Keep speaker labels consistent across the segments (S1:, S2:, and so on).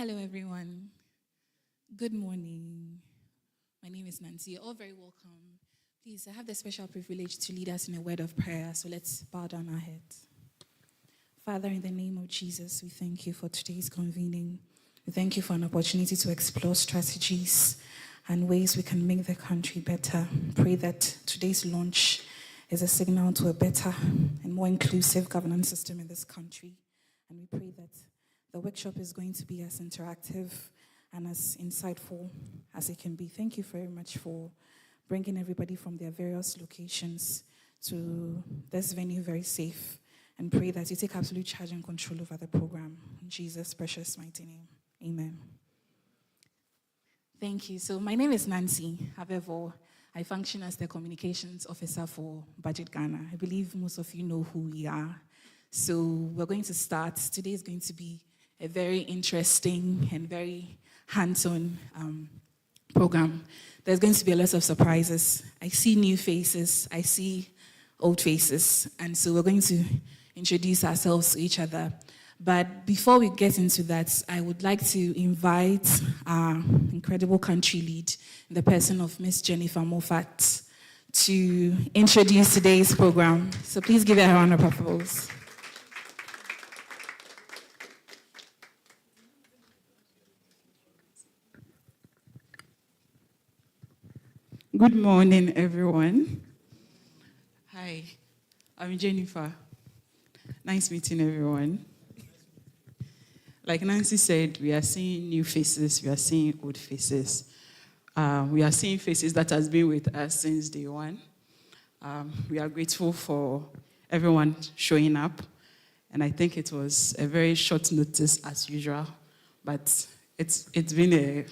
S1: Hello, everyone. Good morning. My name is Nancy. You're all very welcome. Please, I have the special privilege to lead us in a word of prayer, so let's bow down our heads. Father, in the name of Jesus, we thank you for today's convening. We thank you for an opportunity to explore strategies and ways we can make the country better. Pray that today's launch is a signal to a better and more inclusive governance system in this country. And we pray that the workshop is going to be as interactive and as insightful as it can be. Thank you very much for bringing everybody from their various locations to this venue very safe, and pray that you take absolute charge and control over the program. In Jesus' precious mighty name, amen. Thank you. So my name is Nancy. However, I function as the communications officer for BudgIT Ghana. I believe most of you know who we are. So we're going to start. Today is going to be a very interesting and very hands-on program. There's going to be a lot of surprises. I see new faces. I see old faces. And so we're going to introduce ourselves to each other. But before we get into that, I would like to invite our incredible country lead, in the person of Miss Jennifer Moffat, to introduce today's program. So please give her a round of applause.
S2: Good morning, everyone. Hi, I'm Jennifer. Nice meeting everyone. Like Nancy said, we are seeing new faces, we are seeing old faces. We are seeing faces that has been with us since day one. We are grateful for everyone showing up. And I think it was a very short notice as usual, but it's been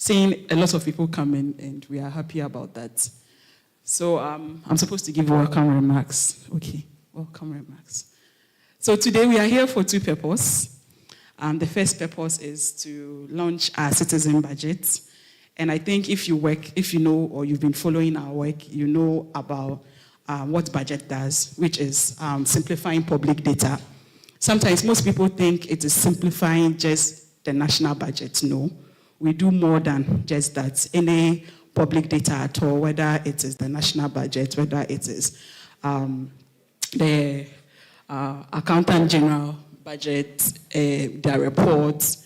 S2: seeing a lot of people come in, and we are happy about that. So I'm supposed to give welcome remarks. Okay, welcome remarks. So today we are here for two purposes. The first purpose is to launch our citizen budget. And I think if you know or you've been following our work, you know about what BudgIT does, which is simplifying public data. Sometimes most people think it is simplifying just the national budget. No, we do more than just that. Any public data at all, whether it is the national budget, whether it is the accountant general budget, their reports,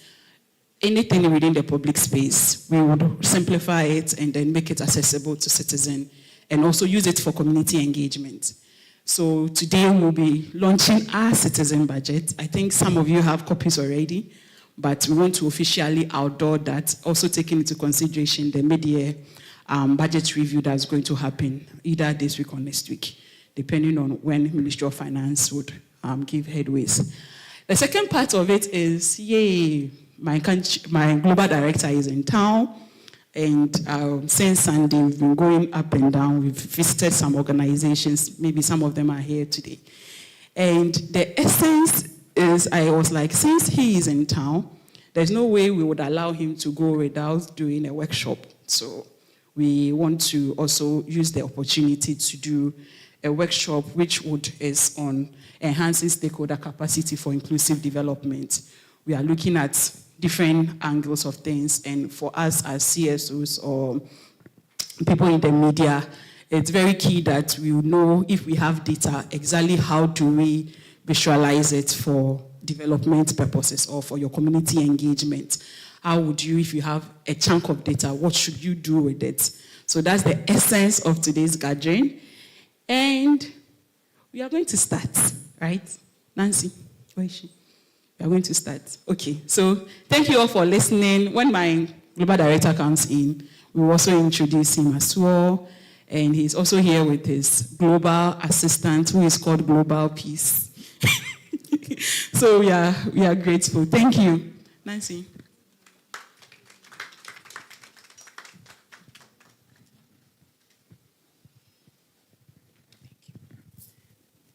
S2: anything within the public space, we would simplify it and then make it accessible to citizens, and also use it for community engagement. So today we'll be launching our citizen budget. I think some of you have copies already, but we want to officially outdoor that, also taking into consideration the mid-year budget review that's going to happen either this week or next week, depending on when Ministry of Finance would give headways. The second part of it is, my global director is in town, and since Sunday we've been going up and down. We've visited some organizations, maybe some of them are here today. And the essence is, I was like, since he is in town, there's no way we would allow him to go without doing a workshop. So we want to also use the opportunity to do a workshop which is on enhancing stakeholder capacity for inclusive development. We are looking at different angles of things, and for us as CSOs or people in the media, it's very key that we know, if we have data, exactly how do we visualize it for development purposes or for your community engagement. How would you, if you have a chunk of data, what should you do with it? So that's the essence of today's gathering. And we are going to start, right? Nancy, where is she? We are going to start. Okay, so thank you all for listening. When my global director comes in, we will also introduce him as well. And he's also here with his global assistant, who is called Global Peace. So we are grateful. Thank you. Nancy.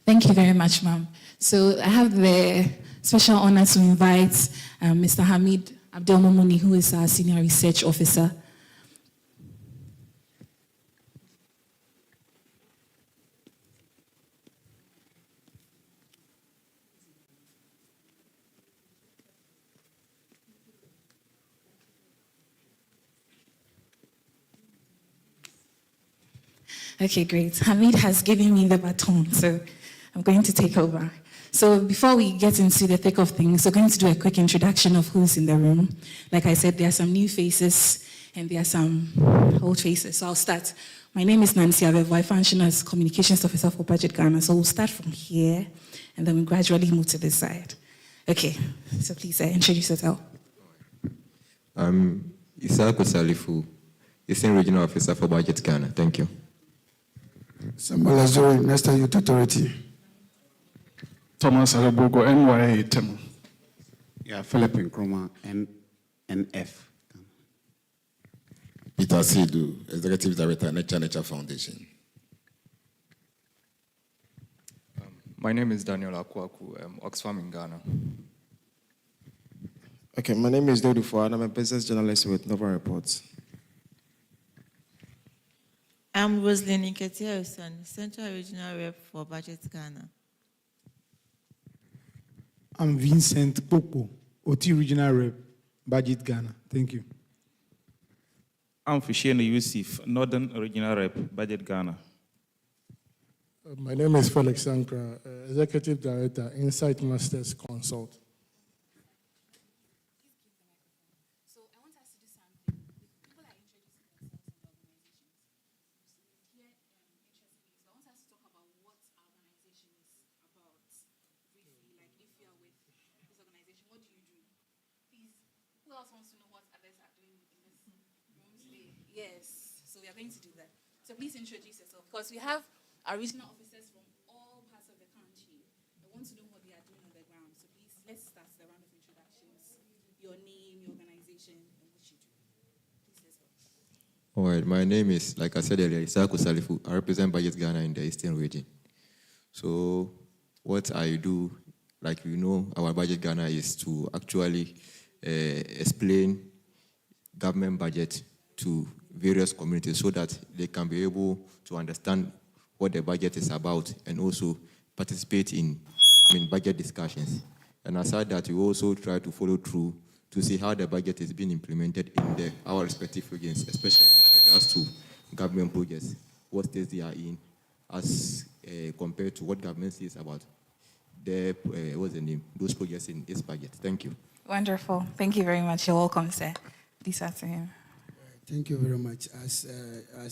S1: Thank you very much, ma'am. So I have the special honor to invite Mr. Hamid Abdelmoumouni, who is our Senior Research Officer. Okay, great. Hamid has given me the baton, so I'm going to take over. So before we get into the thick of things, we're going to do a quick introduction of who's in the room. Like I said, there are some new faces and there are some old faces. So I'll start. My name is Nancy Avevo. I function as Communications Officer for BudgIT Ghana. So we'll start from here and then we'll gradually move to this side. Okay, so please introduce yourself.
S3: I'm Isaac Salifu, Eastern Regional Officer for BudgIT Ghana. Thank you.
S4: Samuel Azuri, National Youth Authority.
S5: Thomas Arabogo, NYA Temu.
S6: Yeah, Philip Nkrumah, NF.
S7: Peter Sidu, Executive Director, Nature Foundation.
S8: My name is Daniel Akwaku, Oxfam in Ghana.
S9: Okay, my name is Dodu Fuad. I'm a business journalist with Nova Reports.
S10: I'm Roslyn Inketia, Central Regional Rep for BudgIT Ghana.
S4: I'm Vincent Popo, OT Regional Rep, BudgIT Ghana. Thank you.
S11: I'm Fishene Yusuf, Northern Regional Rep, BudgIT Ghana.
S12: My name is Felix Sankra, Executive Director, Insight Masters Consult.
S1: So I want us to do something. People are introducing themselves in the organizations. Here, interestingly, so I want us to talk about what our organization is about. Briefly, like if you are with this organization, what do you do? Please, who else wants to know what others are doing in this room today? Yes, so we are going to do that. So please introduce yourself, because we have our regional officers from all parts of the country. I want to know what they are doing on the ground. So please, let's start the round of introductions. Your name, your organization, and what you do. Please, let's go.
S3: All right, my name is, like I said earlier, Isaac Salifu. I represent BudgIT Ghana in the Eastern region. So what I do, like you know, our BudgIT Ghana is to actually explain government budget to various communities so that they can be able to understand what the budget is about and also participate in budget discussions. And aside that, we also try to follow through to see how the budget is being implemented in our respective regions, especially with regards to government projects, what states they are in, as compared to what government says about those projects in its budget. Thank you.
S1: Wonderful. Thank you very much. You're welcome, sir. Please answer him.
S4: Thank you very much. As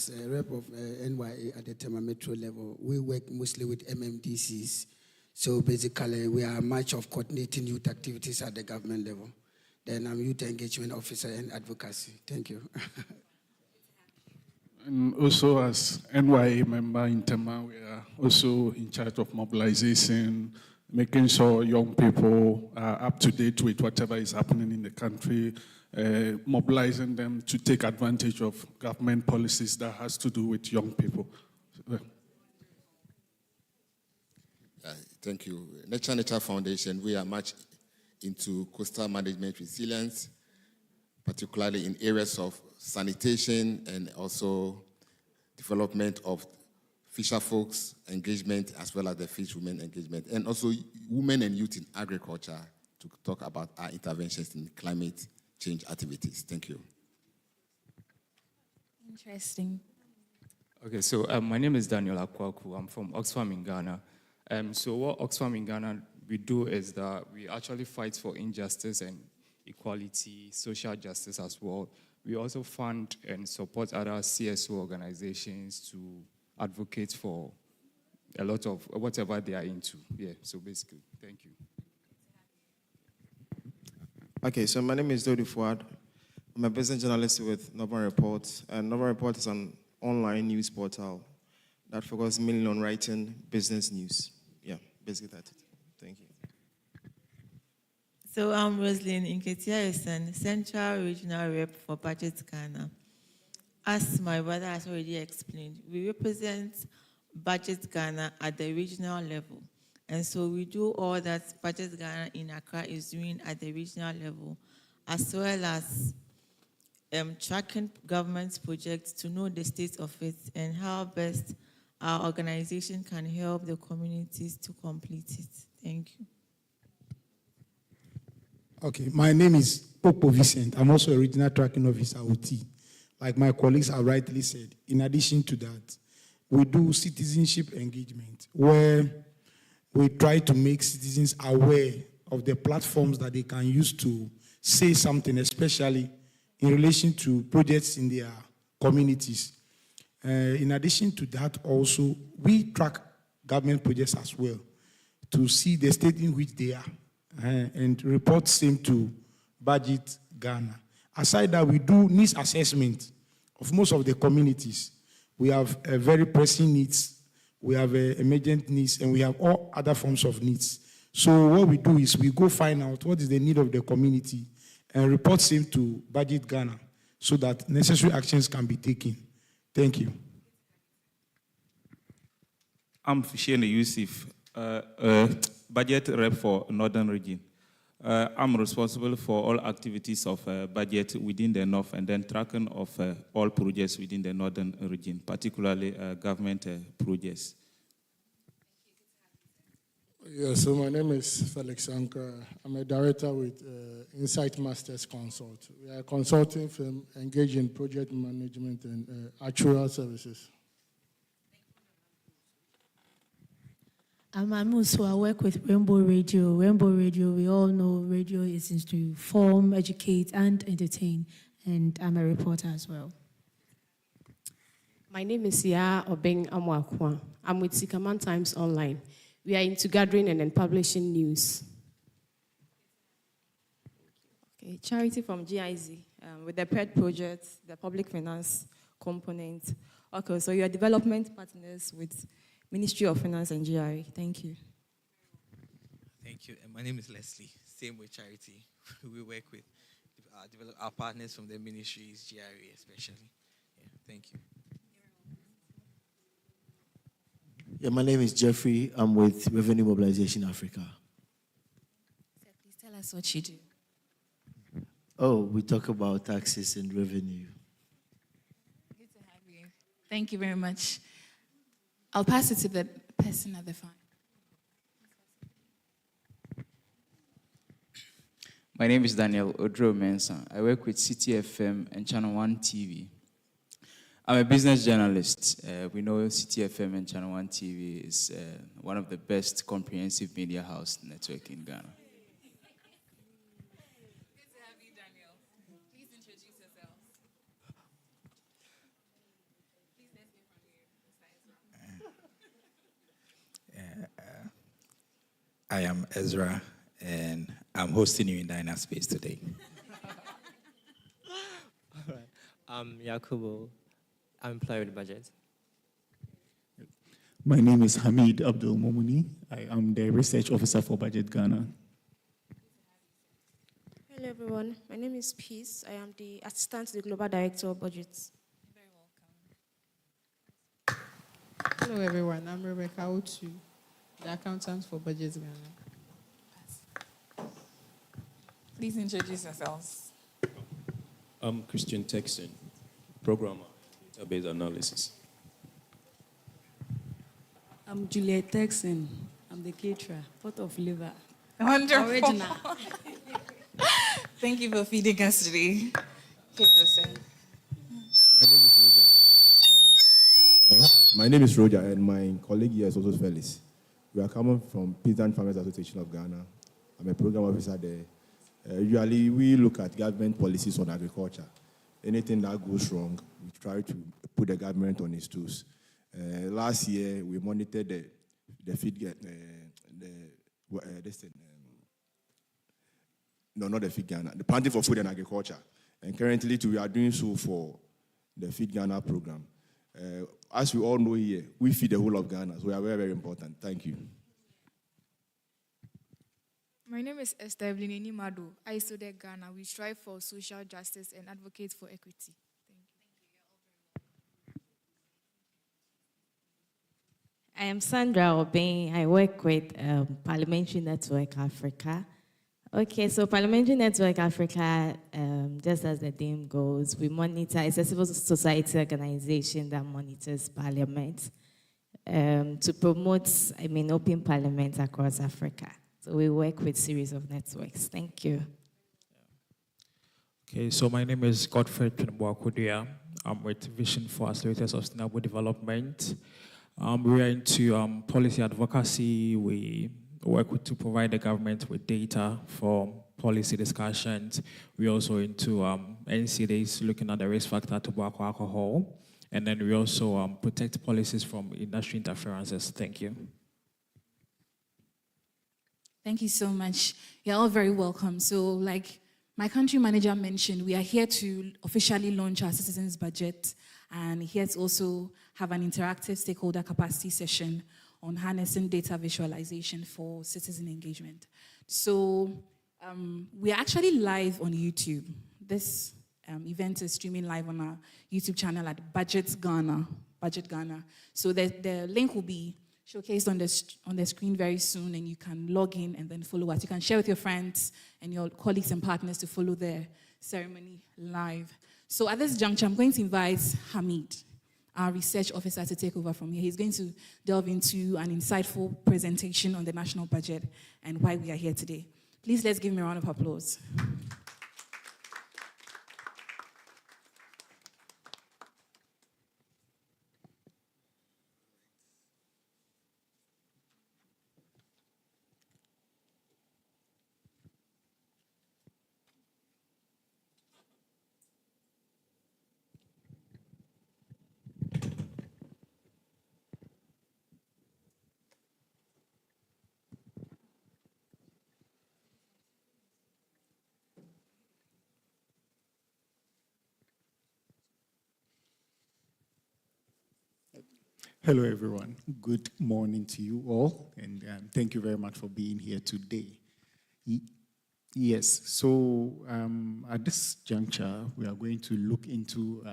S4: a rep of NYA at the Tema Metro level, we work mostly with MMDCs. So basically, we are much of coordinating youth activities at the government level. Then I'm Youth Engagement Officer and Advocacy. Thank you.
S5: And also as NYA member in Tema, we are also in charge of mobilization, making sure young people are up to date with whatever is happening in the country, mobilizing them to take advantage of government policies that has to do with young people.
S7: Thank you. Nature Foundation, we are much into coastal management resilience, particularly in areas of sanitation and also development of fisher folks engagement as well as the fisherwomen engagement, and also women and youth in agriculture to talk about our interventions in climate change activities. Thank you.
S1: Interesting.
S8: Okay, so my name is Daniel Akwaku. I'm from Oxfam in Ghana. So what Oxfam in Ghana we do is that we actually fight for injustice and equality, social justice as well. We also fund and support other CSO organizations to advocate for a lot of whatever they are into. Yeah, so basically, thank you.
S9: Okay, so my name is Dodu Fuad. I'm a business journalist with Nova Reports. And Nova Reports is an online news portal that focuses mainly on writing business news. Yeah, basically that's it. Thank you.
S10: So I'm Roslyn Inketia, Central Regional Rep for BudgIT Ghana. As my brother has already explained, we represent BudgIT Ghana at the regional level. And so we do all that BudgIT Ghana in Accra is doing at the regional level, as well as tracking government projects to know the state of it and how best our organization can help the communities to complete it. Thank you.
S4: Okay, my name is Popo Vicent. I'm also a regional tracking officer, OT. Like my colleagues have rightly said, in addition to that,
S12: we do citizenship engagement, where we try to make citizens aware of the platforms that they can use to say something, especially in relation to projects in their communities. In addition to that, also, we track government projects as well to see the state in which they are and report same to BudgIT Ghana. Aside that, we do needs assessment of most of the communities. We have very pressing needs, we have emergent needs, and we have all other forms of needs. So what we do is we go find out what is the need of the community and report same to BudgIT Ghana so that necessary actions can be taken. Thank you.
S11: I'm Fishiene Yusuf, budget rep for Northern Region. I'm responsible for all activities of budget within the North and then tracking of all projects within the Northern Region, particularly government projects.
S12: Yeah, so my name is Felix Ankara. I'm a director with Insight Masters Consult. We are a consulting firm engaged in project management and actuarial services.
S13: I'm Amusu. I work with Rainbow Radio. Rainbow Radio, we all know radio is to inform, educate, and entertain. And I'm a reporter as well.
S14: My name is Ya Obeng Amwakwa. I'm with Sikaman Times Online. We are into gathering and then publishing news.
S15: Okay, Charity from GIZ, with the PED project, the public finance component. Okay, so you are development partners with Ministry of Finance and GRA. Thank you.
S16: Thank you. And my name is Leslie. Same with Charity. We work with our partners from the ministries, GRA especially. Yeah, thank you.
S17: Yeah, my name is Jeffrey. I'm with Revenue Mobilization Africa.
S1: So please tell us what you do.
S17: Oh, we talk about taxes and revenue.
S1: Good to have you. Thank you very much. I'll pass it to the person at the front.
S18: My name is Daniel Odro Mensah. I work with CTFM and Channel 1 TV. I'm a business journalist. We know CTFM and Channel 1 TV is one of the best comprehensive media house network in Ghana.
S1: Good to have you, Daniel. Please introduce yourself. Please let's hear from you.
S19: I am Ezra, and I'm hosting you in Dynaspace Space today.
S20: All right. I'm Yakubu. I'm employed with Budget.
S21: My name is Hamid Abdul Momuni. I am the research officer for BudgIT Ghana.
S22: Hello, everyone. My name is Peace. I am the assistant to the Global Director of BudgIT.
S1: Very welcome.
S23: Hello, everyone. I'm Rebecca Otu, the accountant for BudgIT Ghana.
S1: Please introduce yourselves.
S24: I'm Christian Texan, programmer, database analysis.
S25: I'm Juliet Texan. I'm the caterer, pot of liver.
S1: Wonderful.
S25: Original.
S1: Thank you for feeding us today.
S26: My name is Roger, and my colleague here is also Felix. We are coming from Peasant Farmers Association of Ghana. I'm a program officer there. Usually, we look at government policies on agriculture. Anything that goes wrong, we try to put the government on its toes. Last year, we monitored the feed, not the Feed Ghana, the Planting for Food and Agriculture. And currently, we are doing so for the Feed Ghana program. As we all know here, we feed the whole of Ghana, so we are very, very important. Thank you.
S27: My name is Esther Blinini Mado. I studied Ghana. We strive for social justice and advocate for equity.
S10: I am Sandra Obeng. I work with Parliamentary Network Africa. Okay, so Parliamentary Network Africa, just as the name goes, we monitor, it's a civil society organization that monitors parliament to promote, open parliament across Africa. So we work with series of networks. Thank you.
S28: Okay, so my name is Godfrey Chinbwakudia.
S2: with Vision for Accelerated Sustainable Development. We are into policy advocacy. We work to provide the government with data for policy discussions. We're also into NCDs, looking at the risk factor tobacco, alcohol. And then we also protect policies from industry interferences. Thank you.
S1: Thank you so much. You're all very welcome. So like my country manager mentioned, we are here to officially launch our citizens budget and here to also have an interactive stakeholder capacity session on harnessing data visualization for citizen engagement. So we are actually live on YouTube. This event is streaming live on our YouTube channel at BudgIT Ghana. BudgIT Ghana. So the link will be showcased on the screen very soon, and you can log in and then follow us. You can share with your friends and your colleagues and partners to follow the ceremony live. So at this juncture, I'm going to invite Hamid, our research officer, to take over from here. He's going to delve into an insightful presentation on the national budget and why we are here today. Please let's give him a round of applause.
S21: Hello, everyone. Good morning to you all, and thank you very much for being here today. Yes, so at this juncture, we are going to look into,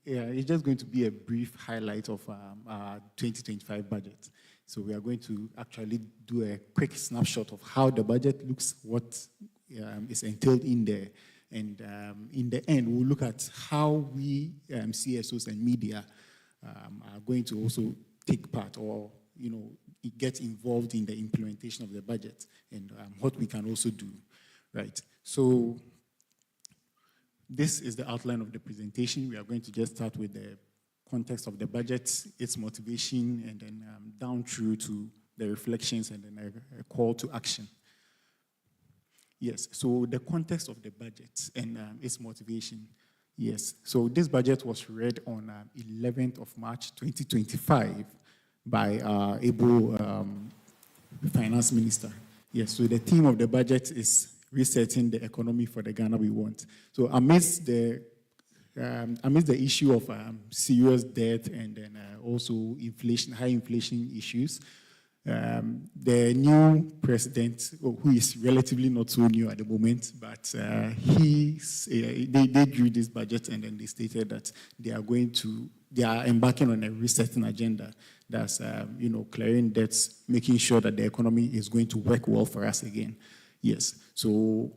S21: it's just going to be a brief highlight of our 2025 budget. So we are going to actually do a quick snapshot of how the budget looks, what is entailed in there, and in the end, we'll look at how we, CSOs and media, are going to also take part or, get involved in the implementation of the budget and what we can also do, right? So this is the outline of the presentation. We are going to just start with the context of the budget, its motivation, and then down through to the reflections and then a call to action. Yes, so the context of the budget and its motivation. Yes, so this budget was read on 11th of March 2025 by our able finance minister. Yes, so the theme of the budget is resetting the economy for the Ghana we want. So amidst the issue of serious debt and then also inflation, high inflation issues, the new president, who is relatively not so new at the moment, but they drew this budget and then they stated that they are embarking on a resetting agenda that's, clearing debts, making sure that the economy is going to work well for us again. Yes, so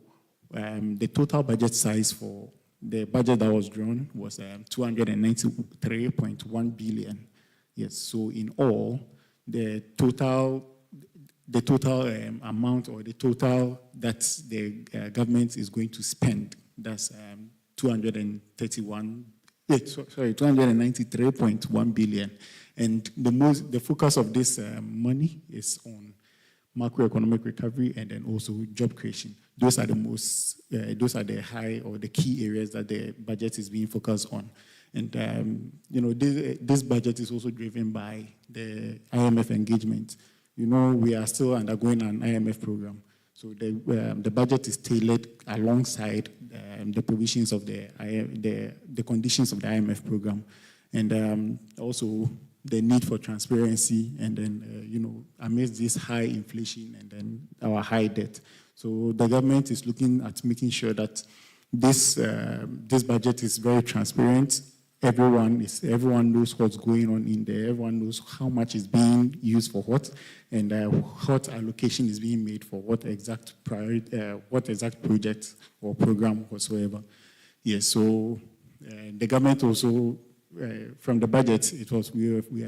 S21: the total budget size for the budget that was drawn was 293.1 billion. Yes, so in all, the total amount or the total that the government is going to spend, that's 293.1 billion. And the focus of this money is on macroeconomic recovery and then also job creation. Those are the high or the key areas that the budget is being focused on. And, this budget is also driven by the IMF engagement. We are still undergoing an IMF program. So the budget is tailored alongside the provisions of the conditions of the IMF program. And also the need for transparency and then, amidst this high inflation and then our high debt. So the government is looking at making sure that this budget is very transparent. Everyone knows what's going on in there. Everyone knows how much is being used for what, and what allocation is being made for what exact project or program whatsoever. Yes. So the government also, from the budget,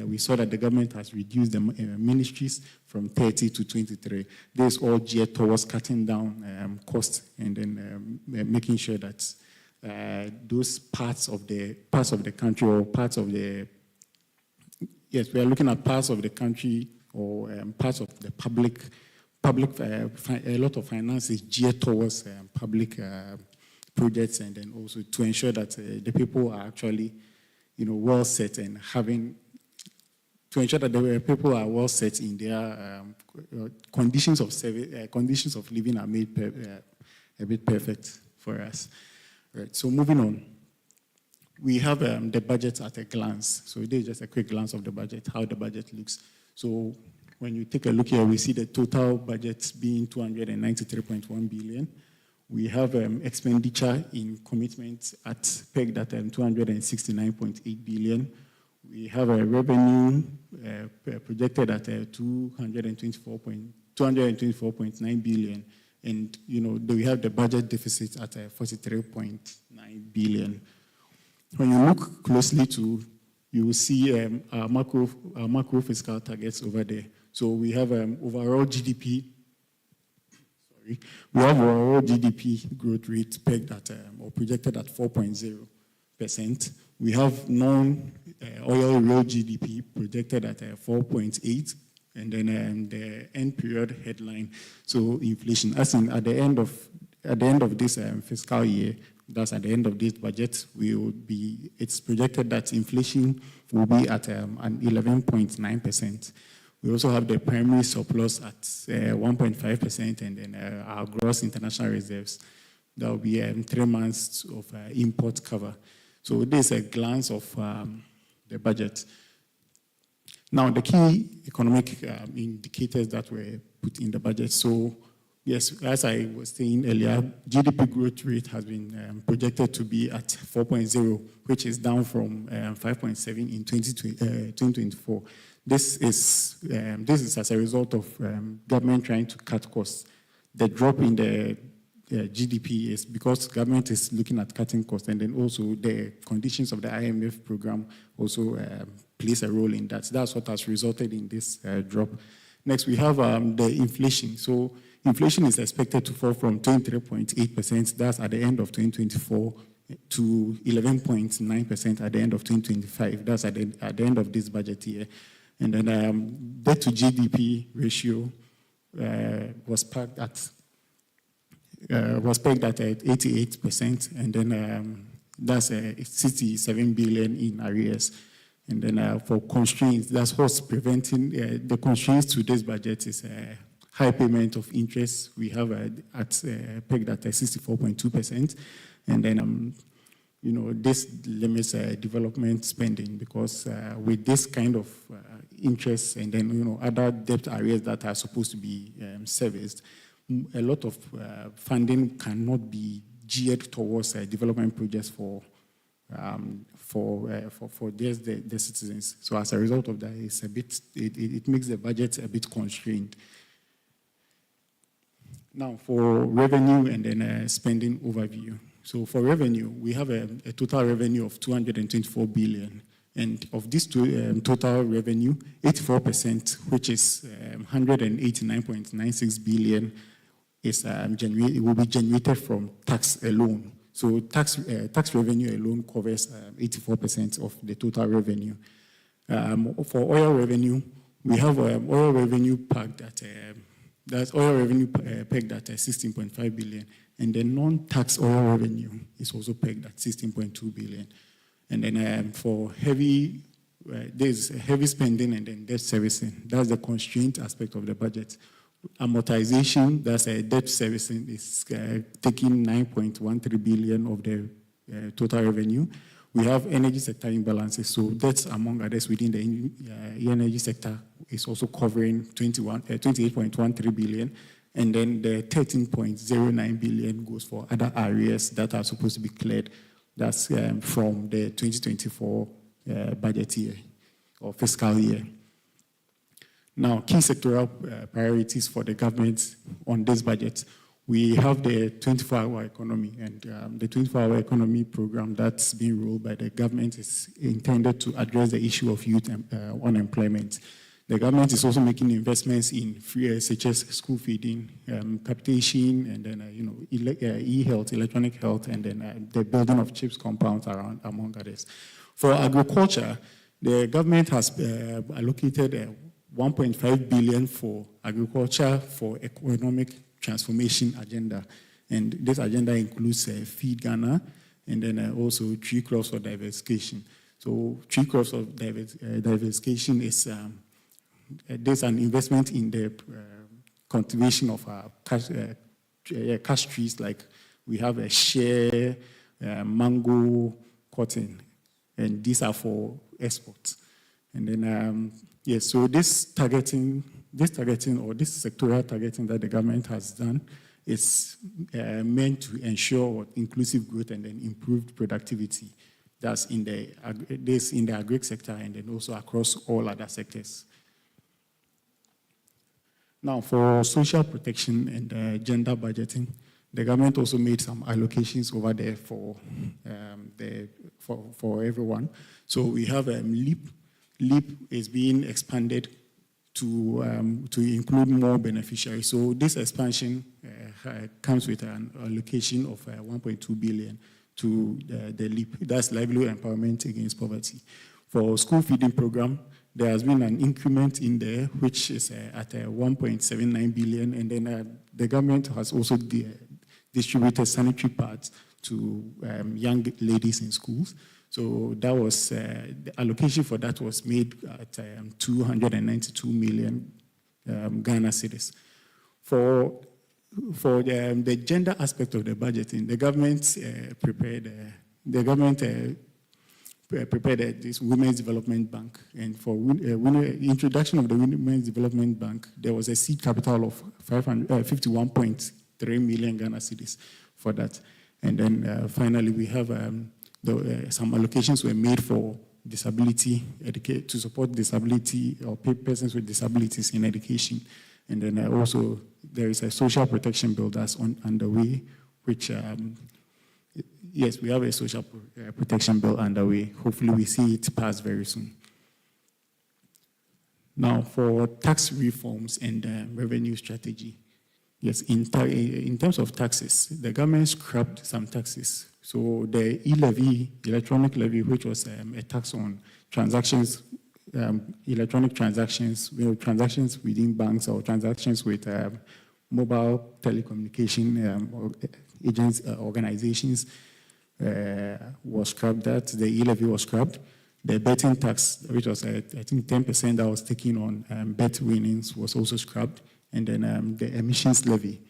S21: we saw that the government has reduced the ministries from 30 to 23. This is all geared towards cutting down costs and then making sure that those parts of the country or parts of the, yes, we are looking at parts of the country or parts of the public, a lot of finance is geared towards public projects, and then also to ensure that the people are actually, well set and to ensure that the people are well set in their conditions of service, conditions of living are made a bit perfect for us. Right. So moving on, we have the budget at a glance. So this is just a quick glance of the budget, how the budget looks. So when you take a look here, we see the total budget being 293.1 billion. We have expenditure in commitments pegged at 269.8 billion. We have a revenue projected at 224.9 billion. And, we have the budget deficit at 43.9 billion. When you look closely you will see our macro fiscal targets over there. So we have overall GDP. We have overall GDP growth rate pegged at or projected at 4.0%. We have non-oil real GDP projected at 4.8%. And then the end period headline, so inflation. As in at the end of this fiscal year, that's at the end of this budget, it's projected that inflation will be at an 11.9%. We also have the primary surplus at 1.5%, and then our gross international reserves, that will be 3 months of import cover. So this is a glance of the budget. Now, the key economic indicators that were put in the budget. So, yes, as I was saying earlier, GDP growth rate has been projected to be at 4.0, which is down from 5.7 in 2024. This is as a result of government trying to cut costs. The drop in the GDP is because government is looking at cutting costs, and then also the conditions of the IMF program also plays a role in that. That's what has resulted in this drop. Next, we have the inflation. So inflation is expected to fall from 23.8%, that's at the end of 2024, to 11.9% at the end of 2025. That's at the end of this budget year. And then debt to GDP ratio was pegged at 88%, and then that's 67 billion in arrears. And then for constraints, that's what's preventing the constraints to this budget is high payment of interest. We have pegged at 64.2%, and then this limits development spending, because with this kind of interest and then other debt arrears that are supposed to be serviced, a lot of funding cannot be geared towards development projects for just the citizens. So as a result of that, it makes the budget a bit constrained. Now for revenue and then spending overview. So for revenue, we have a total revenue of 224 billion. And of this total revenue, 84%, which is 189.96 billion, will be generated from tax alone. So tax revenue alone covers 84% of the total revenue. For oil revenue, we have oil revenue pegged at 16.5 billion, and the non-tax oil revenue is also pegged at 16.2 billion. And then for there's heavy spending and then debt servicing. That's the constraint aspect of the budget. Amortization, that's debt servicing, is taking 9.13 billion of the total revenue. We have energy sector imbalances, so that's among others within the energy sector is also covering 28.13 billion, and then the 13.09 billion goes for other areas that are supposed to be cleared. That's from the 2024 budget year or fiscal year. Now, key sectoral priorities for the government on this budget. We have the 24-hour economy, and the 24-hour economy program that's being rolled by the government is intended to address the issue of youth unemployment. The government is also making investments in free, such as school feeding, capitation, and then e-health, electronic health, and then the building of chips compounds around, among others. For agriculture, the government has allocated 1.5 billion for agriculture for economic transformation agenda, and this agenda includes Feed Ghana, and then also tree crops for diversification. So tree crops of diversification is there's an investment in the cultivation of cash trees, like we have a share, mango, cotton, and these are for exports. And then, so this targeting or this sectoral targeting that the government has done is meant to ensure inclusive growth and then improved productivity. That's in the agri sector and then also across all other sectors. Now, for social protection and gender budgeting, the government also made some allocations over there for everyone. So we have LEAP. LEAP is being expanded to include more beneficiaries. So this expansion comes with an allocation of 1.2 billion to the LEAP. That's Livelihood Empowerment Against Poverty. For school feeding program, there has been an increment in there, which is at 1.79 billion, and then the government has also distributed sanitary pads to young ladies in schools. So that was the allocation for that was made at 292 million Ghana cedis. For the gender aspect of the budgeting, the government prepared this Women's Development Bank, and for introduction of the Women's Development Bank, there was a seed capital of 51.3 million Ghana cedis for that. And then finally, we have some allocations were made for disability, to support disability or persons with disabilities in education. And then also there is a social protection bill that's underway, which yes, we have a social protection bill underway. Hopefully we see it pass very soon. Now, for tax reforms and revenue strategy. Yes, in terms of taxes, the government scrapped some taxes. So the e-levy, electronic levy, which was a tax on transactions, electronic transactions, transactions within banks or transactions with mobile telecommunication agents, organizations, was scrapped. That the e-levy was scrapped. The betting tax, which was I think 10% that was taken on bet winnings, was also scrapped, and then the emissions levy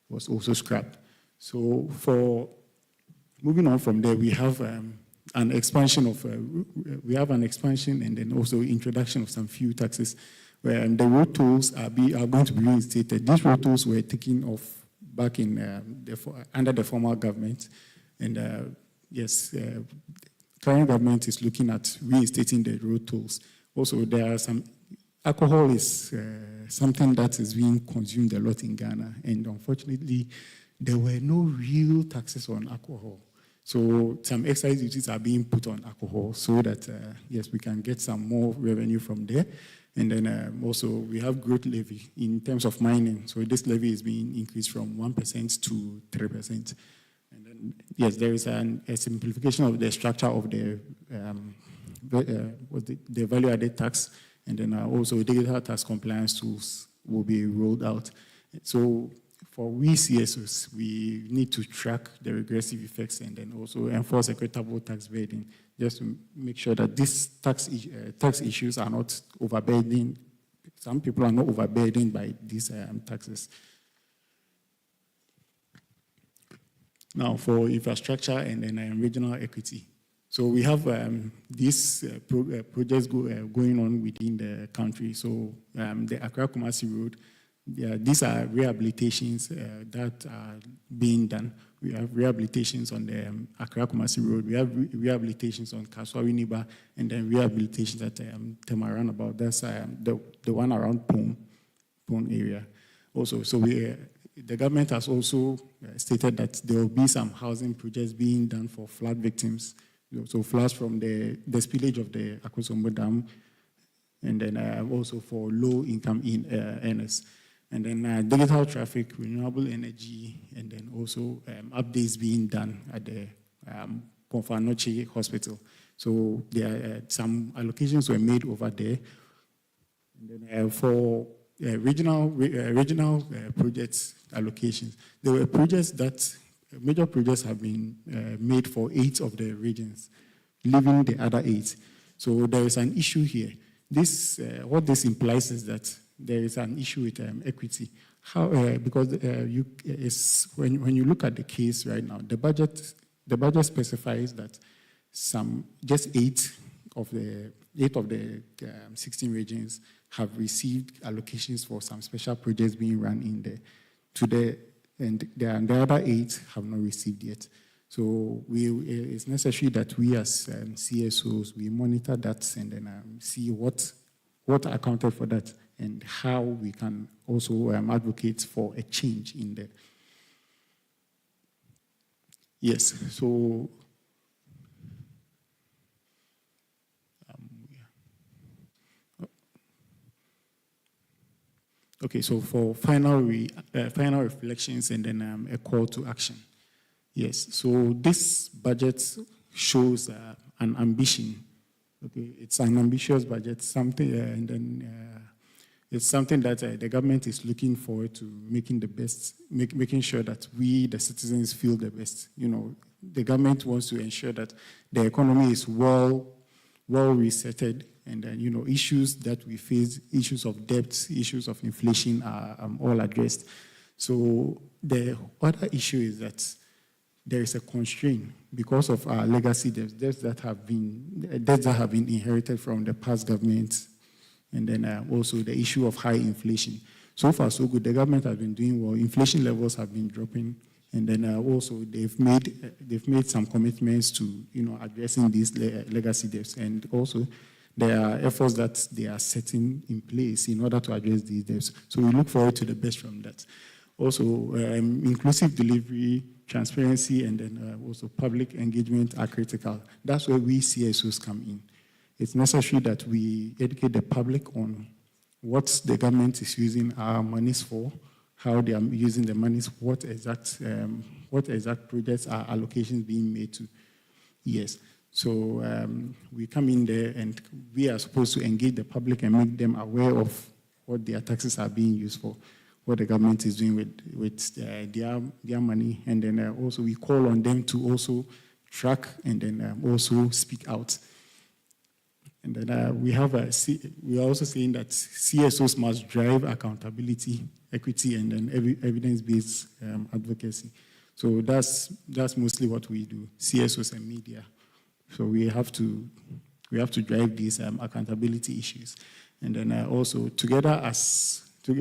S21: was also scrapped. So for moving on from there, we have an expansion and then also introduction of some few taxes, where the road tolls are going to be reinstated. These road tolls were taken off back in under the former government, and yes, current government is looking at reinstating the road tolls. Also, there are some alcohol is something that is being consumed a lot in Ghana, and unfortunately, there were no real taxes on alcohol. So some excise duties are being put on alcohol so that, yes, we can get some more revenue from there. And then also we have growth levy in terms of mining. So this levy is being increased from 1% to 3%. And then, yes, there is a simplification of the structure of the value-added tax. And then also digital tax compliance tools will be rolled out. So for we CSOs, we need to track the regressive effects and then also enforce equitable tax burden, just to make sure that these tax issues are not overburdening. Some people are not overburdened by these taxes. Now, for infrastructure and then regional equity. So we have these projects going on within the country. So the Accra Kumasi Road, these are rehabilitations that are being done. We have rehabilitations on the Accra Kumasi Road. We have rehabilitations on Kaswawi Niba, and then rehabilitations at Tema Roundabout. That's the one around Pong area. Also, so the government has also stated that there will be some housing projects being done for flood victims. So floods from the spillage of the Akosombo Dam and then also for low-income earners. And then digital traffic, renewable energy, and then also updates being done at the Konfanochi Hospital. So there are some allocations were made over there. And then for regional projects allocations, there were projects that, major projects have been made for 8 of the regions, leaving the other 8. So there is an issue here. This, what this implies is that there is an issue with equity. How, because when you look at the case right now, the budget specifies that just 8 of the 16 regions have received allocations for some special projects being run in there. And the other 8 have not received yet. So it's necessary that we as CSOs, we monitor that and then see what accounted for that and how we can also advocate for a change in that. Yes, so okay, so for final reflections and then a call to action. Yes, so this budget shows an ambition. Okay, it's an ambitious budget, something, and then it's something that the government is looking forward to making the best, making sure that we, the citizens, feel the best. You know, the government wants to ensure that the economy is well resetted, and then, you know, issues that we face, issues of debt, issues of inflation are all addressed. So the other issue is that there is a constraint because of our legacy debts that have been inherited from the past government, and then also the issue of high inflation. So far, so good. The government has been doing well. Inflation levels have been dropping, and then also they've made some commitments to, you know, addressing these legacy debts, and also there are efforts that they are setting in place in order to address these debts. So we look forward to the best from that. Also, inclusive delivery, transparency, and then also public engagement are critical. That's where we CSOs come in. It's necessary that we educate the public on what the government is using our monies for, how they are using the monies, what exact projects are allocations being made to. Yes. So we come in there and we are supposed to engage the public and make them aware of what their taxes are being used for, what the government is doing with their money. And then also we call on them to also track and then also speak out. And then we are also saying that CSOs must drive accountability, equity, and then evidence-based advocacy. So that's mostly what we do, CSOs and media. So we have to drive these accountability issues, and then also together we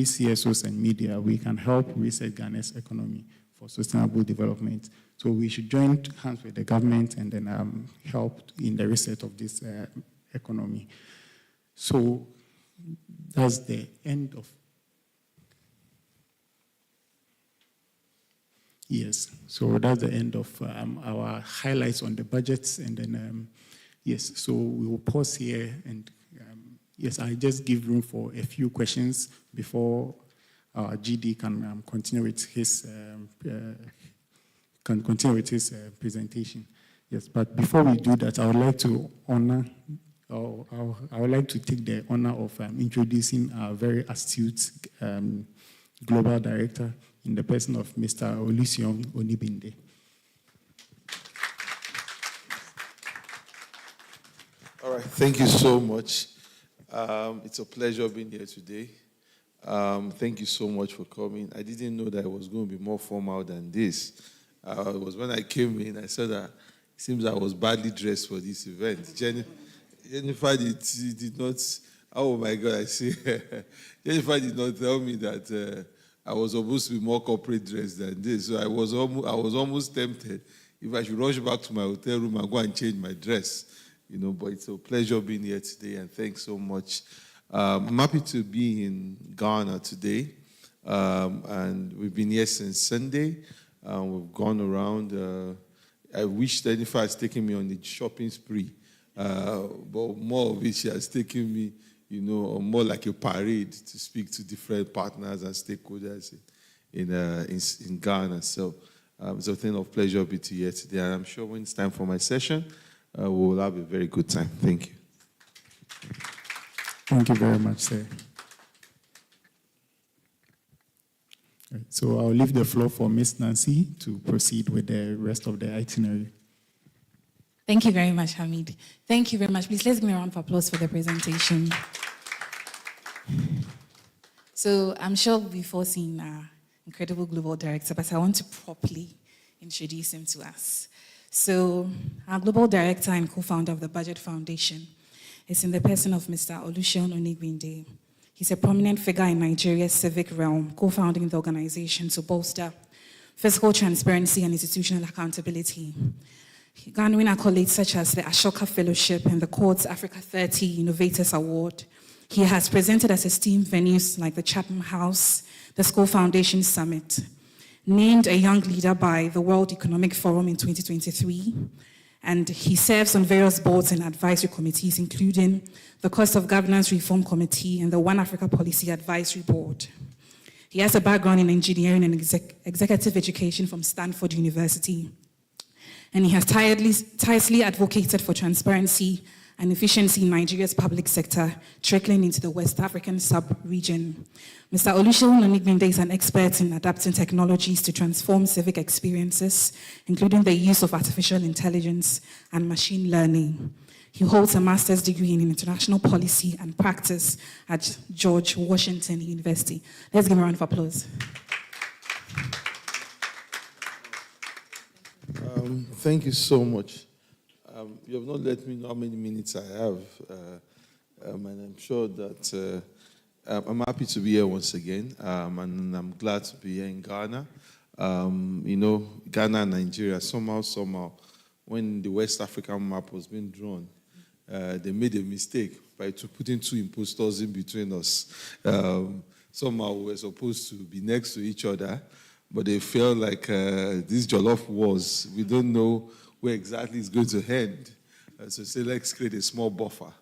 S21: CSOs and media, we can help reset Ghana's economy for sustainable development. So we should join hands with the government and then help in the reset of this economy. So that's the end of. Yes, so that's the end of our highlights on the budgets, and then yes, so we will pause here, and yes, I just give room for a few questions before our GD can continue with his presentation. Yes, but before we do that, I would like to I would like to take the honor of introducing our very astute Global Director in the person of Mr. Oluseun Onibinde.
S3: All right, thank you so much. It's a pleasure being here today. Thank you so much for coming. I didn't know that it was going to be more formal than this. It was when I came in, I saw that it seems I was badly dressed for this event. Jennifer did not, oh my God, I see. Jennifer did not tell me that I was supposed to be more corporate dressed than this. So I was almost tempted if I should rush back to my hotel room and go and change my dress. You know, but it's a pleasure being here today, and thanks so much. I'm happy to be in Ghana today, and we've been here since Sunday. We've gone around. I wish Jennifer has taken me on the shopping spree But more of it, she has taken me, more like a parade to speak to different partners and stakeholders in Ghana. So it's a thing of pleasure to be here today. And I'm sure when it's time for my session, we will have a very good time. Thank you.
S21: Thank you very much, sir. So I'll leave the floor for Ms. Nancy to proceed with the rest of the itinerary.
S1: Thank you very much, Hamid. Thank you very much. Please, let's give me a round of applause for the presentation. So I'm sure we've all seen our incredible global director, but I want to properly introduce him to us. So our global director and co-founder of the BudgIT Foundation is in the person of Mr. Olusegun Onigbinde. He's a prominent figure in Nigeria's civic realm, co-founding the organization to bolster fiscal transparency and institutional accountability. Garnering accolades such as the Ashoka Fellowship and the Court's Africa 30 Innovators Award. He has presented at esteemed venues like the Chatham House, the School Foundation Summit, named a young leader by the World Economic Forum in 2023, and he serves on various boards and advisory committees, including the Cost of Governance Reform Committee and the One Africa Policy Advisory Board. He has a background in engineering and executive education from Stanford University, and he has tirelessly advocated for transparency and efficiency in Nigeria's public sector, trickling into the West African sub-region. Mr. Olusegun Onigbinde is an expert in adapting technologies to transform civic experiences, including the use of artificial intelligence and machine learning. He holds a master's degree in international policy and practice at George Washington University. Let's give him a round of applause.
S3: Thank you so much. You have not let me know how many minutes I have, and I'm sure that I'm happy to be here once again, and I'm glad to be here in Ghana. Ghana and Nigeria, somehow, when the West African map was being drawn, they made a mistake by putting two impostors in between us. Somehow we were supposed to be next to each other, but they felt like these Jollof wars, we don't know where exactly it's going to end. So say, let's create a small buffer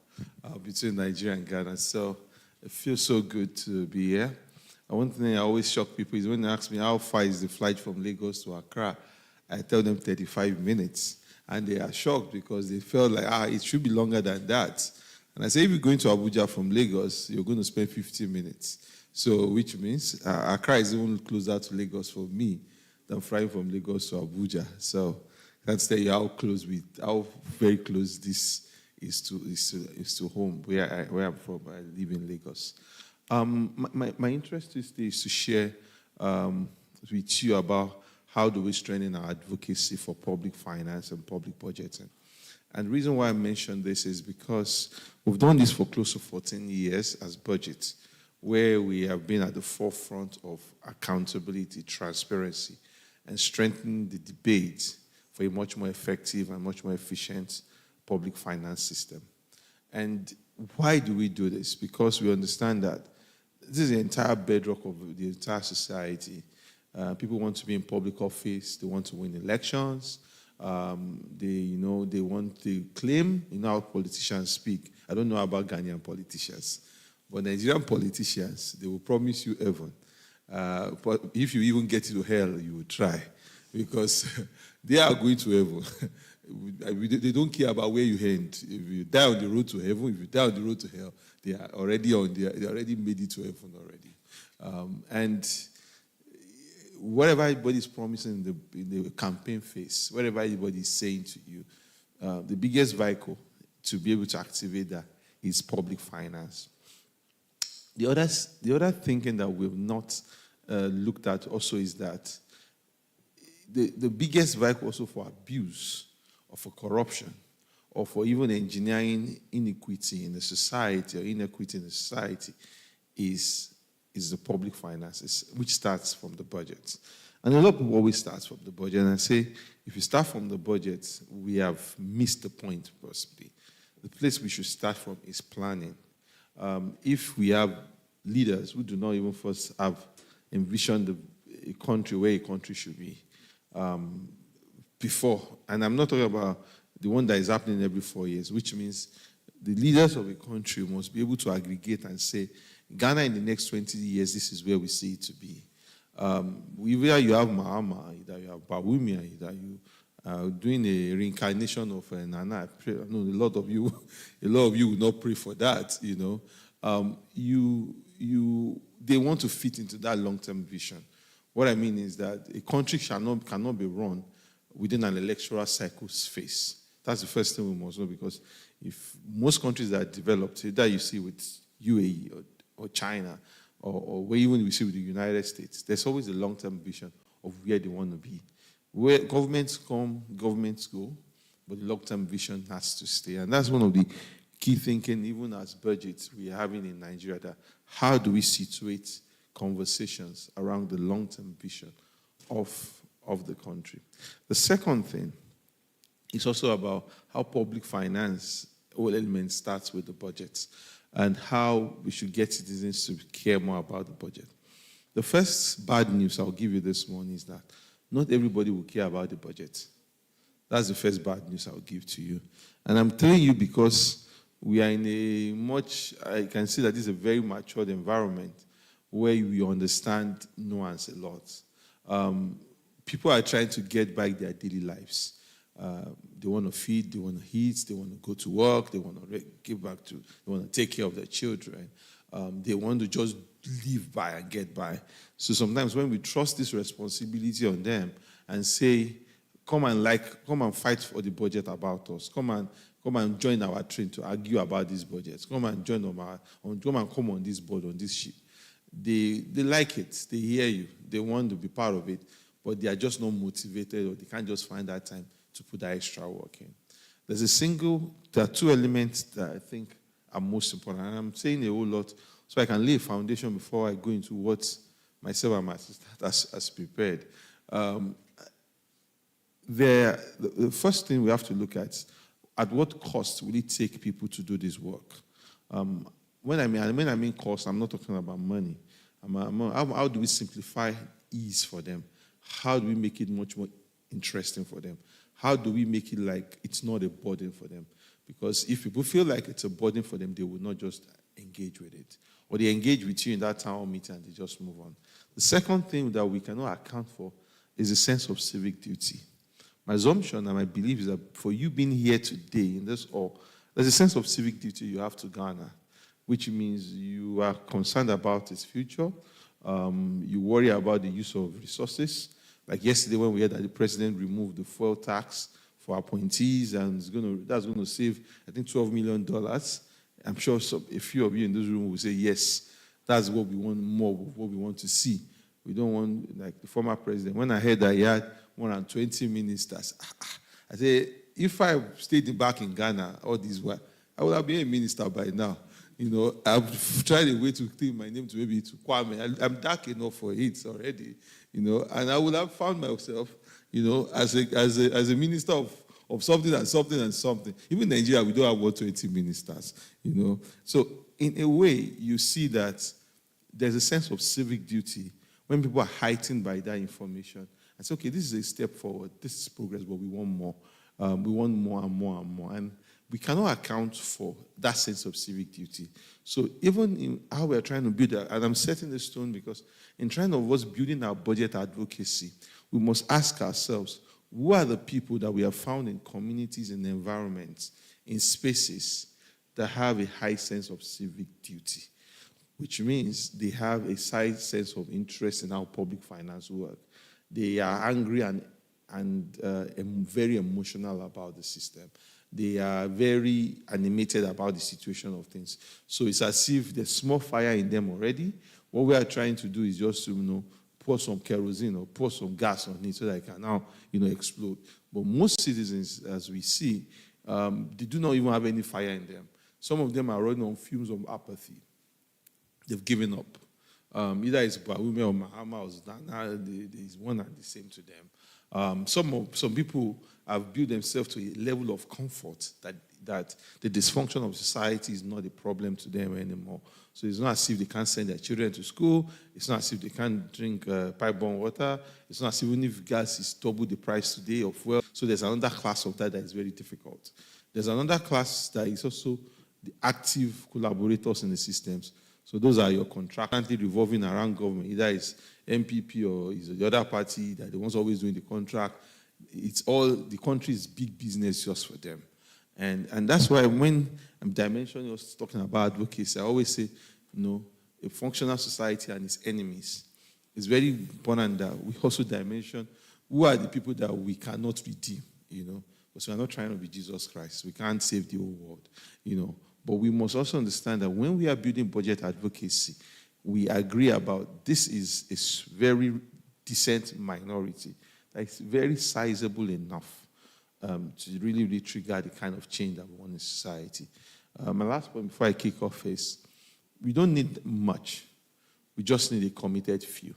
S3: between Nigeria and Ghana. So it feels so good to be here. And one thing I always shock people is when they ask me how far is the flight from Lagos to Accra, I tell them 35 minutes. And they are shocked because they felt like, it should be longer than that. And I say, if you're going to Abuja from Lagos, you're going to spend 15 minutes. So, which means Accra is even closer to Lagos for me than flying from Lagos to Abuja. So, that's tell you how very close this is to home, where I'm from. I live in Lagos. My interest is to share with you about how do we strengthen our advocacy for public finance and public budgeting. And the reason why I mention this is because we've done this for close to 14 years as BudgIT, where we have been at the forefront of accountability, transparency, and strengthening the debate for a much more effective and much more efficient public finance system. And why do we do this? Because we understand that this is the entire bedrock of the entire society. People want to be in public office. They want to win elections. They want to claim. How politicians speak. I don't know about Ghanaian politicians, but Nigerian politicians, they will promise you heaven. But if you even get to hell, you will try, because they are going to heaven. They don't care about where you end. If you die on the road to heaven, if you die on the road to hell, they are already they already made it to heaven already. And whatever everybody is promising in the campaign phase, whatever everybody is saying to you, the biggest vehicle to be able to activate that is public finance. The other thinking that we've not looked at also is that the biggest vehicle also for abuse or for corruption or for even engineering inequity in the society or inequity in the society is the public finances, which starts from the budget. And a lot of people always start from the budget. And I say, if you start from the budget, we have missed the point, possibly. The place we should start from is planning. If we have leaders who do not even first have envisioned a country where a country should be before, and I'm not talking about the one that is happening every 4 years, which means the leaders of a country must be able to aggregate and say, Ghana in the next 20 years, this is where we see it to be. Either you have Mahama, either you have Bawumia, either you are doing a reincarnation of Nana. I know a lot of you will not pray for that, you know. They want to fit into that long-term vision. What I mean is that a country cannot be run within an electoral cycle space. That's the first thing we must know, because if most countries that are developed, that you see with UAE or China, or where even we see with the United States, there's always a long-term vision of where they want to be. Where governments come, governments go, but the long-term vision has to stay. And that's one of the key thinking, even as BudgIT, we're having in Nigeria, that how do we situate conversations around the long-term vision of the country. The second thing is also about how public finance all elements starts with the budget, and how we should get citizens to care more about the budget. The first bad news I'll give you this morning is that not everybody will care about the budget. That's the first bad news I'll give to you. And I'm telling you because we are in I can see that this is a very matured environment where we understand nuance a lot. People are trying to get back their daily lives. They want to feed, they want to eat, they want to go to work, they want to they want to take care of their children. They want to just live by and get by. So sometimes when we trust this responsibility on them and say, come and fight for the budget about us, come and join our train to argue about these budgets, come and come on this board, on this ship. They like it, they hear you, they want to be part of it, but they are just not motivated, or they can't just find that time to put that extra work in. There are two elements that I think are most important, and I'm saying a whole lot so I can lay a foundation before I go into what myself and my sister has prepared. The first thing we have to look at what cost will it take people to do this work? When I mean cost, I'm not talking about money. How do we simplify ease for them? How do we make it much more interesting for them? How do we make it like it's not a burden for them? Because if people feel like it's a burden for them, they will not just engage with it. Or they engage with you in that town hall meeting and they just move on. The second thing that we cannot account for is a sense of civic duty. My assumption and my belief is that for you being here today in this hall, there's a sense of civic duty you have to Ghana, which means you are concerned about its future. You worry about the use of resources. Like yesterday when we heard that the president removed the fuel tax for appointees, and that's going to save, I think, $12 million. I'm sure a few of you in this room will say, yes, that's what we want more, what we want to see. We don't want, like the former president, when I heard that he had more than 20 ministers, I said, if I stayed back in Ghana all this while, I would have been a minister by now. You know, I've tried a way to take my name to maybe to Kwame. I'm dark enough for it already, you know, and I would have found myself, you know, as a minister of something and something and something. Even in Nigeria, we don't have 120 ministers, you know. So in a way, you see that there's a sense of civic duty when people are heightened by that information. And say, okay, this is a step forward, this is progress, but we want more. We want more and more and more. And we cannot account for that sense of civic duty. So even in how we're trying to build that, and I'm setting the stone because in trying of us building our budget advocacy, we must ask ourselves, who are the people that we have found in communities and environments, in spaces that have a high sense of civic duty, which means they have a high sense of interest in how public finance works. They are angry and very emotional about the system. They are very animated about the situation of things. So it's as if there's small fire in them already. What we are trying to do is just to, you know, pour some kerosene or pour some gas on it so that it can now, you know, explode. But most citizens, as we see, they do not even have any fire in them. Some of them are running on fumes of apathy. They've given up. Either it's Baume or Mahama or Zidane, it's one and the same to them. Some people have built themselves to a level of comfort that the dysfunction of society is not a problem to them anymore. So it's not as if they can't send their children to school. It's not as if they can't drink pipe-borne water. It's not as if even if gas is double the price today of fuel. So there's another class of that is very difficult. There's another class that is also the active collaborators in the systems. So those are your contractants revolving around government. Either it's MPP or it's the other party that the ones always doing the contract. It's all the country's big business just for them. And that's why when Dimension was talking about advocacy, I always say, a functional society and its enemies. It's very important that we also dimension who are the people that we cannot redeem, because we are not trying to be Jesus Christ. We can't save the whole world, But we must also understand that when we are building budget advocacy, we agree about this is a very decent minority. It's very sizable enough to really trigger the kind of change that we want in society. My last point before I kick off is, we don't need much. We just need a committed few.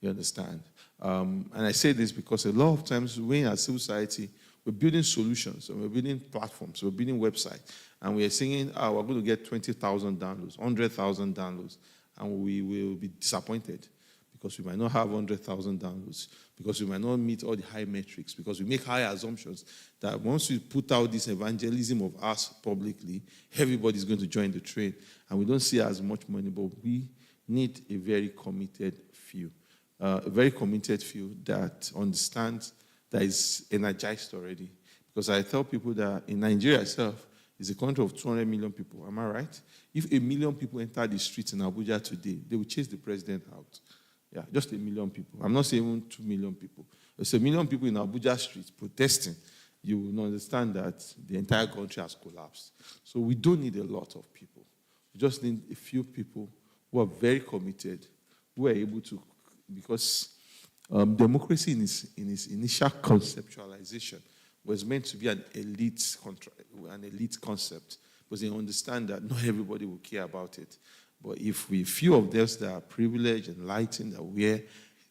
S3: You understand? And I say this because a lot of times when as civil society, we're building solutions, and we're building platforms, we're building websites, and we're saying, we're going to get 20,000 downloads, 100,000 downloads, and we will be disappointed because we might not have 100,000 downloads, because we might not meet all the high metrics, because we make high assumptions that once we put out this evangelism of us publicly, everybody's going to join the train, and we don't see as much money, but we need a very committed few. A very committed few that understands, that is energized already. Because I tell people that in Nigeria itself is a country of 200 million people. Am I right? If 1 million people enter the streets in Abuja today, they will chase the president out. Yeah, just 1 million people. I'm not saying even 2 million people. There's 1 million people in Abuja streets protesting. You will understand that the entire country has collapsed. So we don't need a lot of people. We just need a few people who are very committed, who are able to, because democracy in its initial conceptualization was meant to be an elite concept, because they understand that not everybody will care about it. But if we, few of us that are privileged, enlightened, aware,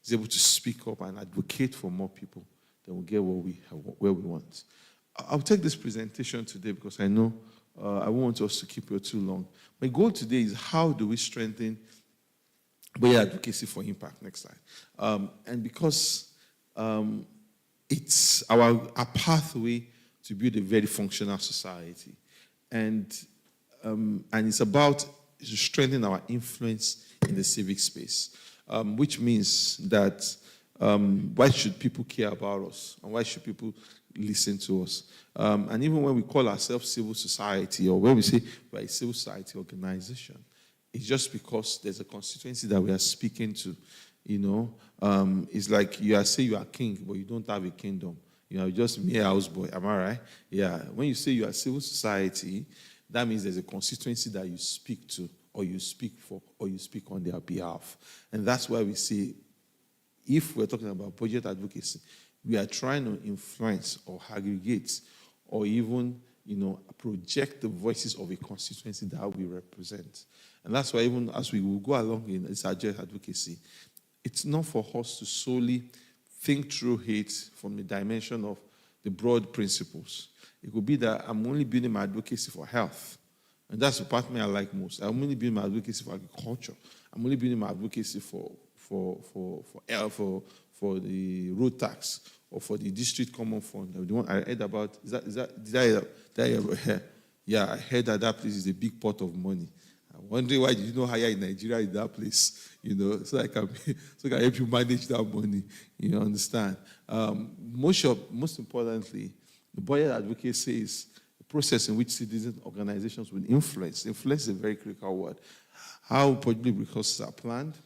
S3: is able to speak up and advocate for more people, then we'll get where we want. I'll take this presentation today because I know I won't want us to keep it too long. My goal today is how do we strengthen budget advocacy for impact. Next slide. And because it's our pathway to build a very functional society. And it's about strengthening our influence in the civic space, which means that why should people care about us? And why should people listen to us? And even when we call ourselves civil society, or when we say we're a civil society organization, it's just because there's a constituency that we are speaking to, It's like you are saying you are king, but you don't have a kingdom. You're just mere houseboy. Am I right? Yeah. When you say you are civil society, that means there's a constituency that you speak to, or you speak for, or you speak on their behalf. And that's why we say, if we're talking about budget advocacy, we are trying to influence or aggregate or even, project the voices of a constituency that we represent. And that's why even as we will go along in this budget advocacy, it's not for us to solely think through it from the dimension of the broad principles. It could be that I'm only building my advocacy for health. And that's the part I like most. I'm only building my advocacy for agriculture. I'm only building my advocacy for the road tax, or for the district common fund. The one I heard about, yeah, I heard that place is a big pot of money. I'm wondering why did you not hire in Nigeria in that place, so I can help you manage that money. You understand? Most importantly, the budget advocacy is a process in which citizen organizations will influence. Influence is a very critical word. How public resources are planned,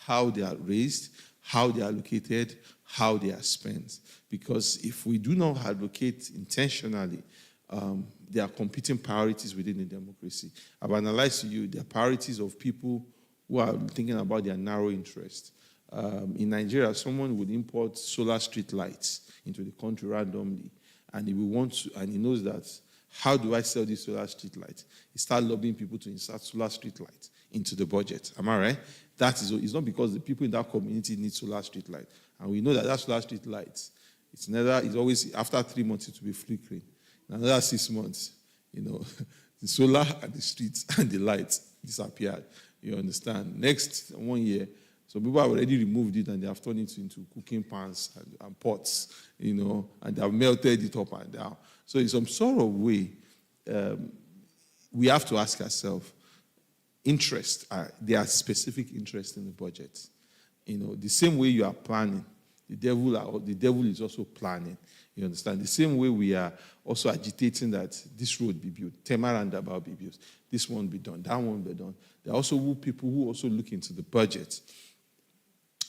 S3: how they are raised, how they are allocated, how they are spent. Because if we do not advocate intentionally, there are competing priorities within the democracy. I've analyzed to you the priorities of people who are thinking about their narrow interest. In Nigeria, someone would import solar street lights into the country randomly, and he knows that, how do I sell these solar street lights? He starts lobbying people to insert solar street lights into the budget. Am I right? that is, it's not because the people in that community need solar street light. And we know that solar street light, it's always, after 3 months, it will be flickering. In another 6 months, the solar and the streets and the lights disappeared. You understand? Next 1 year, so people have already removed it and they have turned it into cooking pans and pots, and they have melted it up and down. So in some sort of way, we have to ask ourselves, there are specific interests in the budget. The same way you are planning, the devil is also planning. You understand? The same way we are also agitating that this road be built, Tema roundabout be built, this one be done, that one be done. There are also people who also look into the budget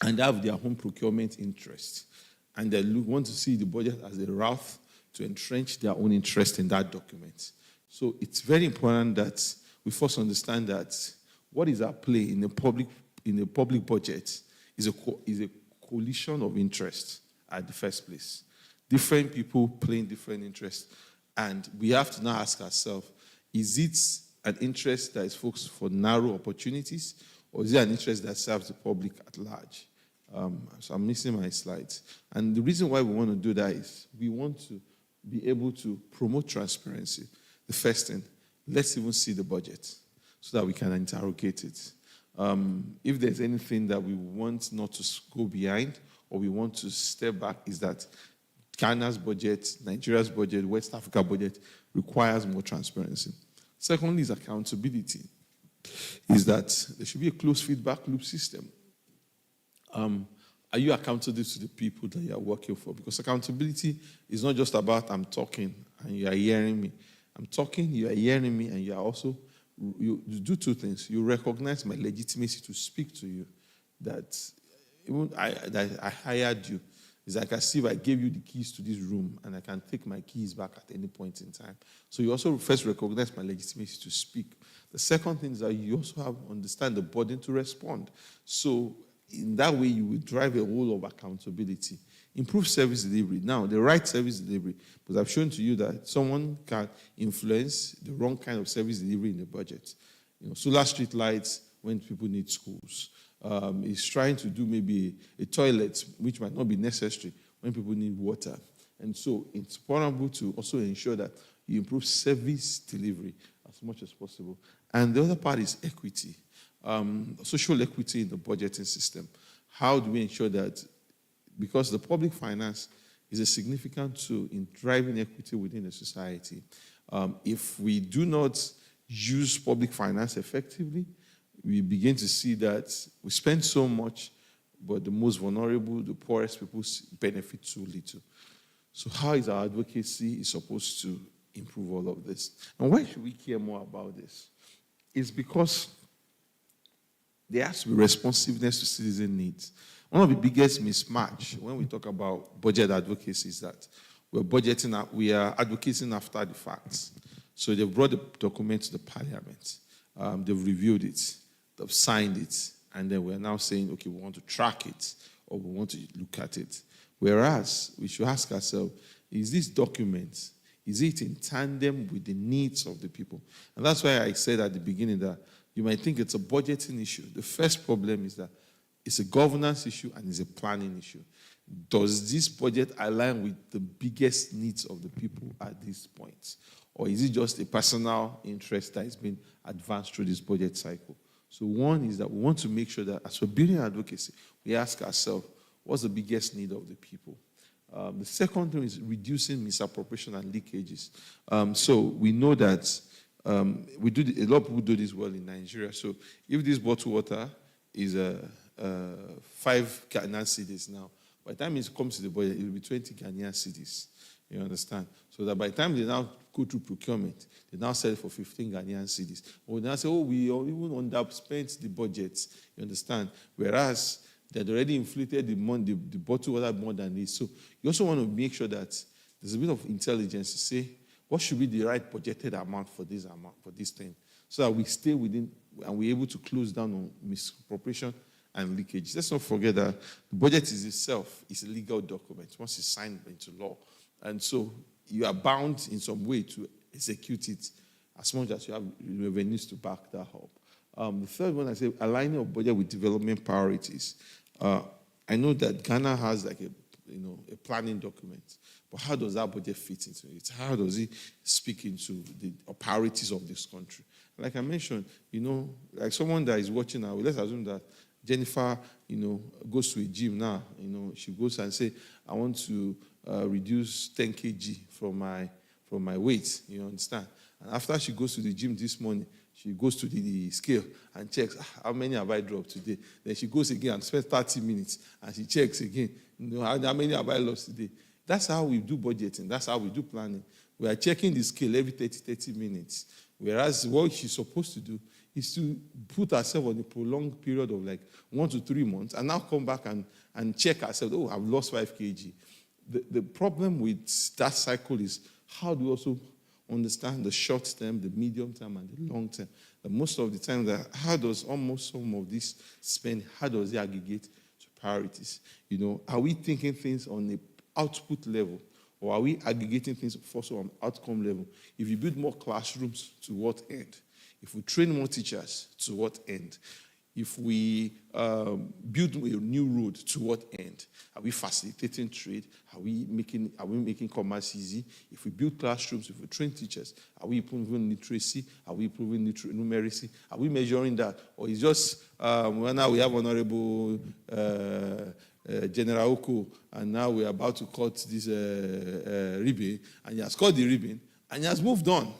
S3: and have their own procurement interests. And they want to see the budget as a route to entrench their own interest in that document. So it's very important that we first understand that what is at play in the public budget is a coalition of interests at the first place. Different people playing different interests. And we have to now ask ourselves, is it an interest that is focused for narrow opportunities, or is it an interest that serves the public at large? So I'm missing my slides. And the reason why we want to do that is we want to be able to promote transparency. The first thing, let's even see the budget so that we can interrogate it. If there's anything that we want not to go behind or we want to step back, is that Ghana's budget, Nigeria's budget, West Africa budget requires more transparency. Secondly is accountability, is that there should be a close feedback loop system. Are you accountable to the people that you are working for? Because accountability is not just about I'm talking and you are hearing me. I'm talking, you are hearing me, and you are also, you do two things. You recognize my legitimacy to speak to you, that I hired you. It's like as if I gave you the keys to this room and I can take my keys back at any point in time. So you also first recognize my legitimacy to speak. The second thing is that you also have to understand the burden to respond. So in that way, you will drive a role of accountability. Improve service delivery. Now, the right service delivery, because I've shown to you that someone can influence the wrong kind of service delivery in the budget. Solar street lights when people need schools. Is trying to do maybe a toilet, which might not be necessary when people need water. And so it's important to also ensure that you improve service delivery as much as possible. And the other part is equity, social equity in the budgeting system. How do we ensure that, because the public finance is a significant tool in driving equity within the society, if we do not use public finance effectively, we begin to see that we spend so much, but the most vulnerable, the poorest people benefit too little. So how is our advocacy supposed to improve all of this? And why should we care more about this? It's because there has to be responsiveness to citizen needs. One of the biggest mismatch when we talk about budget advocacy is that we are advocating after the facts. So they've brought the document to the parliament. They've reviewed it. They've signed it, and then we're now saying, okay, we want to track it, or we want to look at it. Whereas we should ask ourselves, is this document, is it in tandem with the needs of the people? And that's why I said at the beginning that you might think it's a budgeting issue. The first problem is that it's a governance issue and it's a planning issue. Does this budget align with the biggest needs of the people at this point? Or is it just a personal interest that is being advanced through this budget cycle? So one is that we want to make sure that as we're building advocacy, we ask ourselves, what's the biggest need of the people? The second thing is reducing misappropriation and leakages. So we know that a lot of people do this well in Nigeria. So if this bottled water is 5 Ghanaian cedis now, by the time it comes to the budget, it will be 20 Ghanaian cedis. You understand? So that by the time they now go through procurement, they now sell it for 15 Ghanaian cedis. Or they now say, we even underspent the budget. You understand? Whereas they had already inflated the bottled water more than this. So you also want to make sure that there's a bit of intelligence to say, what should be the right budgeted amount for this thing? So that we stay within and we're able to close down on misappropriation and leakage. Let's not forget that the budget itself is a legal document once it's signed into law. And so you are bound in some way to execute it as much as you have revenues to back that up. The third one, I say aligning of budget with development priorities. I know that Ghana has like a planning document, but how does that budget fit into it? How does it speak into the priorities of this country? Like I mentioned, like someone that is watching now, let's assume that Jennifer, goes to a gym now. She goes and say, I want to reduce 10 kg from my weight. You understand? And after she goes to the gym this morning, she goes to the scale and checks, how many have I dropped today? Then she goes again and spends 30 minutes and she checks again, how many have I lost today? That's how we do budgeting. That's how we do planning. We are checking the scale every 30 minutes. Whereas what she's supposed to do is to put herself on a prolonged period of like 1 to 3 months and now come back and check herself, oh, I've lost 5 kg. The problem with that cycle is how do we also understand the short term, the medium term, and the long term. And most of the time, how does almost some of this spend, how does it aggregate to priorities? Are we thinking things on the output level, or are we aggregating things also on outcome level? If you build more classrooms, to what end? If we train more teachers, to what end? If we build a new road, to what end? Are we facilitating trade? Are we making commerce easy? If we build classrooms, if we train teachers, are we improving literacy? Are we improving numeracy? Are we measuring that? Or is just now we have Honorable General Oko, and now we're about to cut this ribbon, and he has cut the ribbon, and he has moved on.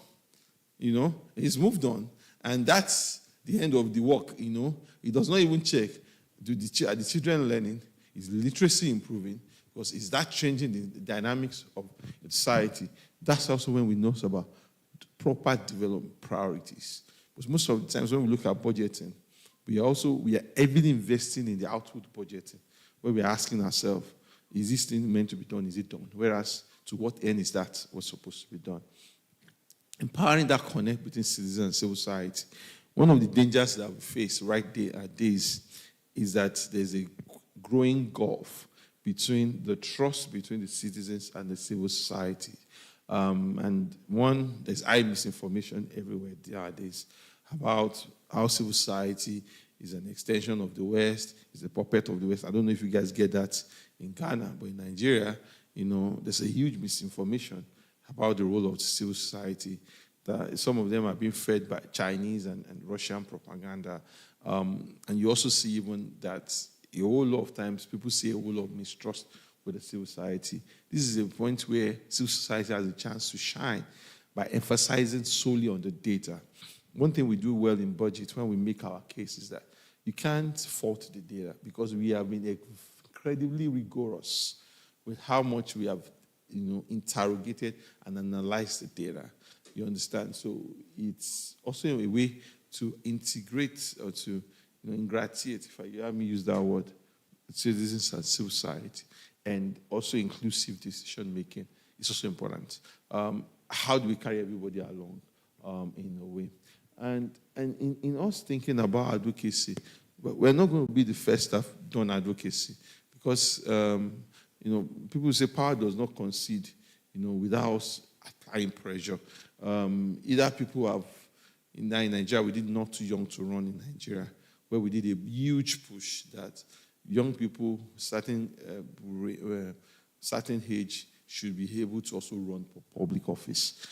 S3: He's moved on, and that's the end of the work. He does not even check, are the children learning? Is literacy improving? Because is that changing the dynamics of society? That's also when we know about proper development priorities. Because most of the times when we look at budgeting, we are heavily investing in the output budgeting, where we are asking ourselves, is this thing meant to be done? Is it done? Whereas, to what end is that what's supposed to be done? Empowering that connect between citizens and civil society. One of the dangers that we face right nowadays is that there's a growing gulf between the trust between the citizens and the civil society. And there's high misinformation everywhere nowadays about how civil society is an extension of the West, is a puppet of the West. I don't know if you guys get that in Ghana, but in Nigeria, there's a huge misinformation about the role of civil society. That some of them are being fed by Chinese and Russian propaganda. And you also see even that a whole lot of times people see a whole lot of mistrust with the civil society. This is a point where civil society has a chance to shine by emphasizing solely on the data. One thing we do well in BudgIT when we make our case is that you can't fault the data because we have been incredibly rigorous with how much we have interrogated and analyzed the data. You understand? So it's also a way to integrate or to ingratiate, if you have me use that word, citizens and civil society, and also inclusive decision making is also important. How do we carry everybody along in a way? And in us thinking about advocacy, we're not going to be the first to have done advocacy because people say power does not concede, without us applying pressure. Either people have, in Nigeria, we did Not Too Young to Run in Nigeria, where we did a huge push that young people, certain age, should be able to also run for public office.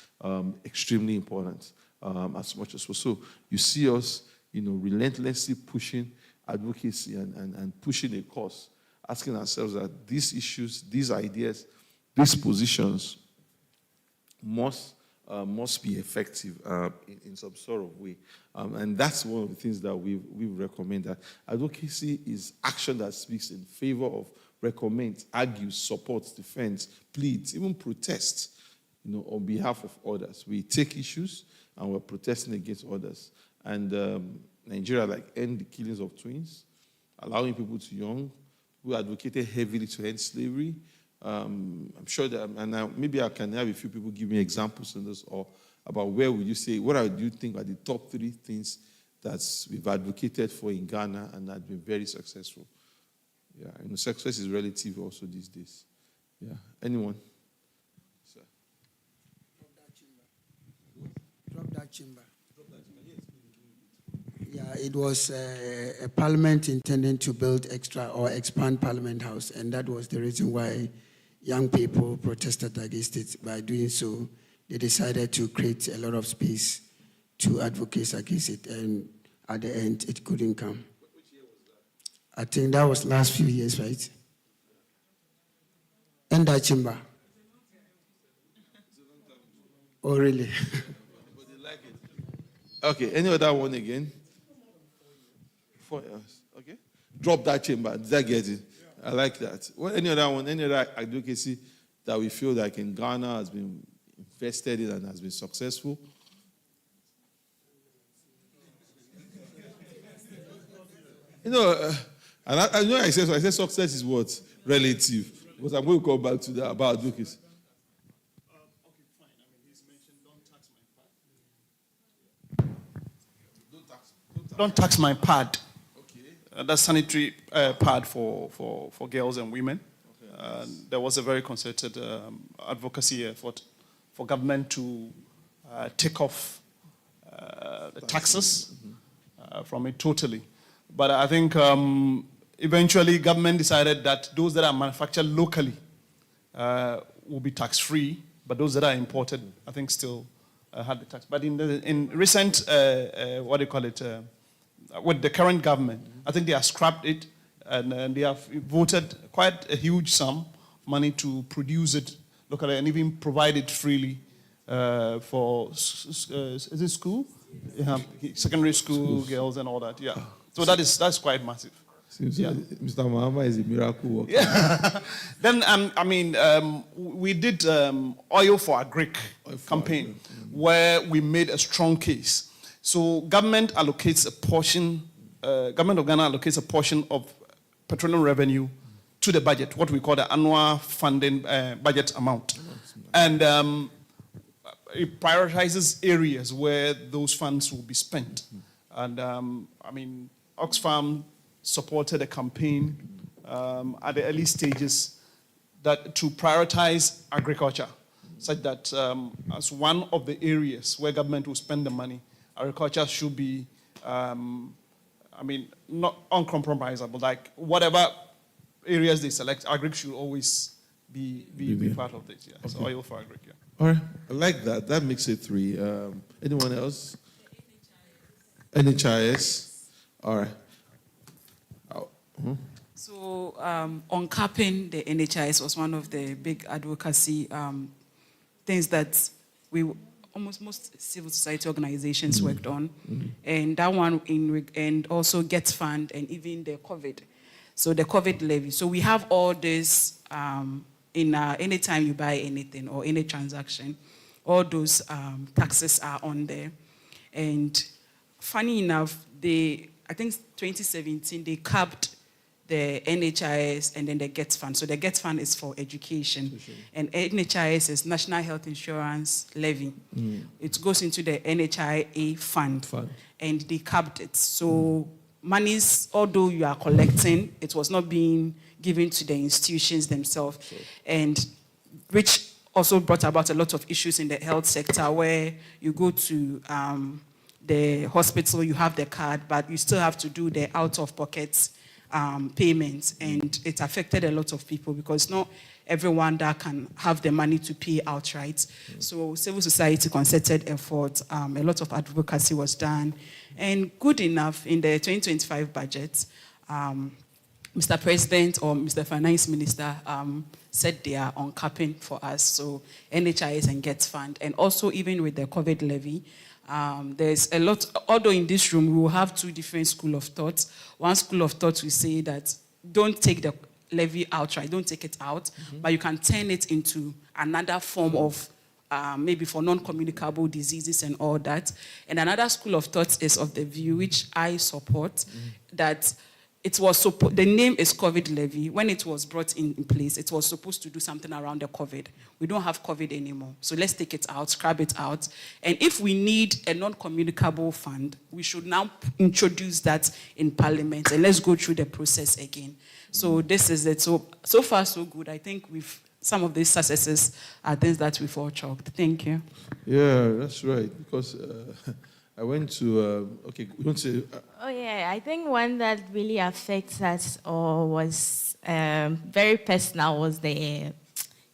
S3: Extremely important, as much as possible. So you see us, relentlessly pushing advocacy and pushing a cause, asking ourselves that these issues, these ideas, these positions must be effective in some sort of way. And that's one of the things that we recommend, that advocacy is action that speaks in favor of, recommends, argues, supports, defends, pleads, even protests, on behalf of others. We take issues and we're protesting against others. And Nigeria, end the killings of twins, allowing people to young, who advocated heavily to end slavery. I'm sure that, and maybe I can have a few people give me examples on this, or about where would you say, what do you think are the top 3 things that we've advocated for in Ghana and that have been very successful? Yeah, success is relative also these days. Yeah, anyone? Sir.
S4: Drop that chamber. Yeah, It was a parliament intending to build extra or expand Parliament House, and that was the reason why young people protested against it. By doing so, they decided to create a lot of space to advocate against it, and at the end, it couldn't come.
S3: Which year was that?
S4: I think that was last few years, right? And that chamber. Oh, really?
S3: But they like it. Okay, any other one again? 4 years. Okay. Drop that chamber. Did I get it? I like that. Well, any other one, any other advocacy that we feel like in Ghana has been invested in and has been successful? You know, and I know I said success is what? Relative. Because I'm going to come back to that about advocacy.
S5: Don't tax my pad.
S3: Okay.
S5: That's sanitary pad for girls and women. Okay. There was a very concerted advocacy effort for government to take off the taxes from it totally. But I think eventually government decided that those that are manufactured locally will be tax-free, but those that are imported, I think, still had the tax. But in recent, what do you call it, with the current government, I think they have scrapped it, and they have voted quite a huge sum of money to produce it locally and even provide it freely for, is it school? Yeah, secondary school girls and all that, yeah. So that's quite massive.
S3: Seems like Mr. Mahama is a miracle worker.
S5: Yeah. Then, we did Oil for Agric campaign where we made a strong case. So government allocates a portion, government of Ghana allocates a portion of petroleum revenue to the budget, what we call the annual funding budget amount. And it prioritizes areas where those funds will be spent. And Oxfam supported a campaign at the early stages that to prioritize agriculture, such that as one of the areas where government will spend the money, agriculture should be, not uncompromisable. Like whatever areas they select, agri should always be part of this. Yeah. Okay. So oil for agri. Yeah.
S3: All right, I like that. That makes it 3. Anyone else? NHIS. All right.
S25: So uncapping the NHIS was one of the big advocacy things that most civil society organizations worked on, and that one and also Get Fund and even the COVID. So the COVID levy. So we have all this anytime you buy anything or any transaction, all those taxes are on there. And funny enough, I think 2017 they capped the NHIS and then the Get Fund. So the Get Fund is for education, and NHIS is National Health Insurance Levy. It goes into the NHIA fund, and they capped it. So monies, although you are collecting, it was not being given to the institutions themselves, and which also brought about a lot of issues in the health sector where you go to the hospital, you have the card, but you still have to do the out-of-pocket payments, and it affected a lot of people because not everyone that can have the money to pay outright. So civil society concerted effort, a lot of advocacy was done, and good enough in the 2025 budget, Mr. President or Mr. Finance Minister said they are uncapping for us, so NHIS and Get Fund, and also even with the COVID levy, there's a lot, although in this room we will have 2 different schools of thought. One school of thought will say that don't take the levy outright, don't take it out, but you can turn it into another form of maybe for non-communicable diseases and all that. And another school of thought is of the view, which I support, that it was the name is COVID levy. When it was brought in place, it was supposed to do something around the COVID. We don't have COVID anymore, so let's take it out, scrap it out. And if we need a non-communicable fund, we should now introduce that in Parliament, and let's go through the process again. So this is it. So far, so good. I think some of these successes are things that we've all chalked. Thank you.
S3: Yeah, that's right. Because I went to, okay, you want to...
S10: Oh, yeah, I think one that really affects us or was very personal was the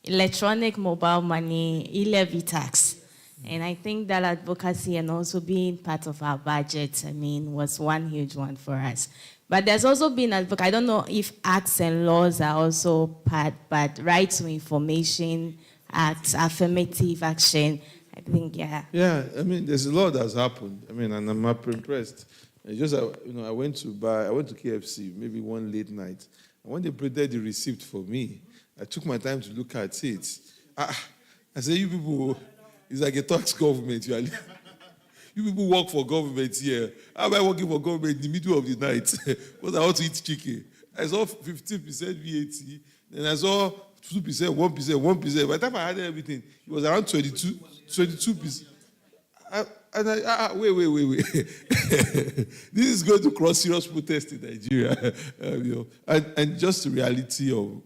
S10: electronic mobile money e-levy tax. And I think that advocacy and also being part of our budget, I mean, was one huge one for us. But there's also been, I don't know if acts and laws are also part, but right to information, acts, affirmative action, I think, yeah.
S3: Yeah, I mean, there's a lot that's happened. I mean, and I'm impressed. Just, I went to KFC, maybe one late night. And when they printed the receipt for me, I took my time to look at it. I said, you people, it's like a tax government. You people work for government here. How am I working for government in the middle of the night? Because I want to eat chicken. I saw 15% VAT. Then I saw 2%, 1%. By the time I had everything, it was around 22%. Wait. This is going to cause serious protest in Nigeria. And just the reality of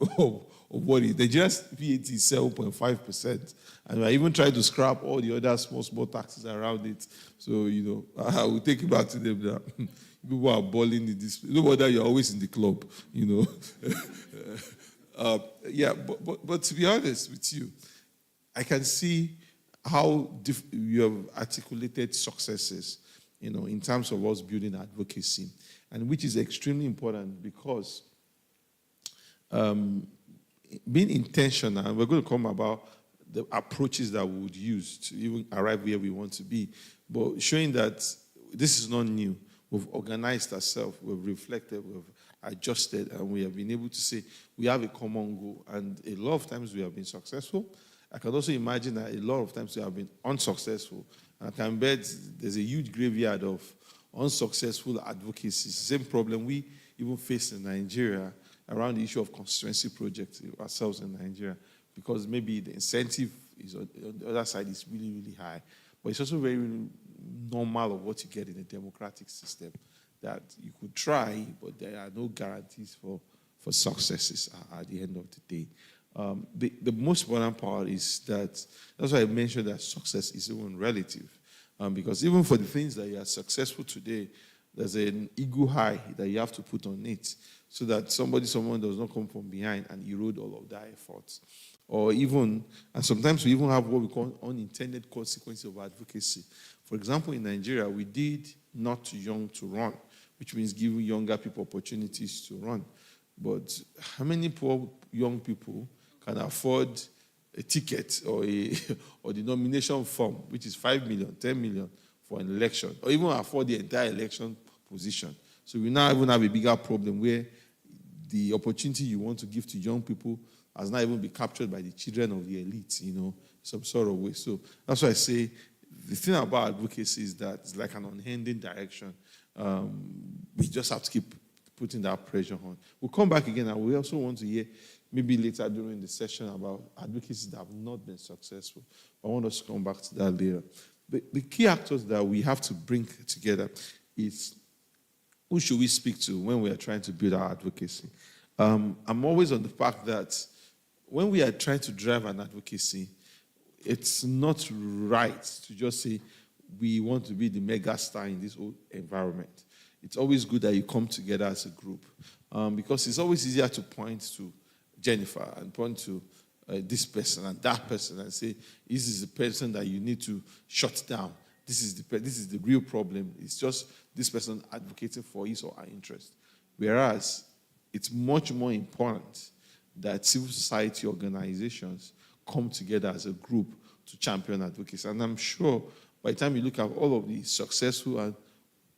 S3: what it is. Nigeria's VAT is 7.5%. And I even tried to scrap all the other small taxes around it. So, I will take it back to them that people are balling in this. No wonder you're always in the club, But to be honest with you, I can see how you have articulated successes, in terms of us building advocacy, and which is extremely important because being intentional, and we're going to come about the approaches that we would use to even arrive where we want to be, but showing that this is not new. We've organized ourselves, we've reflected, we've adjusted, and we have been able to say we have a common goal, and a lot of times we have been successful. I can also imagine that a lot of times we have been unsuccessful. And I can bet there's a huge graveyard of unsuccessful advocacy. Same problem we even face in Nigeria around the issue of constituency projects ourselves in Nigeria, because maybe the incentive is on the other side is really, really high. But it's also very normal of what you get in a democratic system, that you could try, but there are no guarantees for successes at the end of the day. The most important part is that's why I mentioned that success is even relative. Because even for the things that you are successful today, there's an ego high that you have to put on it so that someone does not come from behind and erode all of that efforts. Or even, and sometimes we even have what we call unintended consequences of advocacy. For example, in Nigeria, we did not too young to run, which means giving younger people opportunities to run. But how many poor young people can afford a ticket or the nomination form, which is 5 million, 10 million for an election, or even afford the entire election position? So we now even have a bigger problem where the opportunity you want to give to young people has not even been captured by the children of the elite, some sort of way. So that's why I say the thing about advocacy is that it's like an unending direction. We just have to keep putting that pressure on. We'll come back again, and we also want to hear maybe later during the session about advocacies that have not been successful. I want us to come back to that later. The key actors that we have to bring together is who should we speak to when we are trying to build our advocacy? I'm always on the fact that when we are trying to drive an advocacy, it's not right to just say we want to be the mega star in this whole environment. It's always good that you come together as a group, because it's always easier to point to Jennifer and point to this person and that person and say, this is the person that you need to shut down. This is the real problem. It's just this person advocating for his or her interest. Whereas it's much more important that civil society organizations come together as a group to champion advocacy. And I'm sure by the time you look at all of the successful and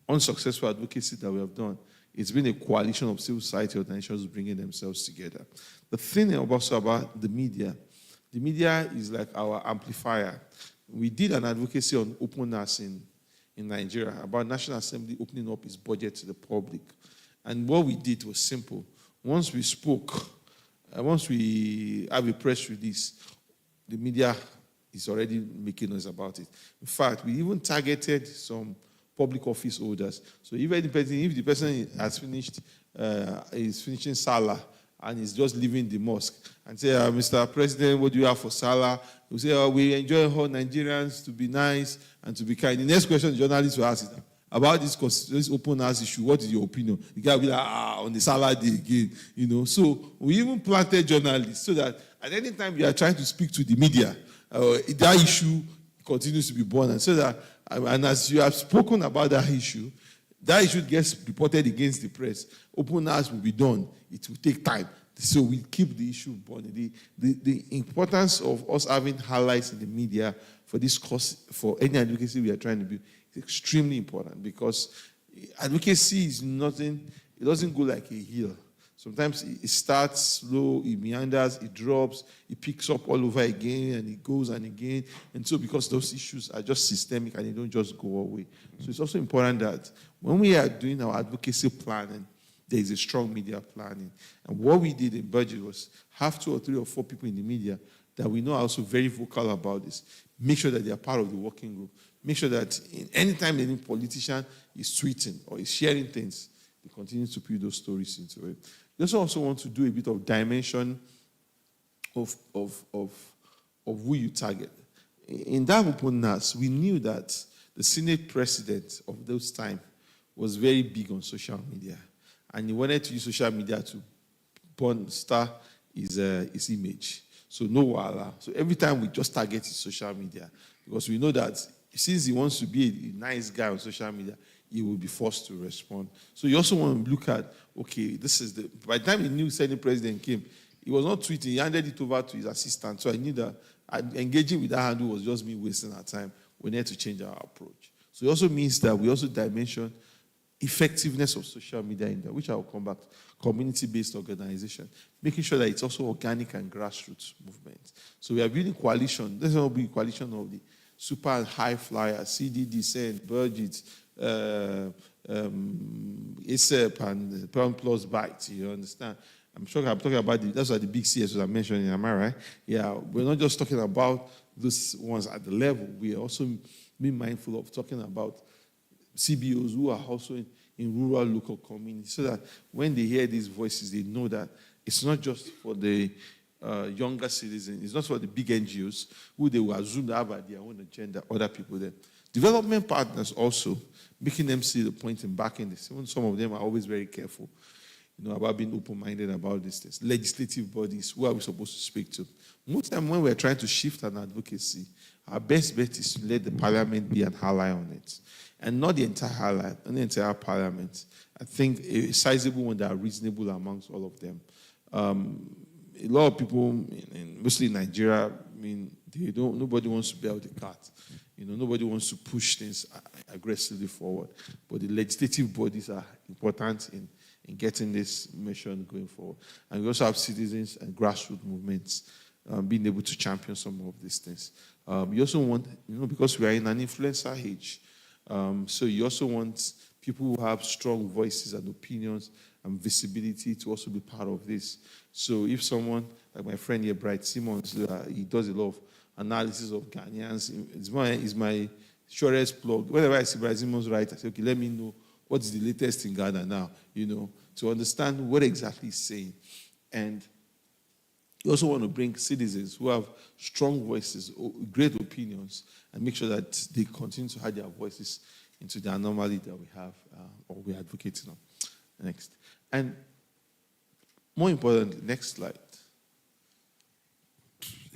S3: unsuccessful advocacy that we have done, it's been a coalition of civil society organizations bringing themselves together. The thing also about the media is like our amplifier. We did an advocacy on openness in Nigeria about National Assembly opening up its budget to the public. And what we did was simple. Once we spoke, once we have a press release, the media is already making noise about it. In fact, we even targeted some public office holders. So if the person has finished, is finishing Salah and he's just leaving the mosque and say, Mr. President, what do you have for Salah? He will say, we enjoy all Nigerians to be nice and to be kind. The next question the journalist will ask is, about this open house issue, what is your opinion? The guy will be like, on the Salah day again, So we even planted journalists so that at any time you are trying to speak to the media, that issue continues to be born. And so that, and as you have spoken about that issue gets reported against the press. Open house will be done. It will take time. So we keep the issue burning. The importance of us having highlights in the media for this cause, for any advocacy we are trying to do, is extremely important, because advocacy is nothing, it doesn't go like a hill. Sometimes it starts slow, it meanders, it drops, it picks up all over again, and it goes and again. And so because those issues are just systemic and they don't just go away. So it's also important that when we are doing our advocacy planning, there is a strong media planning. And what we did in BudgIT was have 2 or 3 or 4 people in the media that we know are also very vocal about this. Make sure that they are part of the working group. Make sure that anytime any politician is tweeting or is sharing things, they continue to put those stories into it. We also want to do a bit of dimension of who you target. In that openness, we knew that the Senate president of those time was very big on social media. And he wanted to use social media to star his image. So no wala. So every time we just target his social media, because we know that since he wants to be a nice guy on social media, he will be forced to respond. So you also want to look at, okay, by the time the new Senate president came, he was not tweeting, he handed it over to his assistant. So I knew that engaging with that handle was just me wasting our time. We need to change our approach. So it also means that we also dimension effectiveness of social media in there, which I will come back to. Community-based organization, making sure that it's also organic and grassroots movement. So we are building coalition. This will be a coalition of the super and high flyers, CDD, SEND, BudgIT, ASEP, and Pound Plus Bytes. You understand? I'm talking about that's what the big CSOs are mentioning. Am I right? Yeah, we're not just talking about those ones at the level. We are also being mindful of talking about CBOs who are also in rural local communities, so that when they hear these voices, they know that it's not just for the younger citizens, it's not for the big NGOs who they will assume that have their own agenda, other people there. Development partners also, making them see the point in backing this. Even some of them are always very careful, about being open-minded about these things. Legislative bodies, who are we supposed to speak to? Most time when we're trying to shift an advocacy, our best bet is to let the parliament be an ally on it. And not the entire ally, not the entire parliament. I think a sizable one that are reasonable amongst all of them. A lot of people, mostly in Nigeria, nobody wants to bail the cat. Nobody wants to push things aggressively forward. But the legislative bodies are important in getting this mission going forward. And we also have citizens and grassroots movements being able to champion some of these things. You also want, because we are in an influencer age, so you also want people who have strong voices and opinions and visibility to also be part of this. So if someone, like my friend here, Bright Simmons, he does a lot of analysis of Ghanaians. It's my surest plug. Whenever I see Bright Simmons write, I say, okay, let me know what's the latest in Ghana now, to understand what exactly he's saying. And you also want to bring citizens who have strong voices, great opinions, and make sure that they continue to add their voices into the anomaly that we have or we're advocating on. Next. And more importantly, next slide,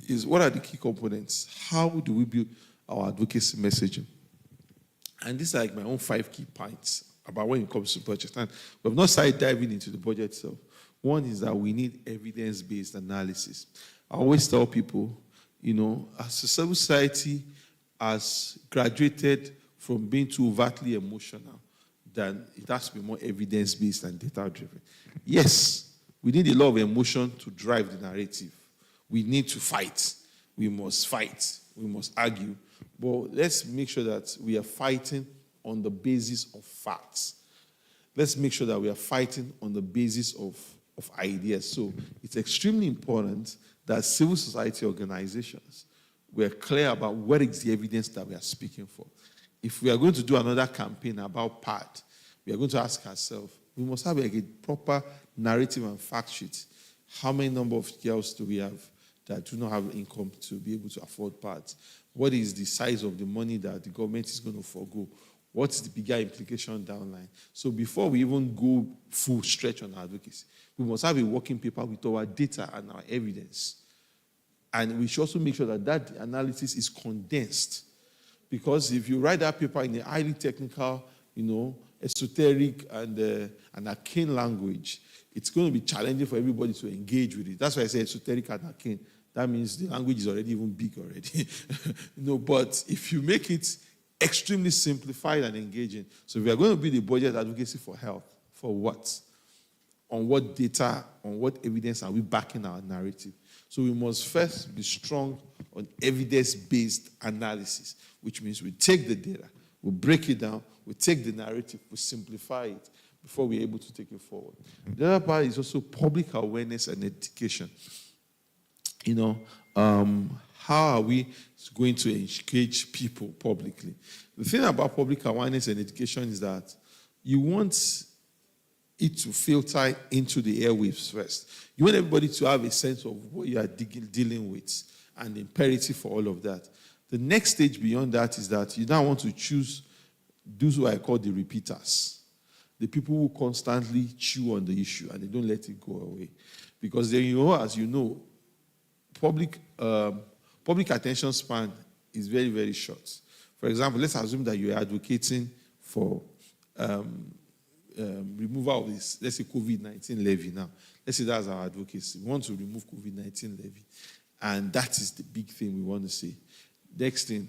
S3: is what are the key components? How do we build our advocacy messaging? And these are like my own 5 key points about when it comes to budget. And we have not started diving into the budget itself. One is that we need evidence-based analysis. I always tell people, as a civil society has graduated from being too overtly emotional, then it has to be more evidence-based and data-driven. Yes, we need a lot of emotion to drive the narrative. We need to fight. We must fight. We must argue. But let's make sure that we are fighting on the basis of facts. Let's make sure that we are fighting on the basis of ideas. So it's extremely important that civil society organizations were clear about what is the evidence that we are speaking for. If we are going to do another campaign about PAD, we are going to ask ourselves, we must have a proper narrative and fact sheet How many number of girls do we have that do not have income to be able to afford pads? What is the size of the money that the government is going to forgo? What's the bigger implication downline? So before we even go full stretch on advocacy, we must have a working paper with our data and our evidence. And we should also make sure that that analysis is condensed. Because if you write that paper in a highly technical, esoteric and arcane language, it's going to be challenging for everybody to engage with it. That's why I say esoteric and arcane. That means the language is already even big already. But if you make it extremely simplified and engaging, so we are going to be the budget advocacy for health. For what? On what data, on what evidence are we backing our narrative? So we must first be strong on evidence-based analysis, which means we take the data, we break it down, we take the narrative, we simplify it before we're able to take it forward. The other part is also public awareness and education. How are we going to engage people publicly? The thing about public awareness and education is that you want it to filter into the airwaves first. You want everybody to have a sense of what you are dealing with and the imperative for all of that. The next stage beyond that is that you now want to choose those who I call the repeaters, the people who constantly chew on the issue and they don't let it go away. Because then, as you know, public attention span is very, very short. For example, let's assume that you are advocating for removal of this, let's say, COVID-19 levy now. Let's say that's our advocacy. We want to remove COVID-19 levy. And that is the big thing we want to say. Next thing,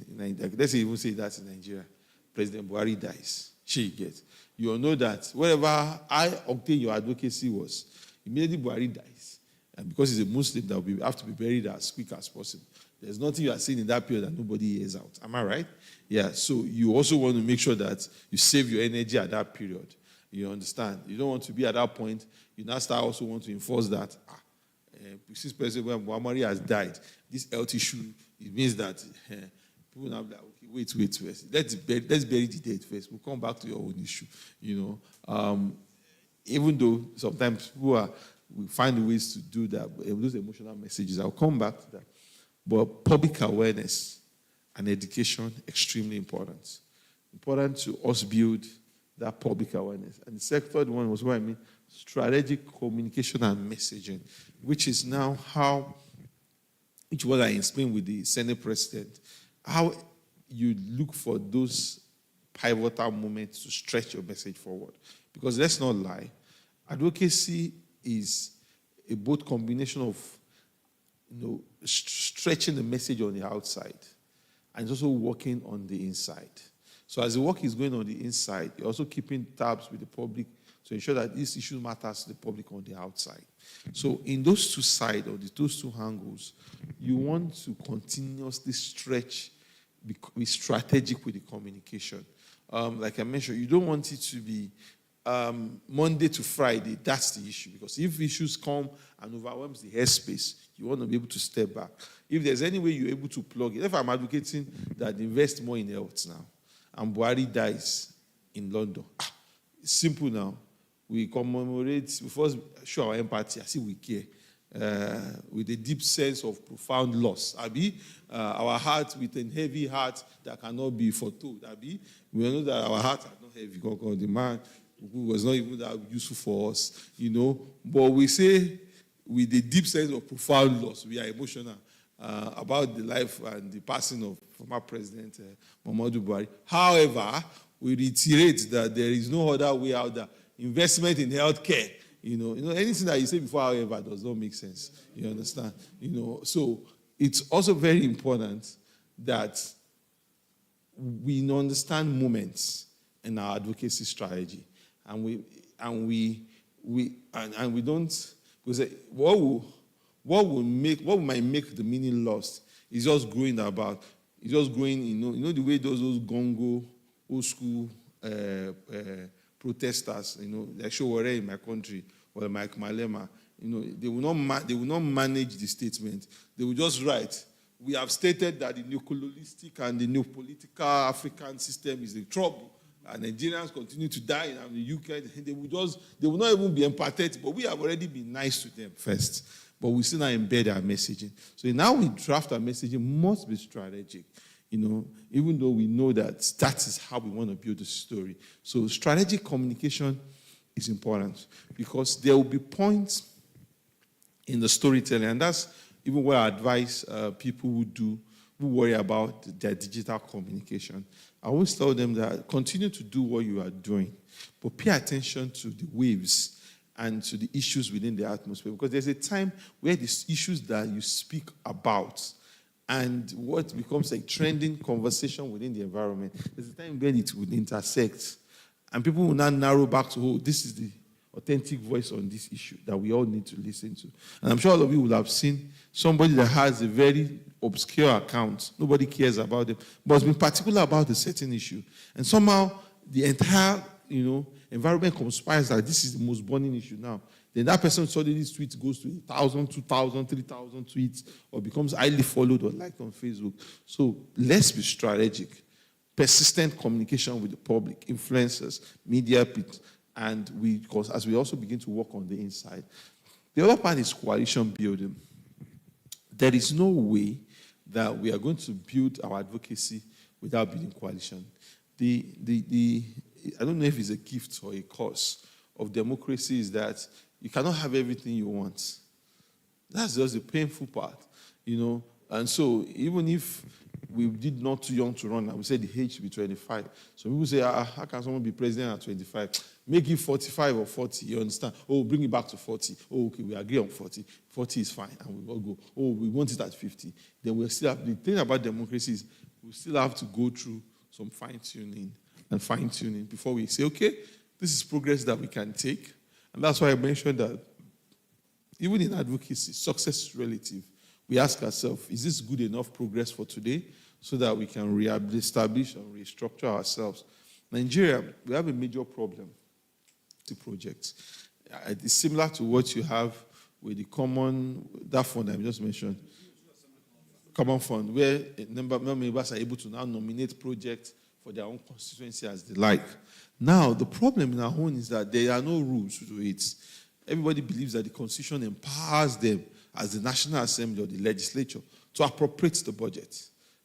S3: let's even say that in Nigeria, President Buhari dies. She gets. You all know that whatever high octane your advocacy was, immediately Buhari dies. And because he's a Muslim, that will have to be buried as quick as possible. There's nothing you are saying in that period that nobody hears out. Am I right? Yeah, so you also want to make sure that you save your energy at that period. You understand? You don't want to be at that point. You now start also want to enforce that. Since President Buhari has died, this health issue, it means that people now be like, okay, wait first. Let's bury the date first. We'll come back to your own issue. Even though sometimes people we find ways to do that, those emotional messages. I'll come back to that. But public awareness and education, extremely important. Important to us build that public awareness. And the third one was what I mean, strategic communication and messaging, which is now which was I explained with the Senate President, how you look for those pivotal moments to stretch your message forward. Because let's not lie, advocacy is a both combination of stretching the message on the outside and it's also working on the inside. So as the work is going on the inside, you're also keeping tabs with the public to ensure that this issue matters to the public on the outside. So in those two sides, or those two angles, you want to continuously stretch, be strategic with the communication. Like I mentioned, you don't want it to be Monday to Friday. That's the issue. Because if issues come and overwhelms the airspace, you want to be able to step back. If there's any way you're able to plug it, if I'm advocating that invest more in health now, and Buhari dies in London, it's simple now. We commemorate, we first show our empathy, as if we care, with a deep sense of profound loss. Our heart with a heavy heart that cannot be foretold. We know that our hearts are not heavy, because the man who was not even that useful for us, But we say, with a deep sense of profound loss, we are emotional about the life and the passing of former President Muhammadu Buhari. However, we reiterate that there is no other way out there. Investment in healthcare, anything that you say before, however, does not make sense. You understand? So it's also very important that we understand moments in our advocacy strategy, and we don't, because what might make the meaning lost is just growing about. It's just growing, the way those Gongo, old school protesters, like Showore in my country, or Mike Malema, they will not manage the statement. They will just write, we have stated that the neocolonialistic and the neopolitical African system is in trouble, Nigerians continue to die in the UK, they will not even be empathetic, but we have already been nice to them first. But we still not embed our messaging. So now we draft our messaging must be strategic, even though we know that is how we want to build the story. So strategic communication is important because there will be points in the storytelling, and that's even what I advise people who worry about their digital communication. I always tell them that continue to do what you are doing, but pay attention to the waves and to the issues within the atmosphere, because there's a time where these issues that you speak about and what becomes a trending conversation within the environment, there's a time when it would intersect, and people will now narrow back to, this is the authentic voice on this issue that we all need to listen to. And I'm sure all of you will have seen somebody that has a very obscure account. Nobody cares about them, but has been particular about a certain issue. And somehow the entire, environment conspires that this is the most burning issue now. Then that person suddenly tweet goes to 1,000, 2,000, 3,000 tweets, or becomes highly followed or liked on Facebook. So let's be strategic. Persistent communication with the public, influencers, media people, and because as we also begin to work on the inside. The other part is coalition building. There is no way that we are going to build our advocacy without building coalition. I don't know if it's a gift or a curse of democracy is that you cannot have everything you want. That's just the painful part, And so even if we did not too young to run, and we said the age should be 25. So people say, how can someone be president at 25? Make it 45 or 40, you understand? Oh, bring it back to 40. Oh, okay, we agree on 40. 40 is fine, and we all go. Oh, we want it at 50. Then we'll still have, the thing about democracy is we still have to go through some fine-tuning before we say, okay, this is progress that we can take. And that's why I mentioned that even in advocacy, success is relative. We ask ourselves, is this good enough progress for today so that we can reestablish and restructure ourselves? Nigeria, we have a major problem. The project. It's similar to what you have with the that fund I just mentioned, common fund, where members are able to now nominate projects for their own constituency as they like. Now, the problem in our own is that there are no rules to it. Everybody believes that the Constitution empowers them as the National Assembly or the legislature to appropriate the budget.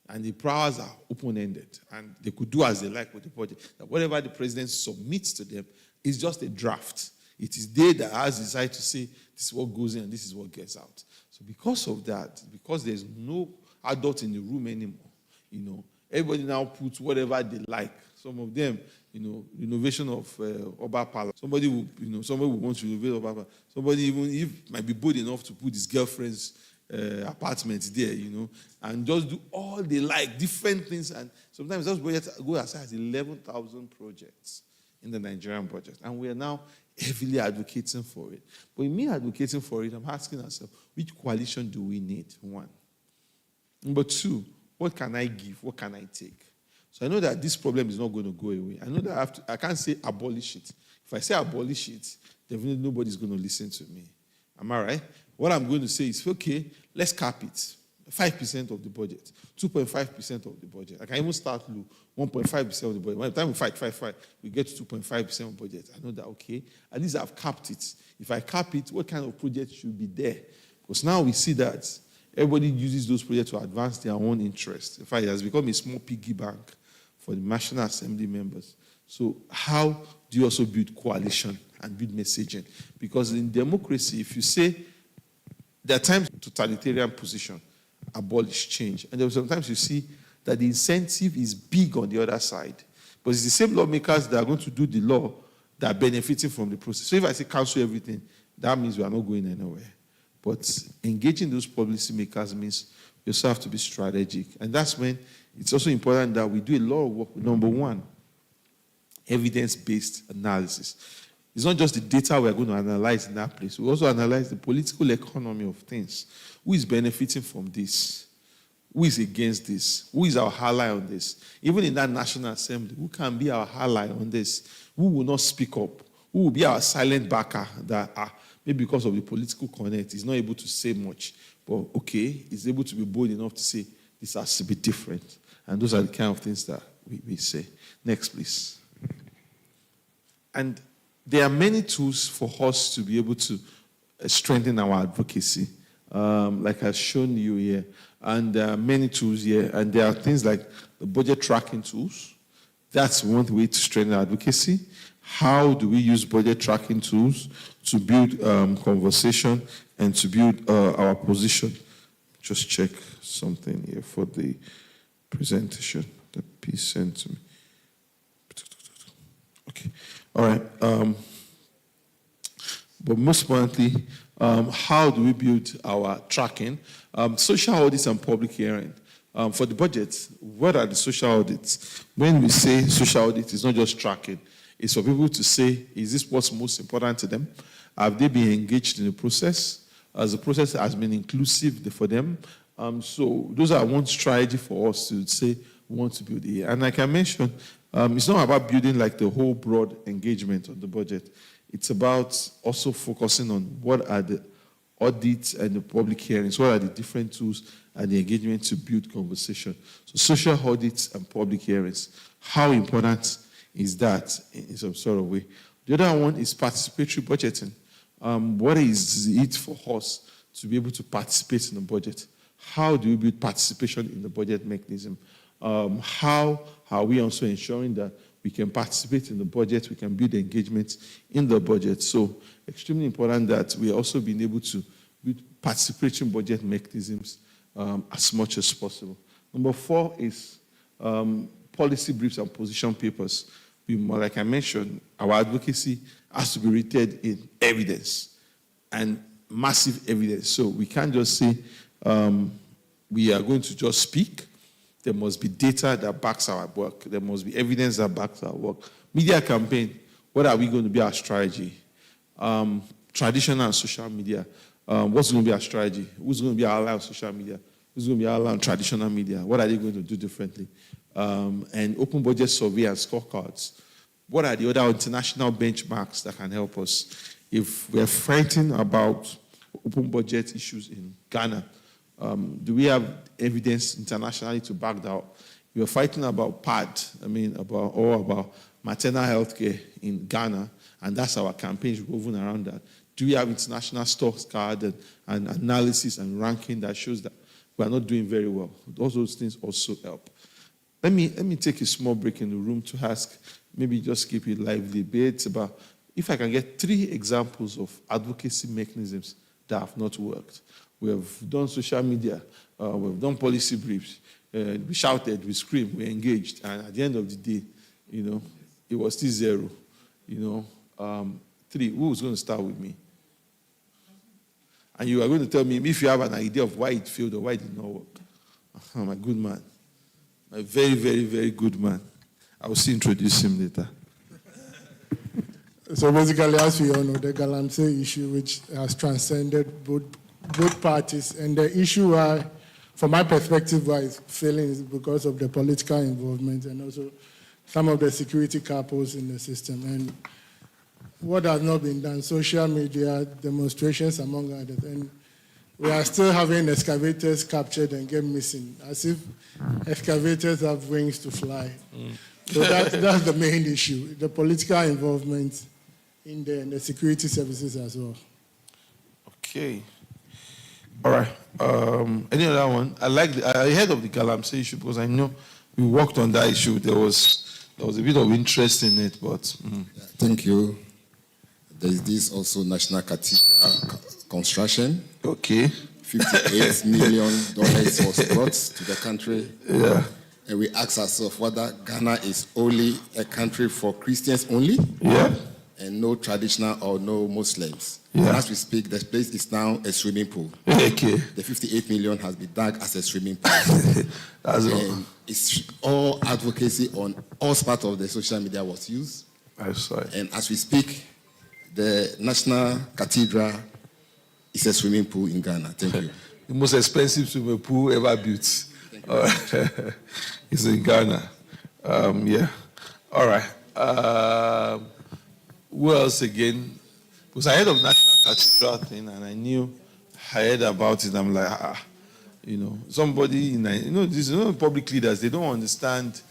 S3: And the powers are open-ended. And they could do as they like with the budget. That whatever the president submits to them is just a draft. It is they that has decided to say, this is what goes in and this is what gets out. So because of that, because there's no adult in the room anymore, everybody now puts whatever they like. Some of them, renovation of Oba Palace. Somebody will want to renovate Oba Palace. Somebody even might be bold enough to put his girlfriend's apartment there, and just do all they like, different things. And sometimes those budgets go as high as 11,000 projects in the Nigerian budget. And we are now heavily advocating for it. But in me advocating for it, I'm asking ourselves, which coalition do we need? One. Number two, what can I give? What can I take? So I know that this problem is not going to go away. I know that I can't say abolish it. If I say abolish it, definitely nobody's going to listen to me. Am I right? What I'm going to say is, okay, let's cap it. 5% of the budget, 2.5% of the budget. I can even start low, 1.5% of the budget. By the time we fight, we get to 2.5% of the budget. I know that, okay, at least I've capped it. If I cap it, what kind of project should be there? Because now we see that everybody uses those projects to advance their own interests. In fact, it has become a small piggy bank for the National Assembly members. So how do you also build coalition and build messaging? Because in democracy, if you say there are times totalitarian position, abolish, change. And sometimes you see that the incentive is big on the other side. But it's the same lawmakers that are going to do the law that are benefiting from the process. So if I say cancel everything, that means we are not going anywhere. But engaging those policymakers means you also have to be strategic. And that's when it's also important that we do a lot of work with, number one, evidence-based analysis. It's not just the data we're going to analyze in that place. We also analyze the political economy of things. Who is benefiting from this? Who is against this? Who is our ally on this? Even in that National Assembly, who can be our ally on this? Who will not speak up? Who will be our silent backer that, maybe because of the political connect, is not able to say much, but okay, is able to be bold enough to say, this has to be different. And those are the kind of things that we say. Next, please. And there are many tools for us to be able to strengthen our advocacy, like I've shown you here. And there are many tools here. And there are things like the budget tracking tools. That's one way to strengthen advocacy. How do we use budget tracking tools to build conversation and to build our position? Just check something here for the presentation that P sent to me. Okay, all right. But most importantly, how do we build our tracking? Social audits and public hearing. For the budget, what are the social audits? When we say social audit, it's not just tracking. It's for people to say, is this what's most important to them? Have they been engaged in the process? As the process has been inclusive for them? So those are one strategy for us to say we want to build here. And like I mentioned, it's not about building like the whole broad engagement of the budget. It's about also focusing on what are the audits and the public hearings, what are the different tools and the engagement to build conversation. So social audits and public hearings, how important is that in some sort of way? The other one is participatory budgeting. What is it for us to be able to participate in the budget? How do we build participation in the budget mechanism? How are we also ensuring that we can participate in the budget, we can build engagement in the budget? So extremely important that we also been able to build participatory budget mechanisms as much as possible. Number 4 is policy briefs and position papers. Like I mentioned, our advocacy has to be rooted in evidence and massive evidence. So we can't just say we are going to just speak. There must be data that backs our work. There must be evidence that backs our work. Media campaign, what are we going to be our strategy? Traditional and social media, what's going to be our strategy? Who's going to be our ally on social media? Who's going to be our ally on traditional media? What are they going to do differently? And open budget survey and scorecards. What are the other international benchmarks that can help us? If we're fighting about open budget issues in Ghana, do we have evidence internationally to back that up? We're fighting about PAD, about maternal health care in Ghana, and that's our campaign woven around that. Do we have international stocks card and analysis and ranking that shows that we are not doing very well? Those things also help. Let me take a small break in the room to ask, maybe just keep it lively a bit, about if I can get 3 examples of advocacy mechanisms that have not worked. We have done social media, we've done policy briefs, we shouted, we screamed, we engaged, and at the end of the day, it was still 0. 3, who's going to start with me? And you are going to tell me if you have an idea of why it failed or why it did not work. My good man. My very, very, very good man. I will still introduce him later.
S6: So basically, as we all know, the Galamsey issue, which has transcended both parties, and the issue, from my perspective, why it's failing is because of the political involvement and also some of the security couples in the system. And what has not been done, social media, demonstrations, among others. And we are still having excavators captured and get missing, as if excavators have wings to fly. So that's the main issue, the political involvement in there and the security services as well.
S3: Okay. All right. Any other one? I heard of the Galamsey issue because I know we worked on that issue. There was a bit of interest in it, but...
S7: Thank you. There is this also National Cathedral construction.
S3: Okay.
S7: $58 million was brought to the country.
S3: Yeah.
S7: And we asked ourselves whether Ghana is only a country for Christians only.
S3: Yeah.
S7: And no traditional or no Muslims.
S3: Yeah.
S7: And as we speak, the place is now a swimming pool.
S3: Okay.
S7: The 58 million has been dug as a swimming pool.
S3: That's
S7: and it's all advocacy on all parts of the social media was used.
S3: I'm sorry.
S7: And as we speak, the National Cathedral is a swimming pool in Ghana. Thank you.
S3: The most expensive swimming pool ever built. It's in Ghana. Yeah. All right. Who else again? Because I heard of National Cathedral thing, and I heard about it. I'm like, somebody these public leaders, they don't understand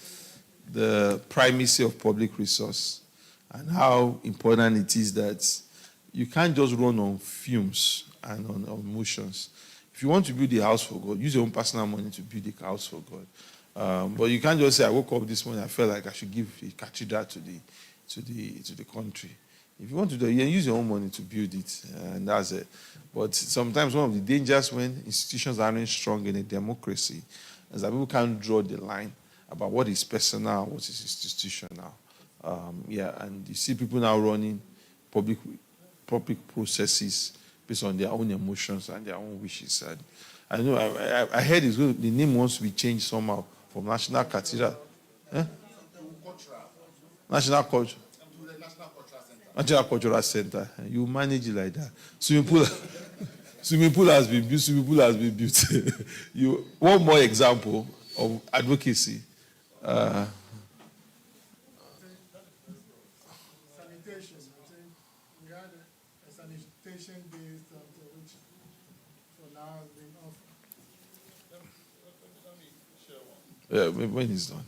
S3: the primacy of public resource. and how important it is that you can't just run on fumes and on emotions. If you want to build a house for God, use your own personal money to build a house for God. But you can't just say, I woke up this morning, I felt like I should give a cathedral to the country. If you want to do it, use your own money to build it, and that's it. But sometimes one of the dangers when institutions aren't strong in a democracy is that people can't draw the line about what is personal, what is institutional. And you see people now running public processes based on their own emotions and their own wishes. And I know I heard the name wants to be changed somehow from National Cathedral. National Cultural Center. You manage it like that. Swimming pool has been built. One more example of advocacy.
S6: Sanitation. I think we had a sanitation-based which for now has been offered.
S3: Yeah, when it's done.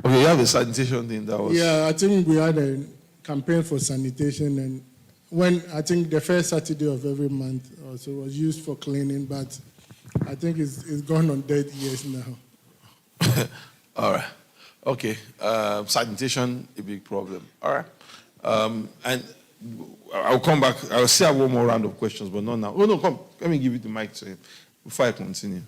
S3: Okay, you have a sanitation thing that was...
S6: Yeah, I think we had a campaign for sanitation, and when I think the first Saturday of every month also was used for cleaning, but I think it's gone on dead years now.
S3: All right. Okay. Sanitation, a big problem. All right. And I'll come back. I'll still have one more round of questions, but not now. Oh, no, come. Let me give you the mic to him before I continue.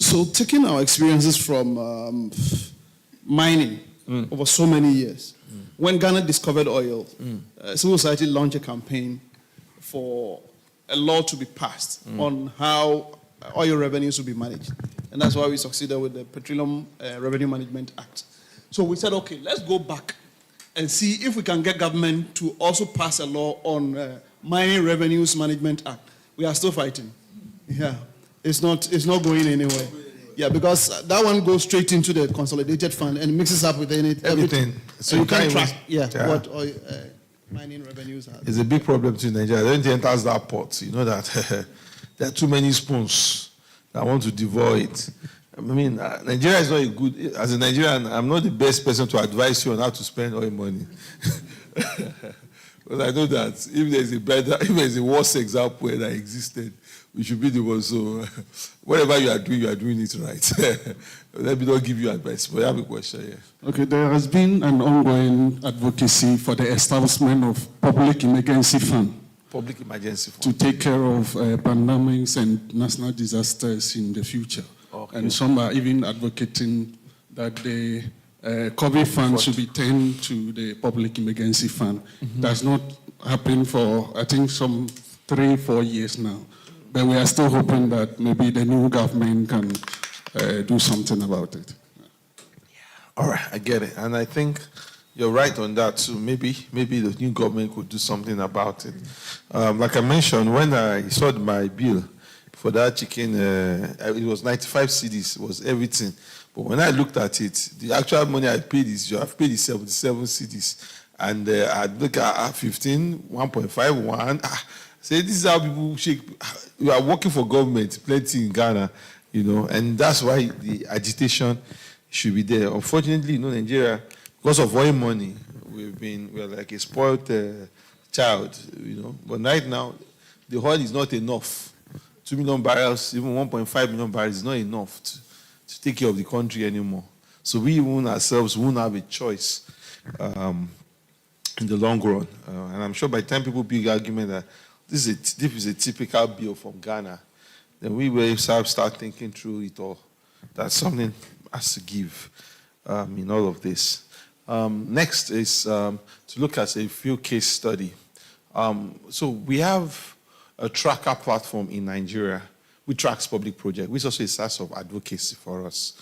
S8: So taking our experiences from mining over so many years, when Ghana discovered oil, civil society launched a campaign for a law to be passed on how oil revenues will be managed. And that's why we succeeded with the Petroleum Revenue Management Act. So we said, okay, let's go back and see if we can get government to also pass a law on Mining Revenues Management Act. We are still fighting. Yeah. It's not going anywhere. Yeah, because that one goes straight into the consolidated fund and mixes up with everything.
S3: So you can't
S8: track
S3: what
S8: mining revenues are.
S3: It's a big problem to Nigeria. When it enters that pot, you know that there are too many spoons that want to devour it. I mean, Nigeria is not a good... As a Nigerian, I'm not the best person to advise you on how to spend oil money. But I know that if there's a worse example that existed, we should be the ones. So whatever you are doing it right. Let me not give you advice, but I have a question here.
S9: Okay, there has been an ongoing advocacy for the establishment of public emergency fund.
S3: Public emergency fund.
S9: To take care of pandemics and national disasters in the future. Okay. And some are even advocating that the COVID fund should be turned to the public emergency fund. That's not happened for, I think, some 3-4 years now. But we are still hoping that maybe the new government can do something about it.
S3: All right, I get it. And I think you're right on that too. Maybe the new government could do something about it. Like I mentioned, when I saw my bill for that chicken, it was 95 cedis, was everything. But when I looked at it, the actual money I paid I've paid 77 cedis. And I look at 15, 1.51. Say, this is how people shake. We are working for government, plenty in Ghana, and that's why the agitation should be there. Unfortunately, Nigeria, because of oil money, we're like a spoiled child, But right now, the oil is not enough. 2 million barrels, even 1.5 million barrels is not enough to take care of the country anymore. So we even ourselves won't have a choice in the long run. And I'm sure by the time people big argument that this is a typical bill from Ghana, then we will start thinking through it all. That something has to give in all of this. Next is to look at a few case study. So we have a tracker platform in Nigeria which tracks public projects, which also is a source of advocacy for us.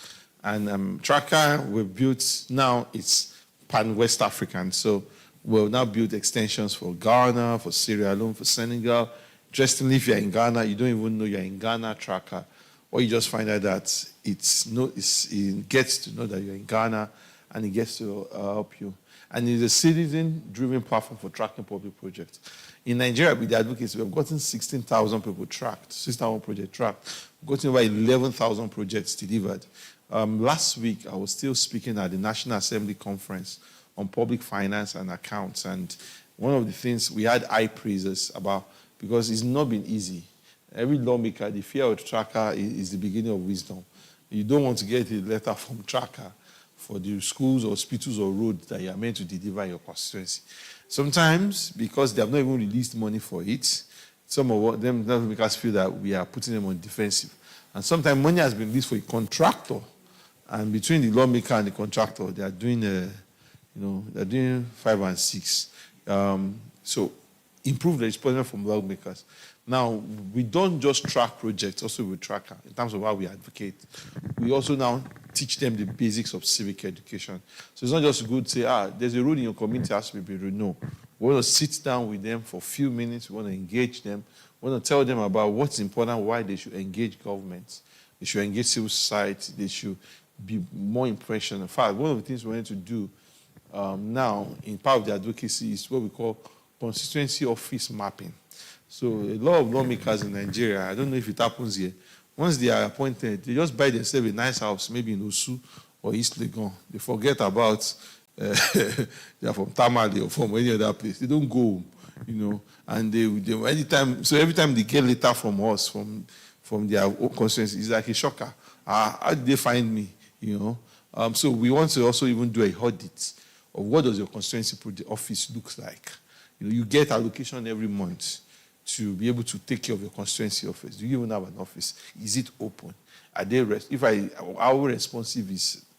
S3: And tracker we've built now, it's pan-West African. So we'll now build extensions for Ghana, for Sierra Leone, for Senegal. Interestingly, if you're in Ghana, you don't even know you're in Ghana tracker, or you just find out that it gets to know that you're in Ghana, and it gets to help you. And it's a citizen-driven platform for tracking public projects. In Nigeria, with the advocates, we have gotten 16,000 people tracked, 6,000 projects tracked. We've gotten over 11,000 projects delivered. Last week, I was still speaking at the National Assembly Conference on public finance and accounts. And one of the things we had high praises about, because it's not been easy. Every lawmaker, the fear of tracker is the beginning of wisdom. You don't want to get a letter from tracker for the schools or hospitals or roads that you are meant to deliver in your constituency. Sometimes, because they have not even released money for it, some of them make us feel that we are putting them on defensive. And sometimes money has been released for a contractor, and between the lawmaker and the contractor, they are doing, they're doing 5 and 6. So improve the response from lawmakers. Now, we don't just track projects, also we track in terms of how we advocate. We also now teach them the basics of civic education. So it's not just good to say, there's a rule in your community has to be built. No. We want to sit down with them for a few minutes. We want to engage them. We want to tell them about what's important, why they should engage governments. They should engage civil society. They should be more impressionable. In fact, one of the things we want to do now in part of the advocacy is what we call constituency office mapping. So a lot of lawmakers in Nigeria, I don't know if it happens here, once they are appointed, they just buy themselves a nice house, maybe in Osu or East Legon. They forget about they are from Tamale or from any other place. They don't go home, and every time they get letter from us, from their constituency, it's like a shocker. How did they find me? So we want to also even do a audit of what does your constituency office looks like. You get allocation every month to be able to take care of your constituency office. Do you even have an office? Is it open? Are they how responsive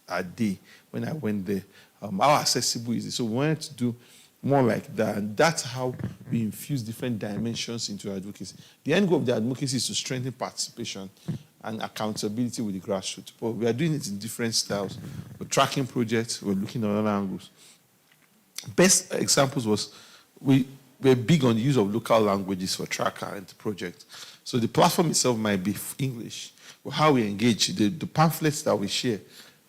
S3: are they when I went there? How accessible is it? So we wanted to do more like that. And that's how we infuse different dimensions into advocacy. The end goal of the advocacy is to strengthen participation and accountability with the grassroots. But we are doing it in different styles. We're tracking projects. We're looking at other angles. Best examples was we're big on the use of local languages for tracker and project. So the platform itself might be English, but how we engage, the pamphlets that we share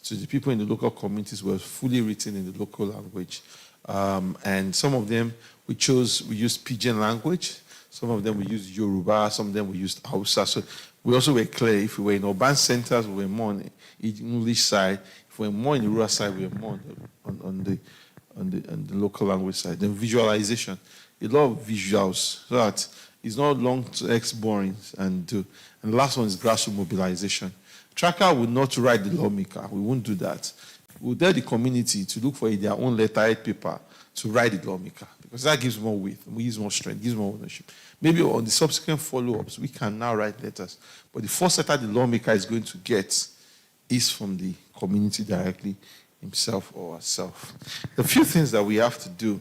S3: to the people in the local communities were fully written in the local language. And some of them we used Pidgin language, some of them we used Yoruba, some of them we used Hausa. So we also were clear, if we were in urban centers, we were more on the English side. If we were more in the rural side, we were more on the local language side. Then visualization. A lot of visuals, so that it's not long to X boring. And the last one is grassroots mobilization. Tracker would not write the lawmaker. We won't do that. We'll tell the community to look for their own letterhead paper to write the lawmaker, because that gives more weight, gives more strength, gives more ownership. Maybe on the subsequent follow-ups, we can now write letters. But the first letter the lawmaker is going to get is from the community directly, himself or herself. The few things that we have to do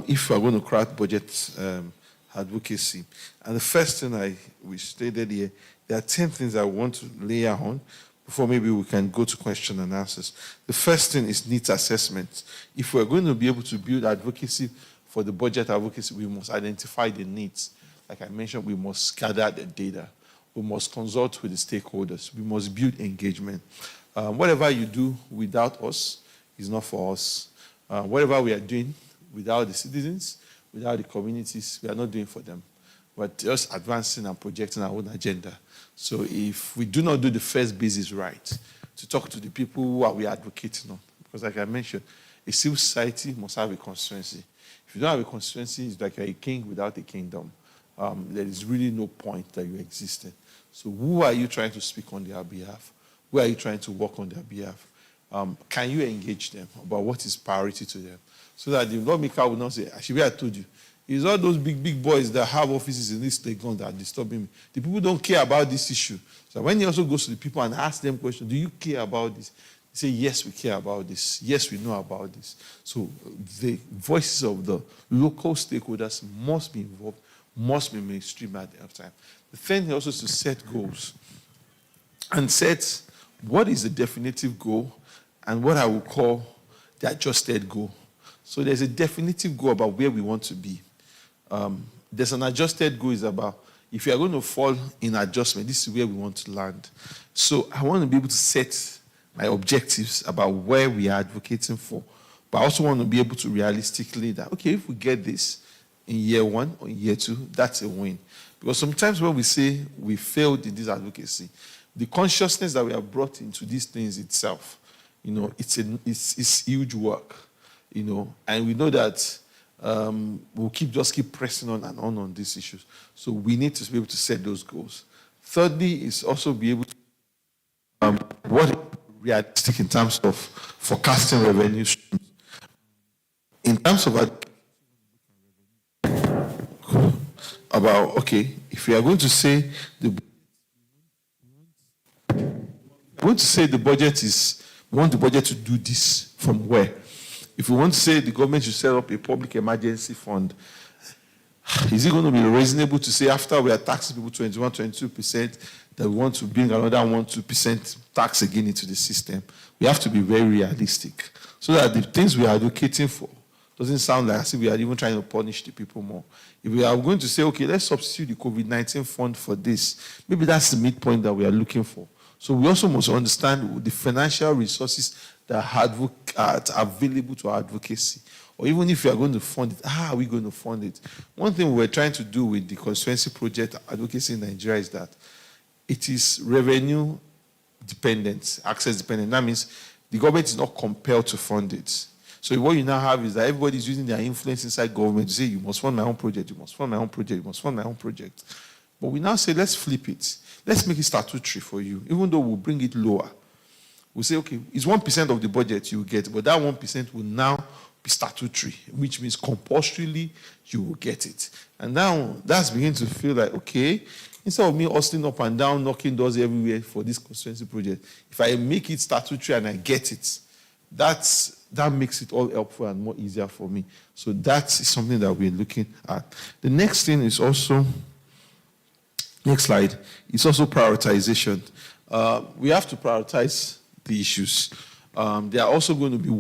S3: if we're going to craft budget advocacy. And the first thing we stated here, there are 10 things I want to layer on before maybe we can go to question and answers. The first thing is needs assessment. If we're going to be able to build advocacy for the budget advocacy, we must identify the needs. Like I mentioned, we must gather the data. We must consult with the stakeholders. We must build engagement. Whatever you do without us is not for us. Whatever we are doing without the citizens, without the communities, we are not doing for them. But just advancing and projecting our own agenda. So if we do not do the first basis right, to talk to the people who are we advocating on, because like I mentioned, a civil society must have a constituency. If you don't have a constituency, it's like a king without a kingdom. There is really no point that you exist in. So who are you trying to speak on their behalf? Who are you trying to work on their behalf? Can you engage them about what is priority to them? So that the lawmaker will not say, Ashibi, I told you, it's all those big boys that have offices in this Legon that are disturbing me. The people don't care about this issue. So when he also goes to the people and asks them questions, do you care about this? They say, yes, we care about this. Yes, we know about this. So the voices of the local stakeholders must be involved, must be mainstream at the time. The thing also is to set goals and set what is the definitive goal and what I will call the adjusted goal. So there's a definitive goal about where we want to be. There's an adjusted goal is about if you are going to fall in adjustment, this is where we want to land. So I want to be able to set my objectives about where we are advocating for. But I also want to be able to realistically that, okay, if we get this in year 1 or year 2, that's a win. Because sometimes when we say we failed in this advocacy, the consciousness that we have brought into these things itself, it's huge work, and we know that we'll just keep pressing on and on these issues. So we need to be able to set those goals. Thirdly, is also be able to what realistic in terms of forecasting revenue streams. In terms of about, okay, if we are going to say the budget is, we want the budget to do this from where? If we want to say the government should set up a public emergency fund, is it going to be reasonable to say after we are taxing people 21, 22%, that we want to bring another 1-2% tax again into the system? We have to be very realistic so that the things we are advocating for doesn't sound like as if we are even trying to punish the people more. If we are going to say, okay, let's substitute the COVID-19 fund for this, maybe that's the midpoint that we are looking for. So we also must understand the financial resources that are available to our advocacy. Or even if you are going to fund it, how are we going to fund it? One thing we're trying to do with the constituency project advocacy in Nigeria is that it is revenue dependent, access dependent. That means the government is not compelled to fund it. So what you now have is that everybody is using their influence inside government to say, you must fund my own project, you must fund my own project, you must fund my own project. But we now say, let's flip it. Let's make it statutory for you, even though we'll bring it lower. We'll say, okay, it's 1% of the budget you get, but that 1% will now be statutory, which means compulsorily you will get it. And now that's beginning to feel like, okay, instead of me hustling up and down, knocking doors everywhere for this constituency project, if I make it statutory and I get it, that makes it all helpful and more easier for me. So that is something that we're looking at. The next thing is also, next slide, it's also prioritization. We have to prioritize the issues. There are also going to be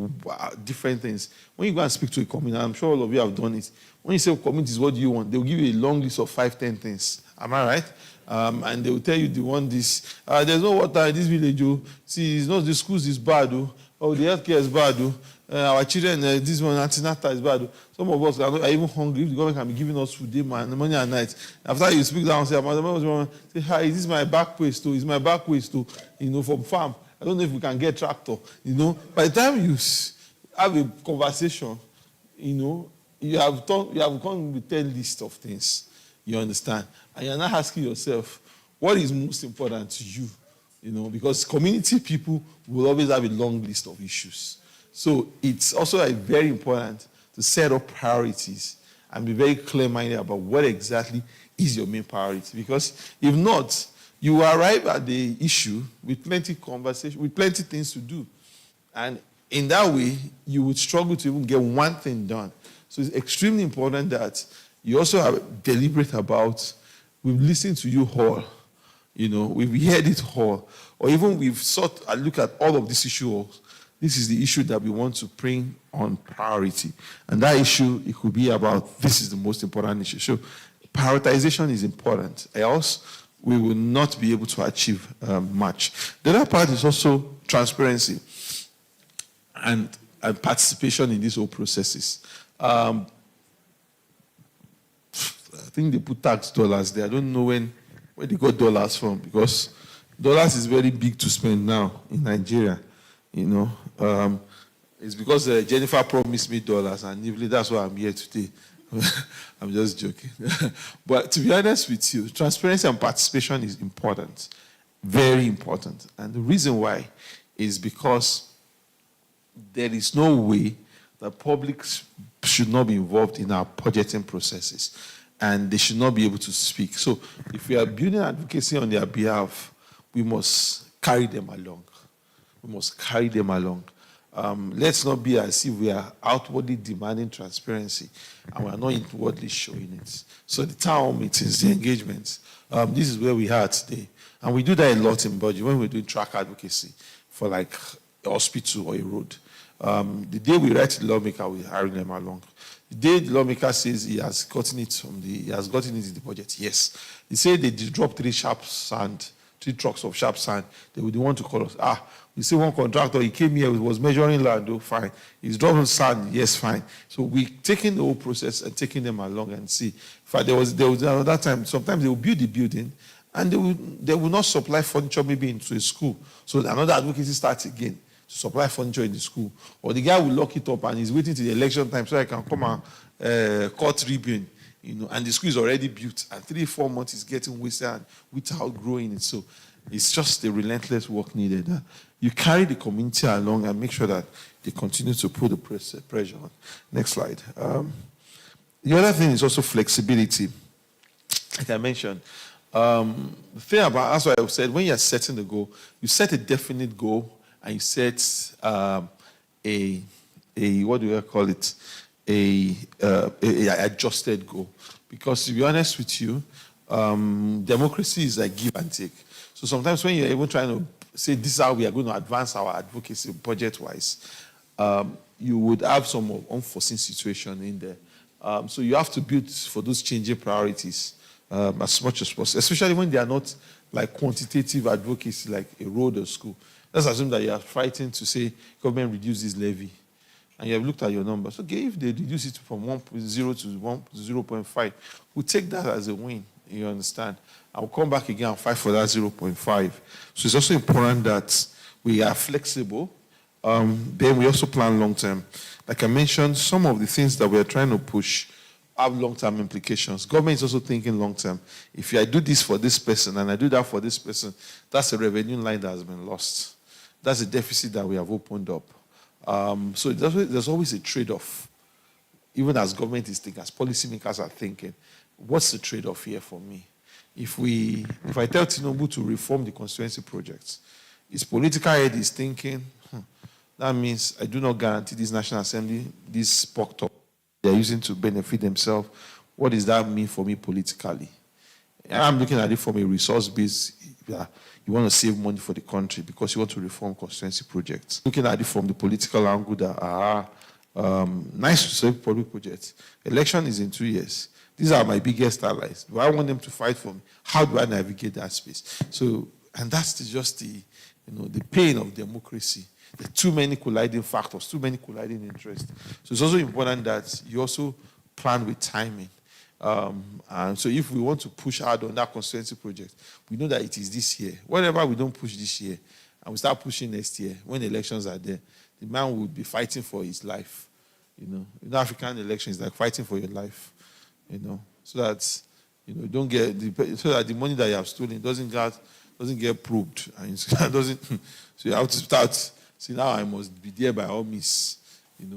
S3: different things. When you go and speak to a community, I'm sure all of you have done it. When you say communities, what do you want? They'll give you a long list of 5, 10 things. Am I right? And they will tell you they want this. There's no water in this village. Oh. See, it's not the schools is bad. Oh, the healthcare is bad. Our children, this one, antenatal is bad. Some of us are even hungry. The government can be giving us food day, man, morning and night. After you speak down and say, hi, this is my back waste. It's my back waste, from farm. I don't know if we can get tractor. By the time you have a conversation, you have come with 10 lists of things. You understand? And you're not asking yourself, what is most important to you? Because community people will always have a long list of issues. So it's also very important to set up priorities and be very clear-minded about what exactly is your main priority. Because if not, you arrive at the issue with plenty conversation, with plenty things to do. And in that way, you would struggle to even get one thing done. So it's extremely important that you also are deliberate about, we've listened to you all, we've heard it all, or even we've sought a look at all of these issues. This is the issue that we want to bring on priority. And that issue, it could be about, this is the most important issue. So prioritization is important, else we will not be able to achieve much. The other part is also transparency and participation in these whole processes. I think they put tax dollars there. I don't know where they got dollars from, because dollars is very big to spend now in Nigeria. It's because Jennifer promised me dollars, and that's why I'm here today. I'm just joking. But to be honest with you, transparency and participation is important, very important. And the reason why is because there is no way the public should not be involved in our budgeting processes, and they should not be able to speak. So if we are building advocacy on their behalf, we must carry them along. We must carry them along. Let's not be as if we are outwardly demanding transparency and we are not inwardly showing it. So the town meetings, the engagements, this is where we are today. And we do that a lot in budget when we're doing track advocacy for like a hospital or a road. The day we write the lawmaker, we hire them along. The day the lawmaker says he has gotten it in the budget, yes. They say they drop 3 trucks of sharp sand. They would want to call us. You see one contractor, he came here, he was measuring land, oh, fine. He's dropping sand, yes, fine. So we taking the whole process and taking them along and see. In fact, there was another time, sometimes they will build the building and they will not supply furniture maybe into a school. So another advocacy starts again to supply furniture in the school. Or the guy will lock it up and he's waiting till the election time so I can come and cut ribbon. And the school is already built, and 3-4 months is getting wasted and without growing it. So it's just the relentless work needed. You carry the community along and make sure that they continue to put the pressure on. Next slide. The other thing is also flexibility. Like I mentioned, the thing about, that's why I said, when you're setting the goal, you set a definite goal and you set a what do I call it? A adjusted goal. Because to be honest with you, democracy is like give and take. So sometimes when you're even trying to say this is how we are going to advance our advocacy budget-wise, you would have some unforeseen situation in there. So you have to build for those changing priorities as much as possible, especially when they are not like quantitative advocacy like a road or school. Let's assume that you are fighting to say government reduce this levy. And you have looked at your numbers. Okay, if they reduce it from 1.0 to 0.5, we'll take that as a win, you understand? I'll come back again and fight for that 0.5. So it's also important that we are flexible. Then we also plan long-term. Like I mentioned, some of the things that we're trying to push have long-term implications. Government is also thinking long-term. If I do this for this person and I do that for this person, that's a revenue line that has been lost. That's a deficit that we have opened up. So there's always a trade-off. Even as government is thinking, as policymakers are thinking, what's the trade-off here for me? If I tell Tinubu to reform the constituency projects, his political head is thinking, that means I do not guarantee this National Assembly, this pork top they're using to benefit themselves. What does that mean for me politically? I'm looking at it from a resource-based, you want to save money for the country because you want to reform constituency projects. Looking at it from the political angle that nice to save public projects. Election is in 2 years. These are my biggest allies. Do I want them to fight for me? How do I navigate that space? So, and that's just the pain of democracy. There are too many colliding factors, too many colliding interests. So it's also important that you also plan with timing. And so if we want to push hard on that constituency project, we know that it is this year. Whatever we don't push this year, and we start pushing next year, when elections are there, the man would be fighting for his life. In the African elections, like fighting for your life. So that you don't get so that the money that you have stolen doesn't get probed, and it doesn't. So you have to start. See, now I must be there by all means.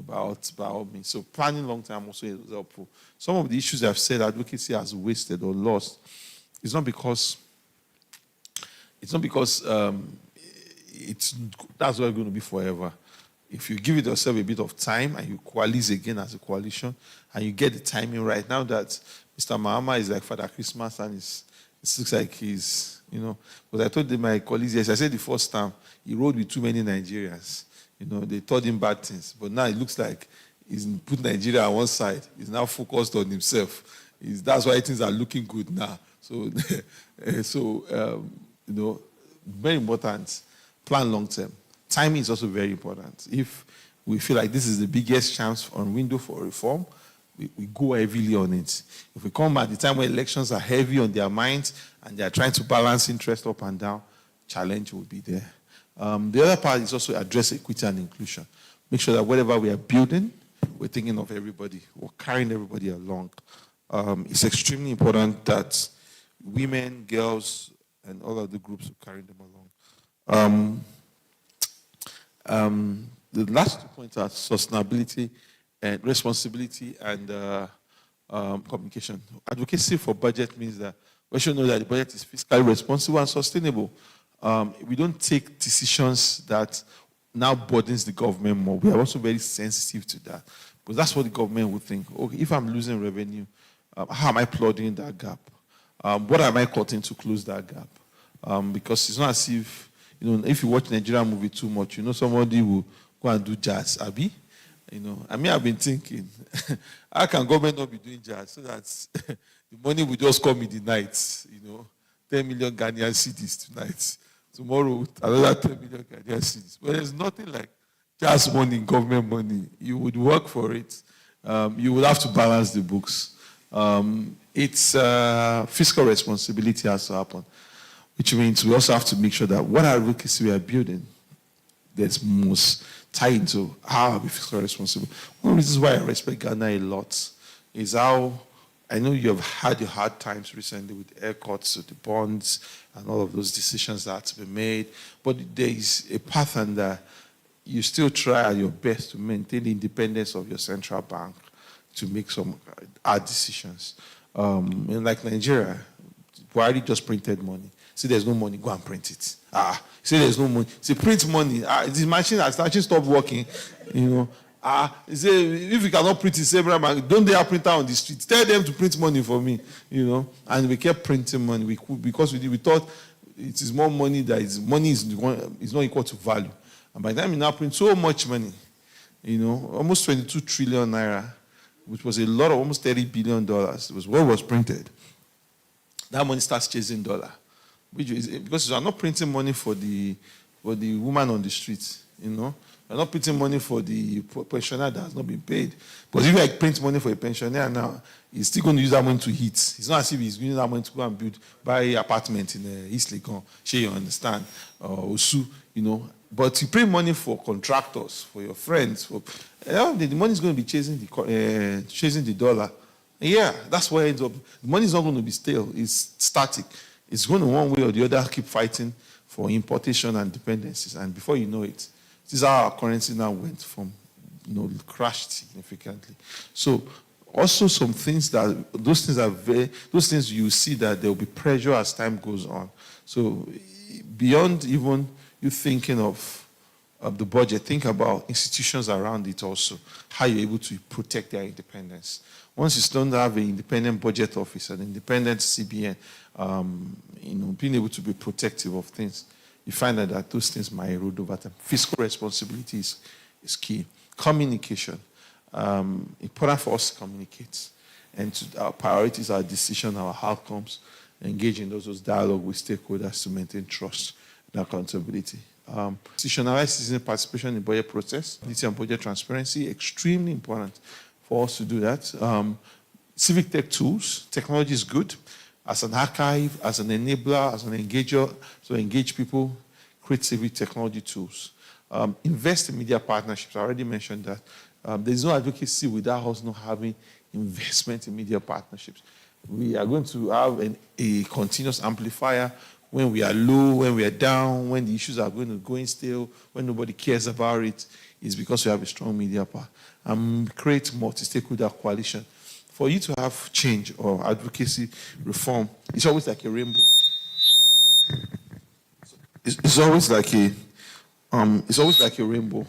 S3: By all means. So planning long term also is helpful. Some of the issues I've said advocacy has wasted or lost. It's not because that's what it's going to be forever. If you give it yourself a bit of time and you coalesce again as a coalition and you get the timing right, now that Mr. Mahama is like Father Christmas and it looks like he's, but I told my colleagues, yes, I said the first time he rode with too many Nigerians. They told him bad things. But now it looks like he's put Nigeria on one side. He's now focused on himself. That's why things are looking good now. So, very important. Plan long term. Timing is also very important. If we feel like this is the biggest chance on window for reform, we go heavily on it. If we come at the time when elections are heavy on their minds and they are trying to balance interest up and down, challenge will be there. The other part is also address equity and inclusion. Make sure that whatever we are building, we're thinking of everybody. We're carrying everybody along. It's extremely important that women, girls, and all other groups are carrying them along. The last 2 points are sustainability and responsibility and communication. Advocacy for budget means that we should know that the budget is fiscally responsible and sustainable. We don't take decisions that now burdens the government more. We are also very sensitive to that. Because that's what the government would think. Okay, if I'm losing revenue, how am I plugging that gap? What am I cutting to close that gap? Because it's not as if, if you watch Nigerian movie too much, somebody will go and do jazz, Abi. I've been thinking, how can government not be doing jazz so that the money will just come in the night, 10 million Ghanaian cedis tonight. tomorrow another 10 million Ghanaian cedis. But there's nothing like just money, government money. You would work for it. You would have to balance the books. It's fiscal responsibility has to happen, which means we also have to make sure that what advocacy we are building that must tie into how are we fiscally responsible. One of the reasons why I respect Ghana a lot is how I know you have had your hard times recently with haircuts to the bonds and all of those decisions that have to be made, but there is a pattern that you still try your best to maintain the independence of your central bank to make some hard decisions. And like Nigeria, Buhari just printed money. See, there's no money, go and print it. See, there's no money. See, print money. The machine has actually stopped working. You know. Say, if you cannot print it, don't they have printer on the street? Tell them to print money for me. You know. And we kept printing money because we thought it is more money money is not equal to value. And by the time we now print so much money, you know, almost 22 trillion naira, which was a lot of almost $30 billion, was what was printed. That money starts chasing dollar, which is because you are not printing money for the woman on the street, you know. You are not printing money for the pensioner that has not been paid. Because if you print money for a pensioner now, he's still going to use that money to eat. It's not as if he's using that money to go and buy an apartment in East Legon. Sure, you understand? Osu, you know. But you print money for contractors, for your friends. The money is going to be chasing the dollar. Yeah, that's where it ends up. The money is not going to be stale. It's static. It's going to one way or the other keep fighting for importation and dependencies. And before you know it, this is how our currency now went from, crashed significantly. So also some things those things you see that there will be pressure as time goes on. So beyond even you thinking of the budget, think about institutions around it also, how you're able to protect their independence. Once you don't have an independent budget office, an independent CBN, being able to be protective of things, you find that those things might erode over time. Fiscal responsibility is key. Communication. Important for us to communicate. And our priorities, our decisions, our outcomes, engage in those dialogue with stakeholders to maintain trust and accountability. Institutionalized citizen participation in the budget process, and budget transparency, extremely important for us to do that. Civic tech tools, technology is good. As an archive, as an enabler, as an engager, to engage people, create civic technology tools. Invest in media partnerships. I already mentioned that. There's no advocacy without us not having investment in media partnerships. We are going to have a continuous amplifier when we are low, when we are down, when the issues are going to go in still, when nobody cares about it. It's because we have a strong media part. Create multi-stakeholder coalition. For you to have change or advocacy reform, it's always like a rainbow. It's always like a rainbow,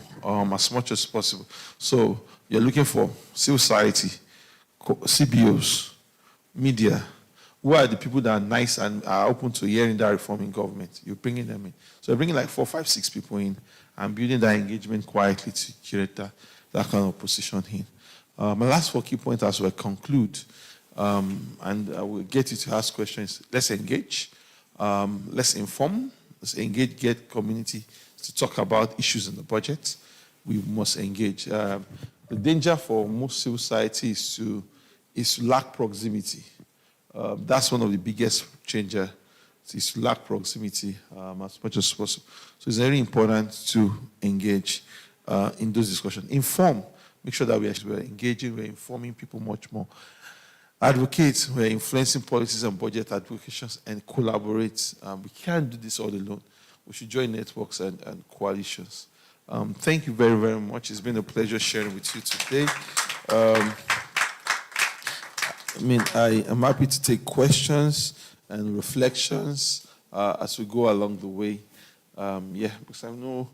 S3: as much as possible. So you're looking for civil society, CBOs, media. Who are the people that are nice and are open to hearing that reform in government? You're bringing them in. So you're bringing like 4, 5, 6 people in and building that engagement quietly to curate that kind of position in. My last 4 key points as we conclude, and I will get you to ask questions. Let's engage. Let's inform. Let's engage, get community to talk about issues in the budget. We must engage. The danger for most civil society is to lack proximity. That's one of the biggest changes, is to lack proximity as much as possible. So it's very important to engage in those discussions. Inform. Make sure that we're engaging, we're informing people much more. Advocate, we're influencing policies and budget advocations, and collaborate. We can't do this all alone. We should join networks and coalitions. Thank you very, very much. It's been a pleasure sharing with you today. I am happy to take questions and reflections as we go along the way. Because I know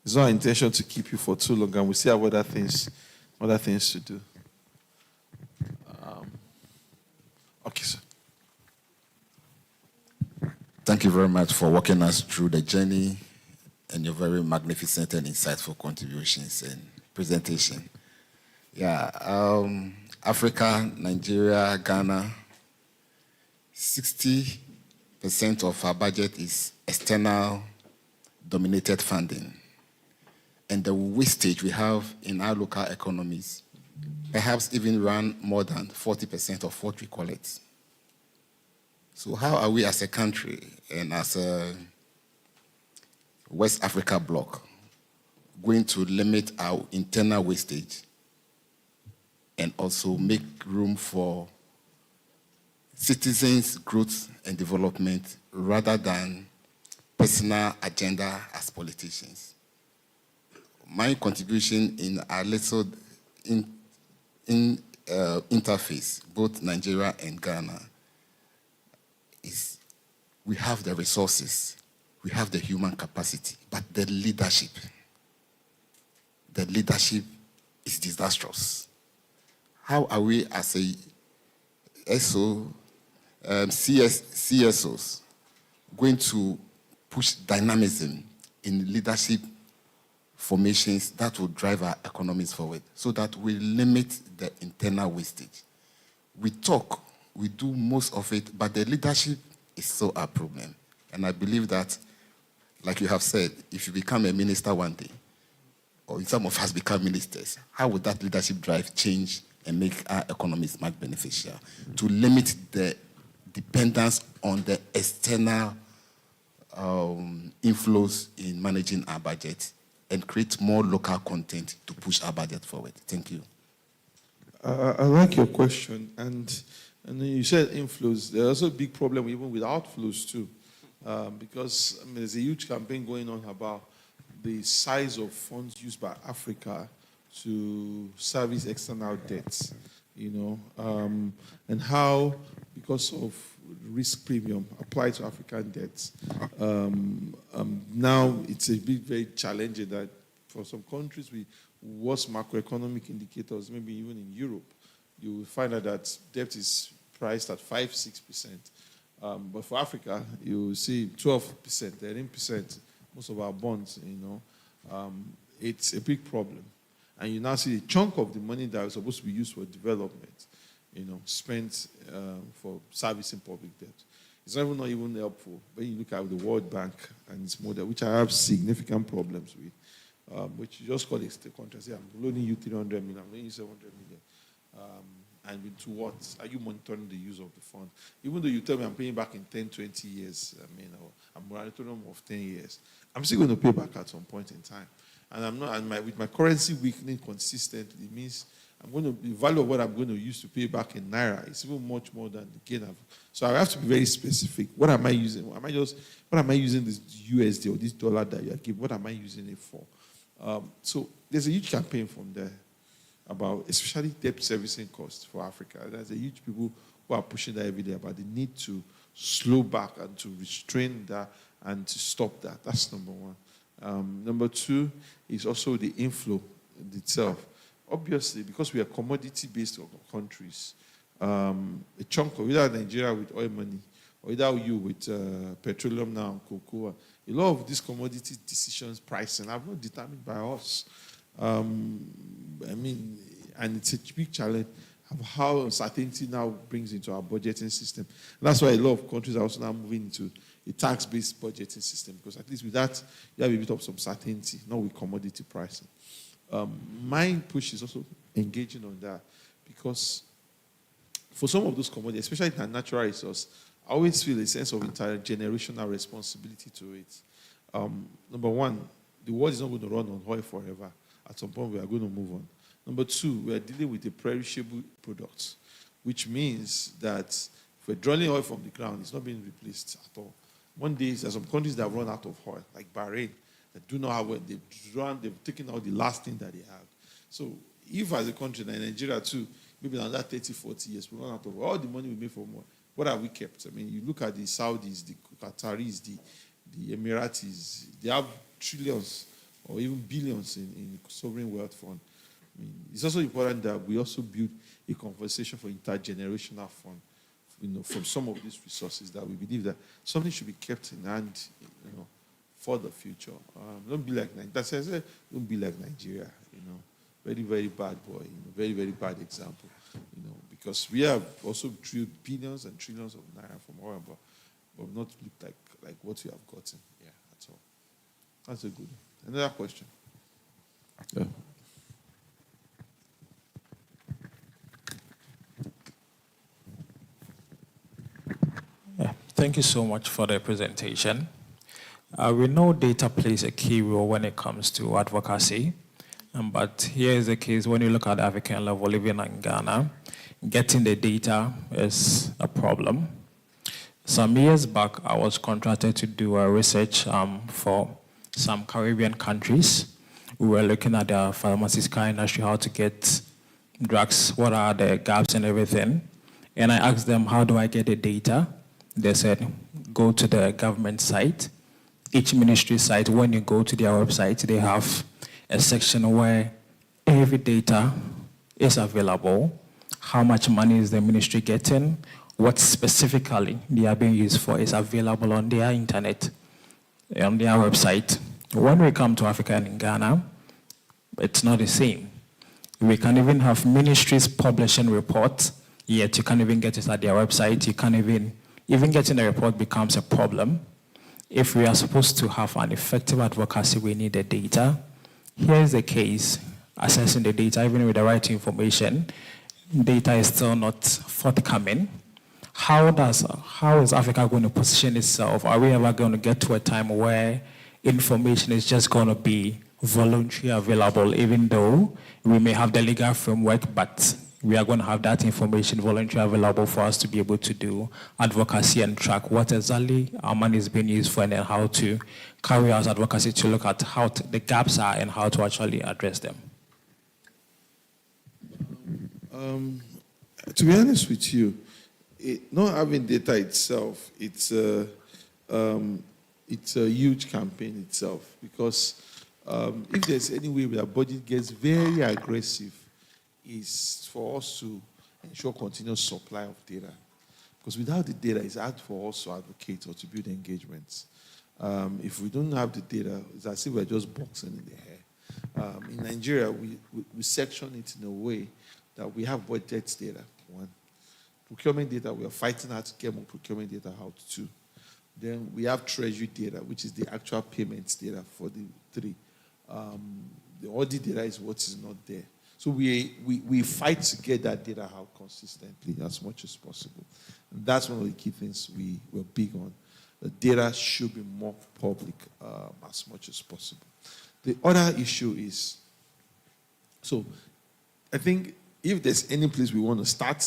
S3: it's not our intention to keep you for too long, and we still have other things to do. Okay, sir.
S7: Thank you very much for walking us through the journey and your very magnificent and insightful contributions and presentation. Africa, Nigeria, Ghana, 60% of our budget is external dominated funding and the wastage we have in our local economies perhaps even run more than 40% of what we collect. So how are we as a country and as a West Africa bloc going to limit our internal wastage and also make room for citizens' growth and development rather than personal agenda as politicians? My contribution in our little interface, both Nigeria and Ghana, is we have the resources, we have the human capacity, but the leadership is disastrous. How are we as a CSOs going to push dynamism in leadership formations that will drive our economies forward so that we limit the internal wastage? We talk, we do most of it, but the leadership is so our problem. And I believe that, like you have said, if you become a minister one day, or some of us become ministers, how would that leadership drive change and make our economies much beneficial? To limit the dependence on the external inflows in managing our budget and create more local content to push our budget forward. Thank you.
S3: I like your question. And you said inflows. There's also a big problem even with outflows too. Because there's a huge campaign going on about the size of funds used by Africa to service external debts, and how, because of risk premium applied to African debts, now it's a bit very challenging that for some countries with worse macroeconomic indicators, maybe even in Europe, you will find out that debt is priced at 5-6%. But for Africa, you will see 12%, 13%, most of our bonds, it's a big problem. And you now see a chunk of the money that was supposed to be used for development, spent for servicing public debt. It's not even helpful when you look at the World Bank and its model, which I have significant problems with, which you just call a state contract. Say, I'm loaning you 300 million, I'm loaning you 700 million. And to what? Are you monitoring the use of the fund? Even though you tell me I'm paying back in 10, 20 years, I'm monitoring of 10 years, I'm still going to pay back at some point in time. And I'm not, with my currency weakening consistently, it means the value of what I'm going to use to pay back in Naira is even much more than the gain. So I have to be very specific. What am I using? What am I using this USD or this dollar that you are giving? What am I using it for? So there's a huge campaign from there about especially debt servicing costs for Africa. There's a huge people who are pushing that every day about the need to slow back and to restrain that and to stop that. That's number one. Number two is also the inflow itself. Obviously, because we are commodity-based countries, a chunk of either Nigeria with oil money or either you with petroleum now and cocoa, a lot of these commodity decisions, pricing, are not determined by us. And it's a big challenge of how uncertainty now brings into our budgeting system. And that's why a lot of countries are also now moving into a tax-based budgeting system, because at least with that, you have a bit of some certainty, not with commodity pricing. My push is also engaging on that, because for some of those commodities, especially in natural resource, I always feel a sense of intergenerational responsibility to it. Number one, the world is not going to run on oil forever. At some point, we are going to move on. Number two, we are dealing with a perishable product, which means that if we're drawing oil from the ground, it's not being replaced at all. One day, there are some countries that have run out of oil, like Bahrain, that do not have oil. They've taken out the last thing that they have. So if as a country, like Nigeria too, maybe another 30, 40 years, we run out of oil, all the money we make from oil, what have we kept? You look at the Saudis, the Qataris, the Emiratis, they have trillions or even billions in sovereign wealth fund. It's also important that we also build a conversation for intergenerational fund, from some of these resources, that we believe that something should be kept in hand, for the future. Don't be like Nigeria. Don't be like Nigeria. Very, very bad boy. Very, very bad example. Because we have also drilled billions and trillions of naira from oil, but not looked like what you have gotten. Yeah, that's all. That's a good one. Another question? Yeah.
S2: Yeah. Thank you so much for the presentation. We know data plays a key role when it comes to advocacy, but here is the case when you look at the African level, living in Ghana, getting the data is a problem. Some years back, I was contracted to do a research for some Caribbean countries. We were looking at the pharmaceutical industry, how to get drugs, what are the gaps and everything. And I asked them, how do I get the data? They said, go to the government site. Each ministry site, when you go to their website, they have a section where every data is available. How much money is the ministry getting? What specifically they are being used for is available on their internet, on their website. When we come to Africa and in Ghana, it's not the same. We can even have ministries publishing reports, yet you can't even get it at their website. You can't even getting a report becomes a problem. If we are supposed to have an effective advocacy, we need the data. Here's the case, assessing the data, even with the right information, data is still not forthcoming. How is Africa going to position itself? Are we ever going to get to a time where information is just going to be voluntarily available, even though we may have the legal framework, but we are going to have that information voluntarily available for us to be able to do advocacy and track what exactly our money is being used for, and then how to carry out advocacy to look at how the gaps are and how to actually address them?
S3: To be honest with you, not having data itself, it's a huge campaign itself, because if there's any way that budget gets very aggressive, is for us to ensure continuous supply of data. Because without the data, it's hard for us to advocate or to build engagements. If we don't have the data, it's as if we're just boxing in the air. In Nigeria, we section it in a way that we have budget data, one. Procurement data, we are fighting hard to get more procurement data out, two. Then we have treasury data, which is the actual payments data for the three. The audit data is what is not there. So we fight to get that data out consistently as much as possible. And that's one of the key things we're big on. The data should be more public as much as possible. The other issue is, so I think if there's any place we want to start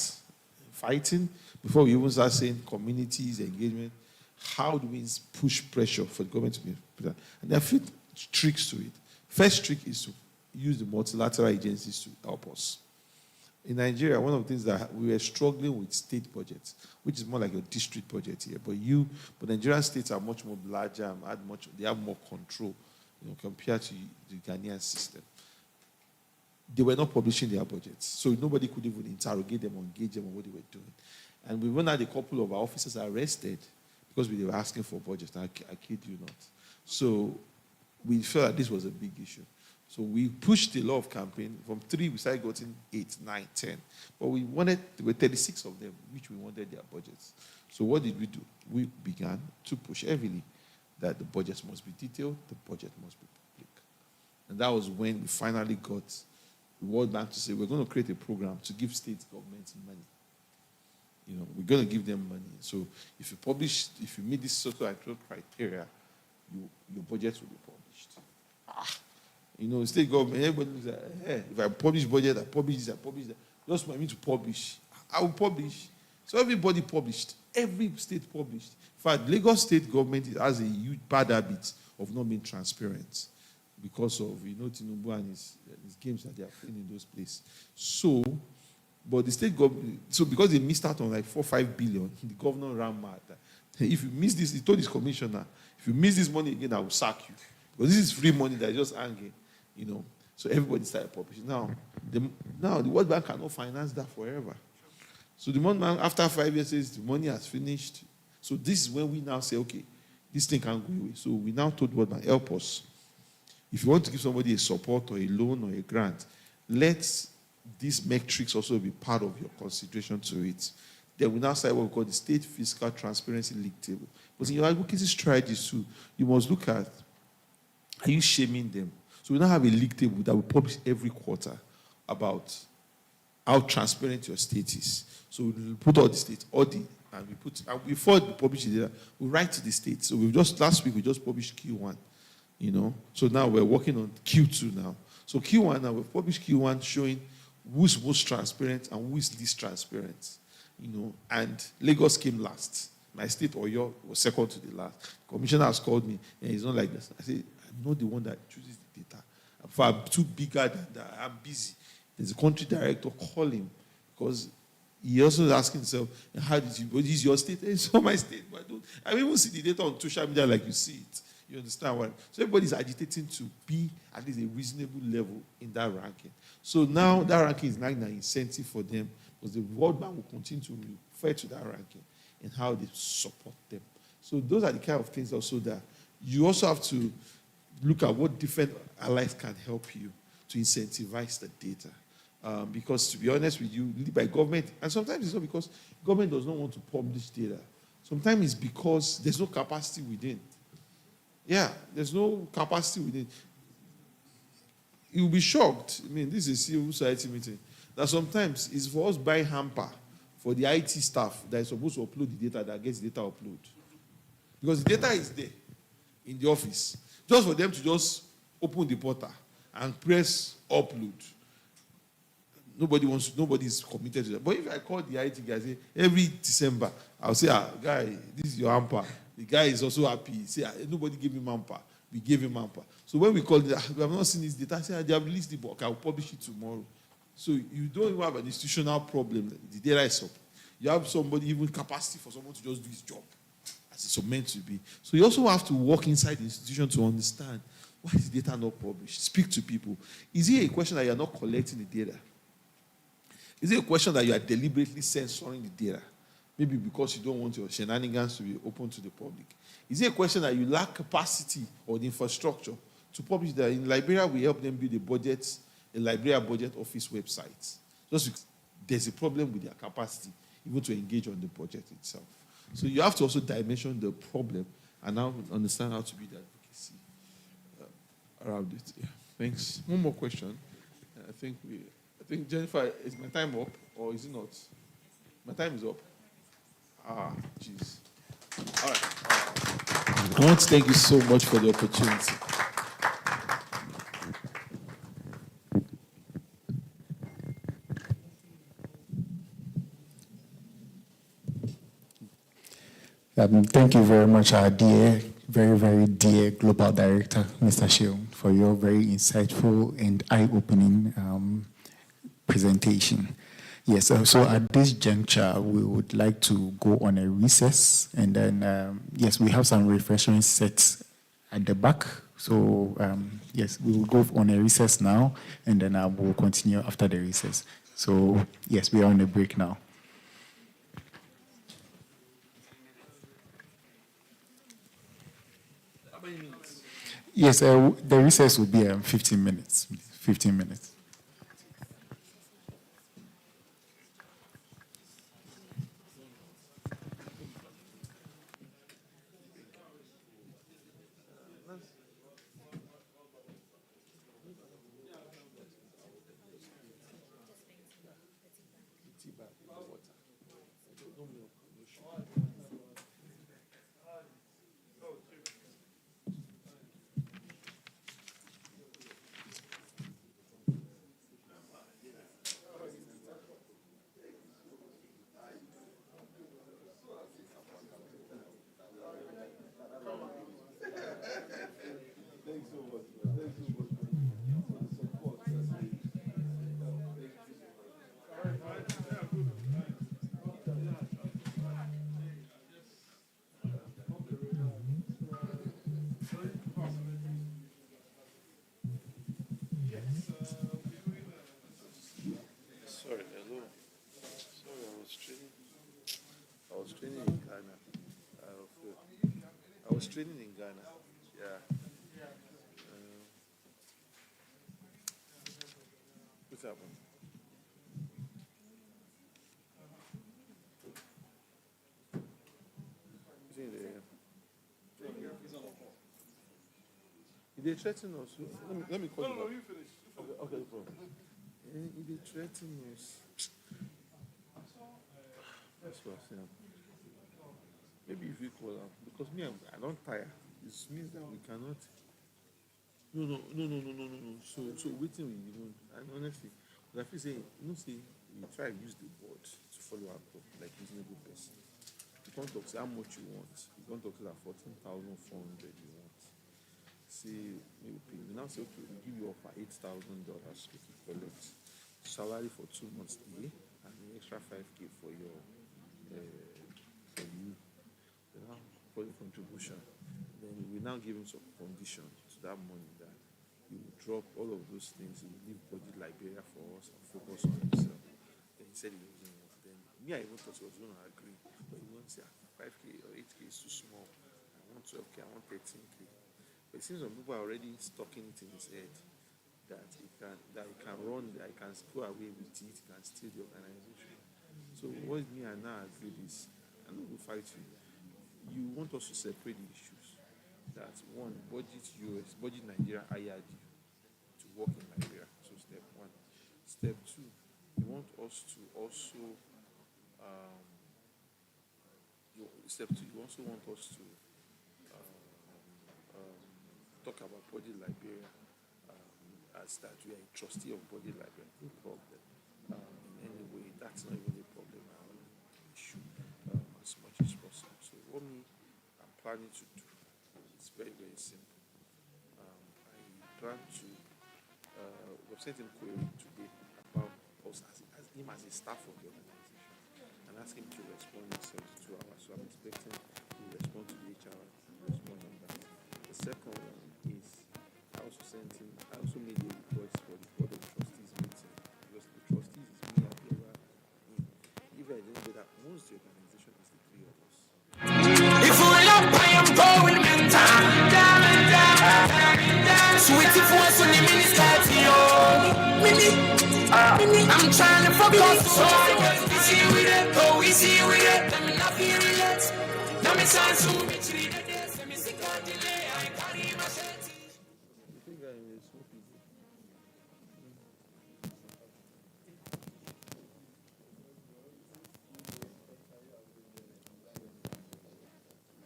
S3: fighting, before we even start saying communities, engagement, how do we push pressure for the government to be present? And there are a few tricks to it. First trick is to use the multilateral agencies to help us. In Nigeria, one of the things that we were struggling with state budgets, which is more like a district budget here, but Nigerian states are much more larger and they have more control, compared to the Ghanaian system. They were not publishing their budgets, so nobody could even interrogate them or engage them on what they were doing. And we even had a couple of our officers arrested because we were asking for budgets. I kid you not. So we felt that this was a big issue. So we pushed a lot of campaign. From 3, we started getting 8, 9, 10. But there were 36 of them, which we wanted their budgets. So what did we do? We began to push heavily that the budgets must be detailed, the budget must be public. And that was when we finally got the World Bank to say, we're going to create a program to give state governments money. We're going to give them money. So if you meet this socio-economic criteria, your budget will be published. State government, everybody looks at, hey, if I publish budget, I publish this, I publish that. Just for me to publish. I will publish. So everybody published. Every state published. In fact, Lagos state government has a huge bad habit of not being transparent because of, Tinubu and his games that they are playing in those places. So, but the state government, because they missed out on like 4-5 billion, the governor ran mad. If you miss this, he told his commissioner, if you miss this money again, I will sack you. Because this is free money that is just hanging, So everybody started publishing. Now, the World Bank cannot finance that forever. So the World Bank, after 5 years, says the money has finished. So this is when we now say, okay, this thing can't go away. So we now told World Bank, help us. If you want to give somebody a support or a loan or a grant, let these metrics also be part of your consideration to it. Then we now say what we call the State Fiscal Transparency League Table. But in your advocacy strategies too, you must look at Are you shaming them? So we now have a league table that we publish every quarter about how transparent your state is. So we put all the states, and before we publish the data, we write to the states. So last week we just published Q1, So now we're working on Q2 now. So Q1 now we've published Q1 showing who's most transparent and who is least transparent, And Lagos came last. My state, Oyo, was second to the last. Commissioner has called me, and he's not like this. I say, I'm not the one that chooses the data. If I'm too bigger than that, I'm busy. There's a country director, call him, because he also is asking himself, how did you, what is your state? It's not my state, but I even see the data on social media like you see it. You understand what? So everybody's agitating to be at least a reasonable level in that ranking. So now that ranking is not an incentive for them, because the World Bank will continue to refer to that ranking and how they support them. So those are the kind of things also that you also have to look at what different allies can help you to incentivize the data. Because to be honest with you, by government, and sometimes it's not because government does not want to publish data. Sometimes it's because there's no capacity within. Yeah, there's no capacity within. You'll be shocked. I mean, this is a civil society meeting. That sometimes it's for us buying hamper for the IT staff that is supposed to upload the data that gets data upload. Because the data is there in the office. Just for them to just open the portal and press upload. Nobody's committed to that. But if I call the IT guy, say, every December, I'll say, guy, this is your hamper. The guy is also happy. Say, nobody gave him hamper. We gave him hamper. So when we call, we have not seen this data. I say, they have released the book. I'll publish it tomorrow. So you don't even have an institutional problem. The data is up. You have somebody, even capacity for someone to just do his job as it's meant to be. So you also have to work inside the institution to understand why is the data not published. Speak to people. Is it a question that you are not collecting the data? Is it a question that you are deliberately censoring the data? Maybe because you don't want your shenanigans to be open to the public. Is it a question that you lack capacity or the infrastructure to publish that? In Liberia, we help them build a Liberia budget office website. Just because there's a problem with their capacity, even to engage on the budget itself. So you have to also dimension the problem and now understand how to build advocacy around it. Yeah. Thanks. One more question. I think Jennifer, is my time up or is it not? My time is up. Jeez. All right. I want to thank you so much for the opportunity.
S21: Thank you very much, our dear, very, very dear Global Director, Mr. Sheon, for your very insightful and eye-opening presentation. Yes, so at this juncture, we would like to go on a recess, and then, yes, we have some refreshment sets at the back. So, yes, we will go on a recess now, and then we'll continue after the recess. So, yes, we are on a break now.
S3: How many minutes?
S21: Yes, the recess will be 15 minutes. 15 minutes.
S3: Sorry, hello. Sorry, I was training in Ghana. I was training in Ghana. Yeah. What happened? He they threaten us. Let me call you. No, you finish. Okay, bro. If they threaten us, that's what I'm saying. Maybe if we call out, because me, I don't tire. This means that we cannot. No. So waiting we even, and honestly, but I feel say, say you try to use the word to follow up like reasonable person. You can't talk say how much you want. You can't talk say that 14,400 you want. Say maybe pay. You now say okay, we give you offer $8,000 to collect salary for 2 months day and an extra 5K for your for you. For the contribution. Then we now give him some condition to that money that he will drop all of those things, he will leave BudgIT Liberia for us and focus on himself. Then he said he wasn't want. Then me, I even thought he was going to agree, but he wants to say 5K or 8K is too small. I want 12K, I want 13K. But it seems some people are already stocking it in his head that he can run, that he can go away with it, he can steal the organization. So what me and now agreed is, I'm not going to fight you. You want us to separate the issues. That one, BudgIT US, BudgIT Nigeria hired you to work in Nigeria. So step one. Step two, you want us to also you also want us to talk about BudgIT Liberia as that we are a trustee of BudgIT Liberia. No problem. In any way, that's not even a problem. Issue as much as possible. So what I'm planning to do is very, very simple. I plan to website him query today about us as him as a staff of the organization and ask him to respond in 72 hours. So I'm expecting to respond to the HR and respond on that. The second one is I also made a request for the Board of Trustees meeting because the trustees is me and Laura. If I didn't do that, most of the organization is the three of us.
S11: If we up, I am going mental. Sweetie for us on the minister, I'm trying to focus, so I was busy with it, go easy with it. Let me not feel relaxed. Let me sound so bitch, let me see God delay. I carry my shirt.
S3: You think I am so busy?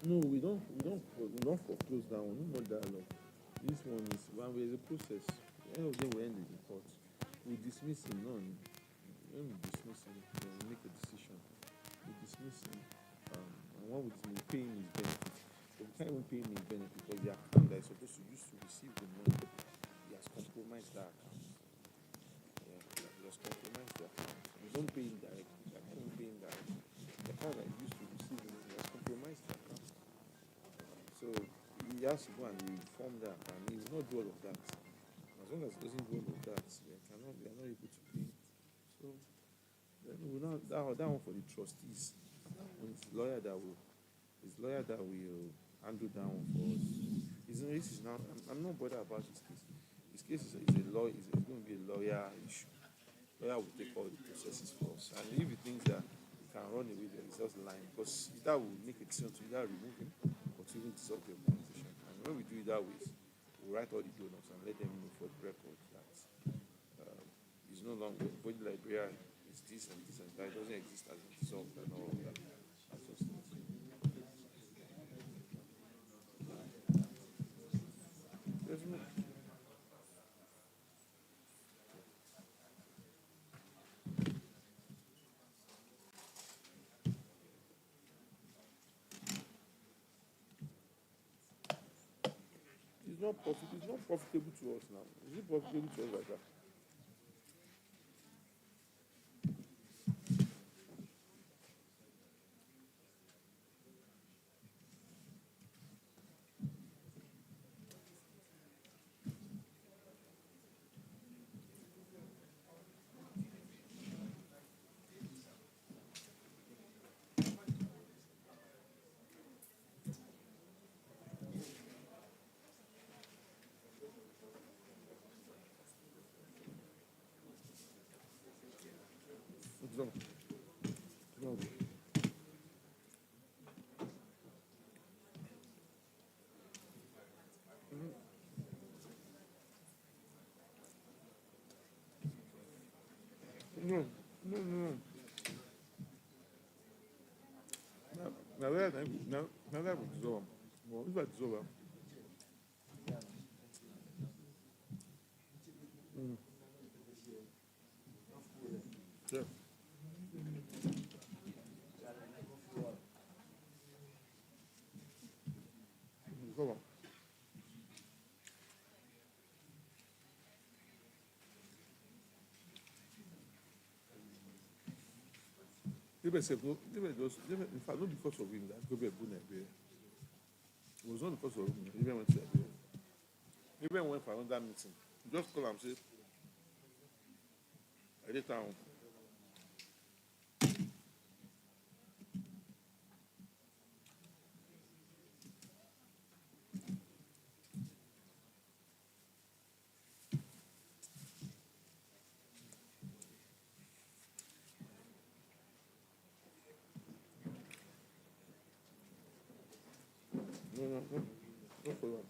S3: No, we don't foreclose that one. No more dialogue. This one is when there's a process. At the end of the day, we end the report. We dismiss him. No, when we dismiss him, then we make a decision. We dismiss him, and what we pay him his benefit. But we can't even pay him his benefit because the account that is supposed to use to receive the money, he has compromised that account. Yeah, he has compromised the account. We don't pay him directly. I can't even pay him directly. The account that he used to receive the money, he has compromised the account. So he has to go and reform that, and he will not do all of that. As long as he doesn't do all of that, we are not able to pay. So then we now that one for the trustees. And it's lawyer that will handle that one for us. This is now. I'm not bothered about this case. This case is a law. It's going to be a lawyer issue. Lawyer will take all the processes for us, and if he thinks that he can run away, then it's just lying because that will make a decision to either remove him or to even dissolve the organization. And when we do it that way, we write all the donors and let them know for the record that it's no longer BudgIT Liberia is this and this and that. It doesn't exist as a dissolved and all of that. That's just it. There's no. It's not profitable to us now. Is it profitable to us like that? No. No. Now that was dissolved. Well, if I dissolve. Yeah. Go on. In fact, not because of him, that could be a good idea. It was not because of him, even went to Liberia. Even went for another meeting. Just call and say, I did town. No for that.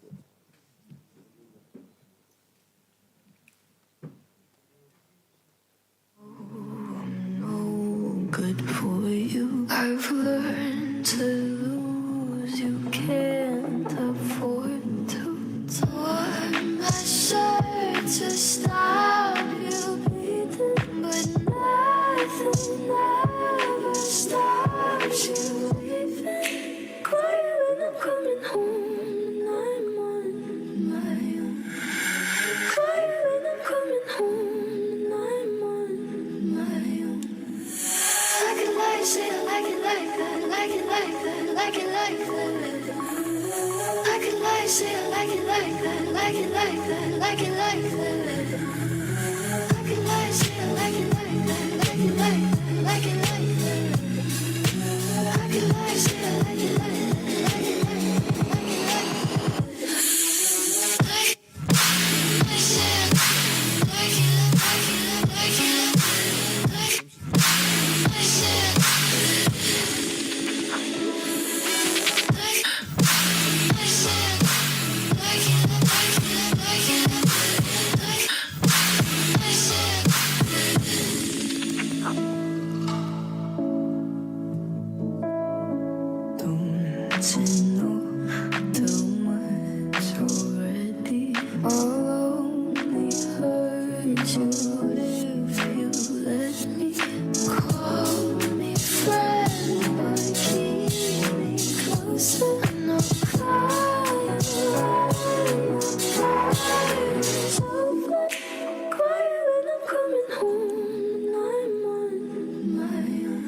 S11: Good for you. I've learned to lose. You can't afford to. Torn my shirt to stop you bleeding, but nothing ever stops you leaving. Quiet when I'm coming home and I'm on my own. Quiet when I'm coming home and I'm on my own. I can like, say I like it like that, like it like that, like it like that. I can like, say I like it like that, like it like that, like it like that. I can like, say I like it like that, like it like that, like it like that. I can like, say I like it like that, like it like that, like it like that. I said, like it, like it, like it, like it. I said, I said, like it, like it, like it, like I said. Don't you know too much already? I'll only hurt you if you let me. Call me friend, but keep me closer. No crying, it's over. Quiet when I'm coming home and I'm on my own.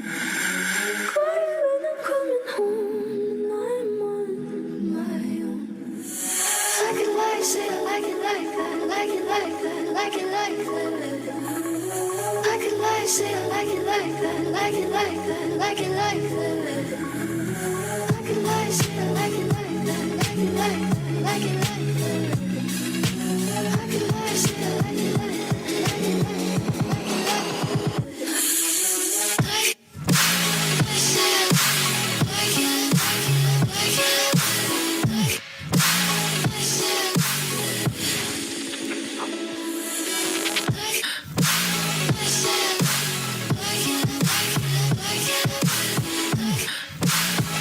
S11: Quiet when I'm coming home and I'm on my own. I can like, say I like it like that, like it like that, like it like that. I can like, say I like it like that, like it like that, like it like that. I can like, say I like it like that, like it like that, like it like that. I can like, say I like it like that, like it like that, like it like that. I said, like it, like it, like it, like it. I said, like I said, like it, like it, like it, like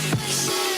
S11: I said.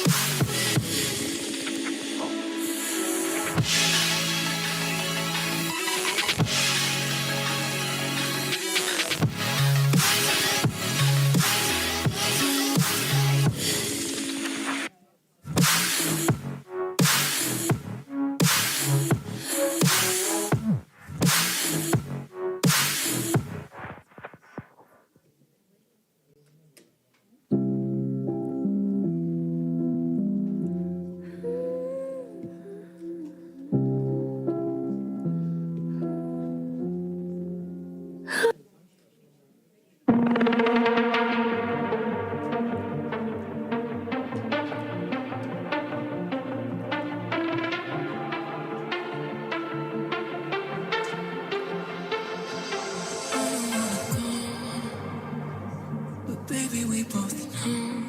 S11: But baby, we both know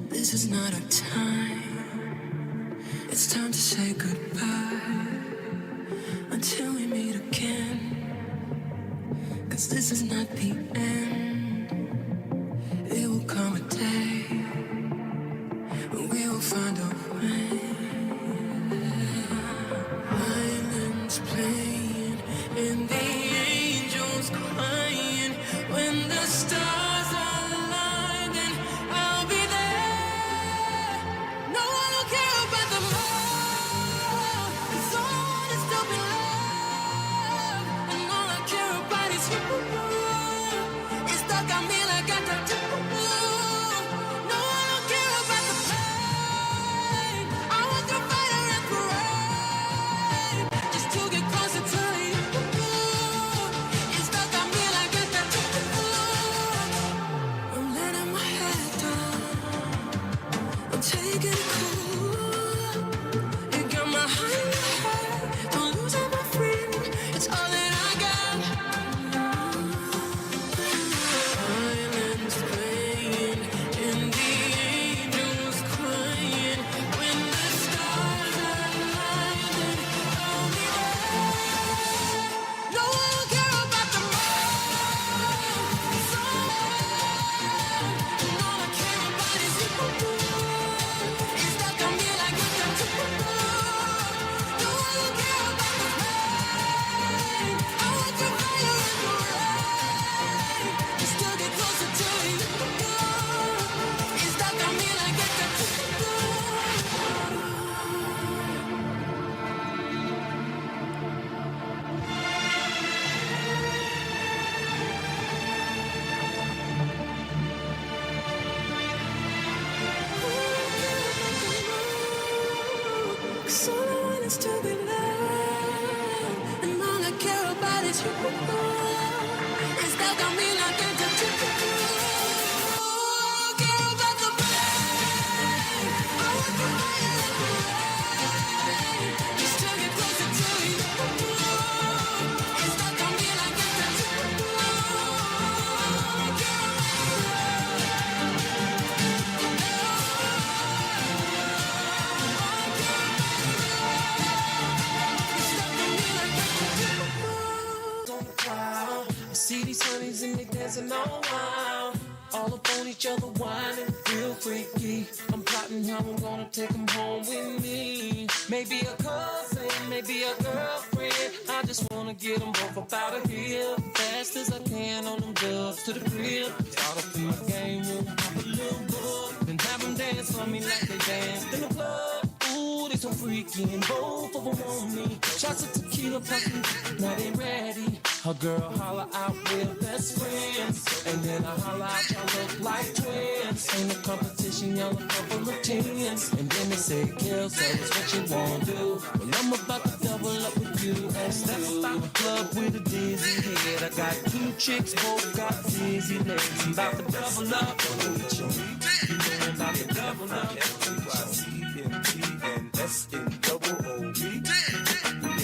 S11: this is not our time. It's time to say goodbye until we meet again. 'cause this is not the end. There will come a day when we will find a way. Violins playing and the angels crying. When the stars align, then I'll be there. No, I don't care about the moon, 'cause all I want is to be loved, and all I care about is you. It's stuck on me like a tattoo. No, I don't care about the pain. I want the fire and parade, just to get closer to you. It's stuck on me like a tattoo. I'm letting my head down. I'm taking it cool. You got my heart, don't lose it, my friend. It's all that I got. Violins playing and the angels crying. When the stars align, then I'll be there. No, I don't care about the moon. It's all and all I care about is you. It's stuck on me like a tattoo. No, I don't care about the pain. I want your fire and parade, just to get closer to you. It's stuck on me like a tattoo. Cause all I want is to be loved, and all I care about is you. It's stuck on me like a tattoo. I don't care about the pain. I want the fire and parade, just to get closer to you. It's stuck on me like a tattoo. I see these honeys and they dancing all wild, all up on each other, whining, real freaky. I'm plotting how I'm gonna take them home with me. Maybe a cousin, maybe a girlfriend. I just wanna get them both up out of here, fast as I can on them dubs to the crib. Start up in my game room, pop a little book, then have them dance for me like they danced in the club. Ooh, they so freaky and both of them on me. Shots of tequila popping, now they ready. A girl holler out, we're best friends, and then I holler out, y'all look like twins. Ain't no competition, y'all a couple of tens. And then they say, girl, so it's what you wanna do. Well, I'm about to double up with you and step out the club with a dizzy head. I got two chicks, both got dizzy legs. I'm about to double up with you. You know I'm about to double up.
S12: SNOOB.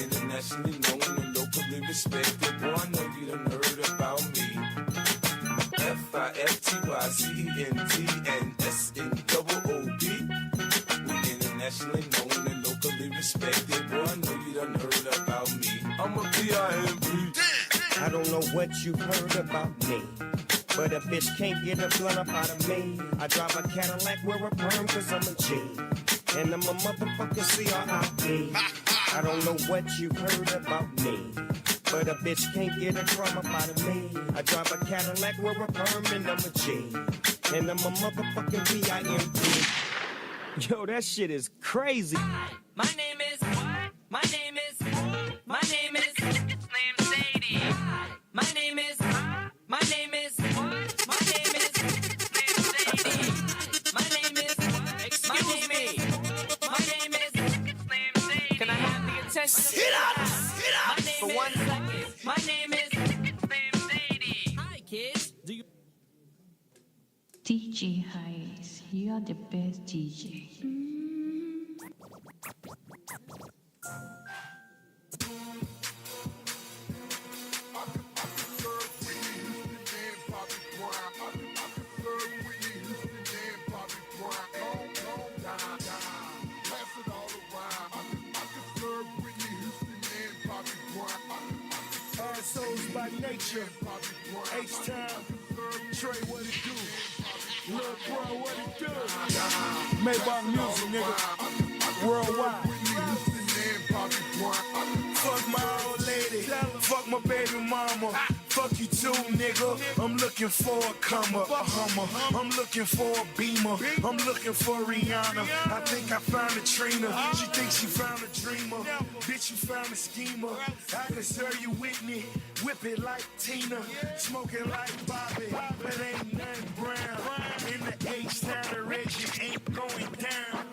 S12: Internationally known and locally respected. Boy, I know you done heard about me. FIFTYCENT and SNOOB. We internationally known and locally respected. Boy, I know you done heard about me. I'm a PIMP.
S13: I don't know what you heard about me, but a bitch can't get a blunt up out of me. I drive a Cadillac, wear a perm, cause I'm a G. And I'm a motherfucking CRIP. I don't know what you heard about me, but a bitch can't get a crumb up out of me. I drive a Cadillac, wear a perm, and I'm a G. And I'm a motherfucking PIMP. Yo, that shit is crazy.
S11: My name is Sadie. My name is My name is excuse me. My name is can I have the attention? Get up! For 1 second. My name is Sadie. Hi kids. Do you
S14: DJ Hayes, you are the best DJ.
S12: CSOs by nature. H-Town, Trey, what it do? Lil' bro, what it do? Maybach music, nigga. Worldwide. Fuck my old lady, fuck my baby mama. Fuck you too, nigga. I'm looking for a comer, a Hummer. I'm looking for a Beamer. I'm looking for Rihanna. I think I found a Trina. She thinks she found a dreamer. Bitch, you found a schemer. I can serve you Whitney. Whip it like Tina. Smoking like Bobby. But ain't nothing brown. In the H-Town, the region ain't going down.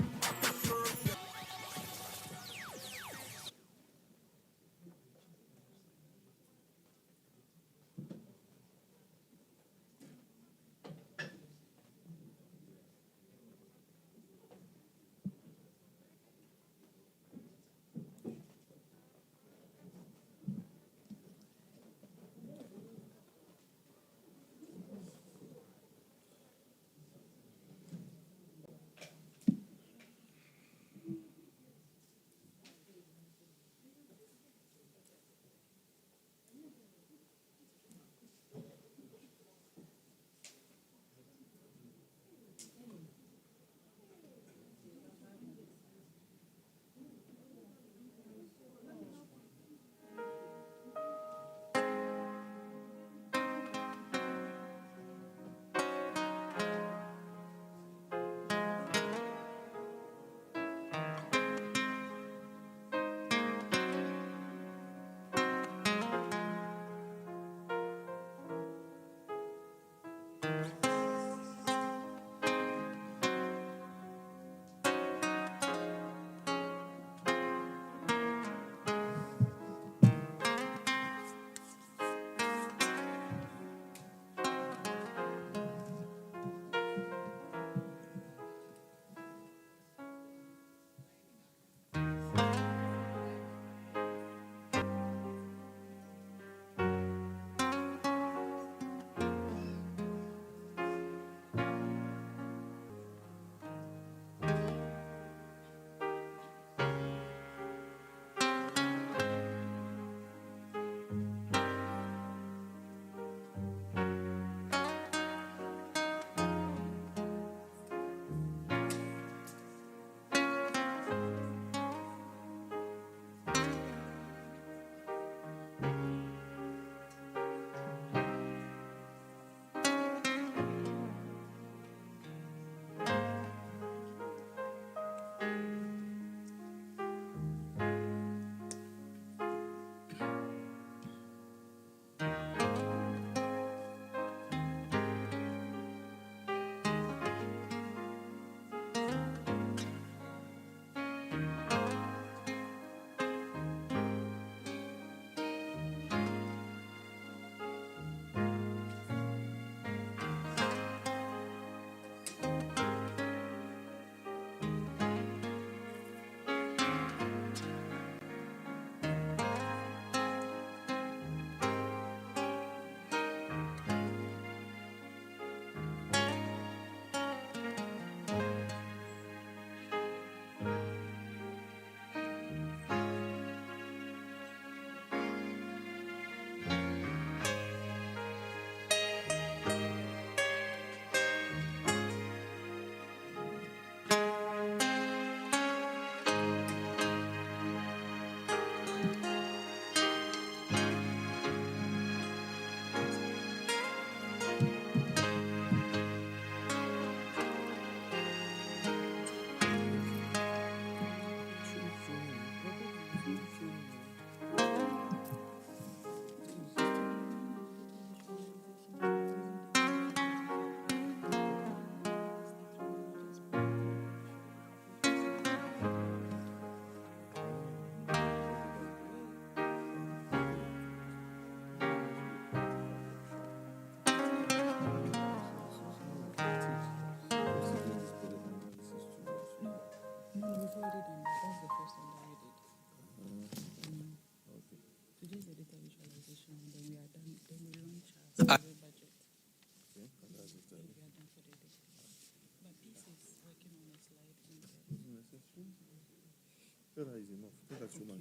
S3: That is enough. That's too much.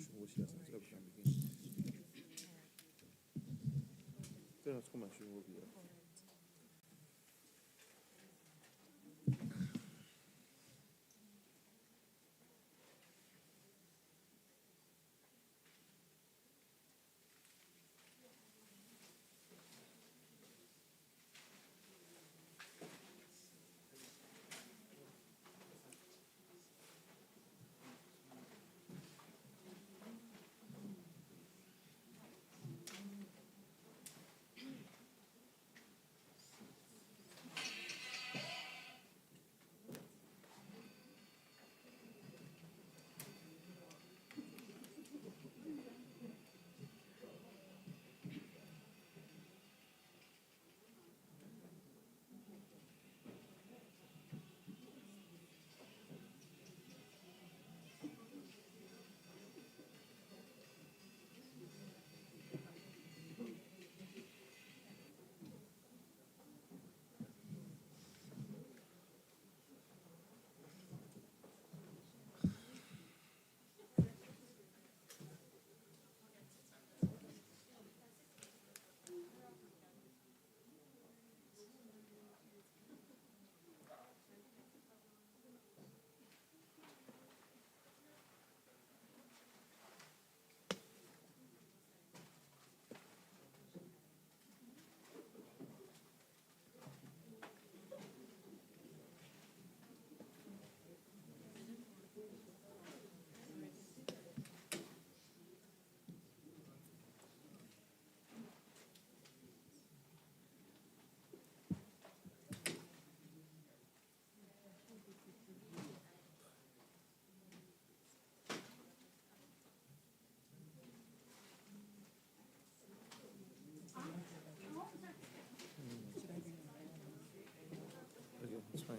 S3: It's fine.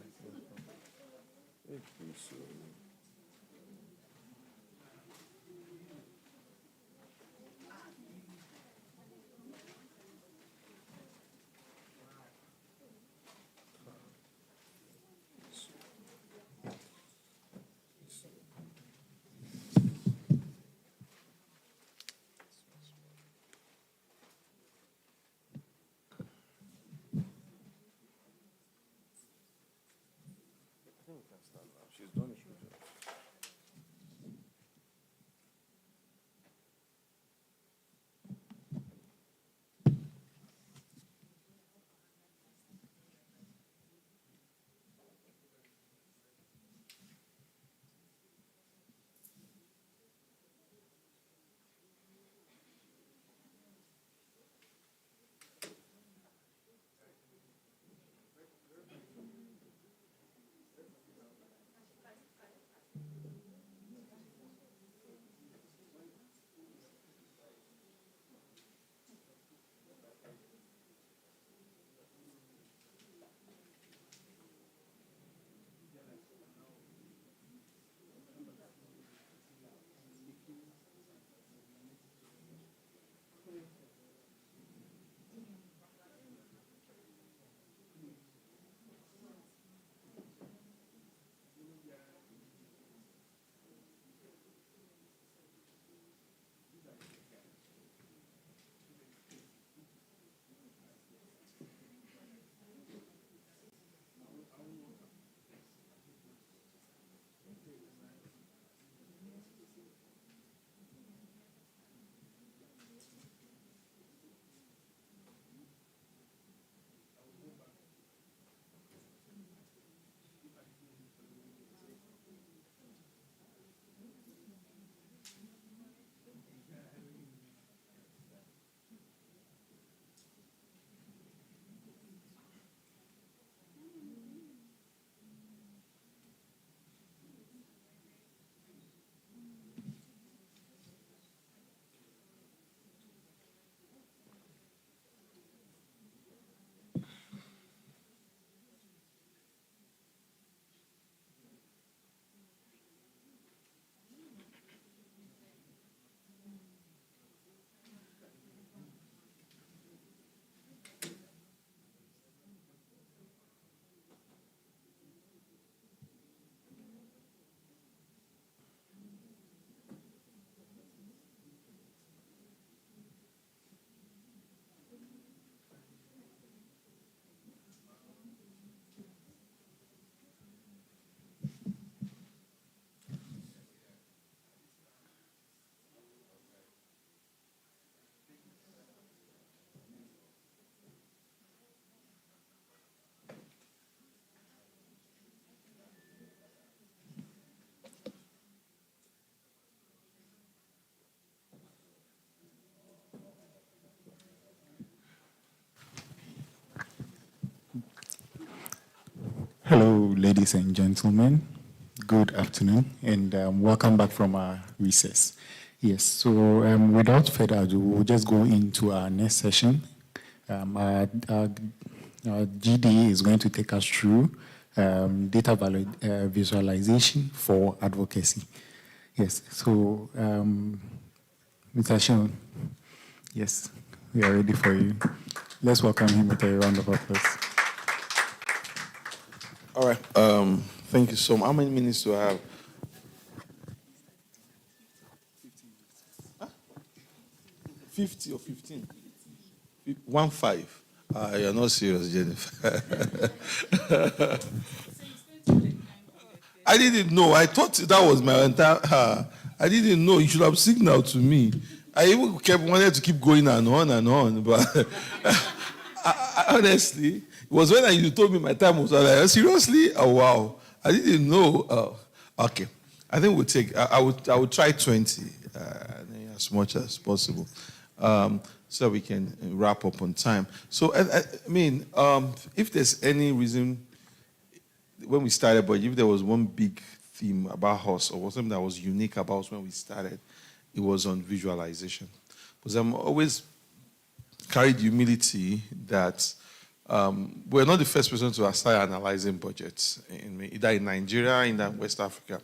S3: She's done it.
S21: Hello, ladies and gentlemen. Good afternoon, and welcome back from our recess. Yes, so without further ado, we'll just go into our next session. Our GD is going to take us through data visualization for advocacy. Yes, so Mr. Sean, yes, we are ready for you. Let's welcome him with a round of applause.
S3: All right. Thank you so much. How many minutes do I have? 50 or 15? 15. You're not serious, Jennifer. I didn't know. I thought that was my entire. I didn't know. You should have signaled to me. I even wanted to keep going and on, but honestly, it was when you told me my time was like, seriously? Oh wow! I didn't know. Okay, I think we'll take. I would try 20, as much as possible, so we can wrap up on time. So I mean, if there's any reason when we started, but if there was one big theme about us or something that was unique about us when we started, it was on visualization. Because I'm always carried humility that we're not the first person to start analyzing budgets, either in Nigeria or in West Africa.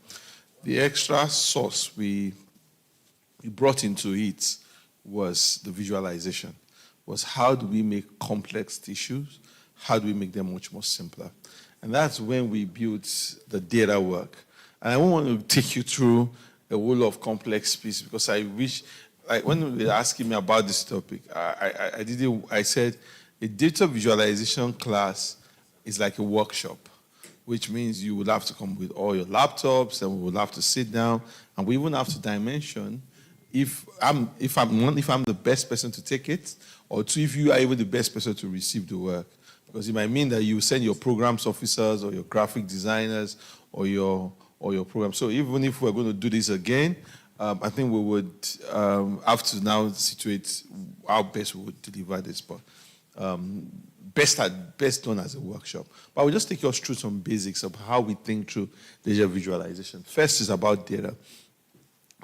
S3: The extra sauce we brought into it was the visualization, was how do we make complex issues, how do we make them much more simpler? And that's when we built the data work. And I won't want to take you through a whole lot of complex pieces because I wish, when they were asking me about this topic, I said a data visualization class is like a workshop, which means you would have to come with all your laptops and we would have to sit down and we even have to dimension if I'm the best person to take it, or two, if you are even the best person to receive the work. Because it might mean that you send your programs officers or your graphic designers or your program. So even if we're going to do this again, I think we would have to now situate how best we would deliver this, but best done as a workshop. But I will just take us through some basics of how we think through data visualization. First is about data.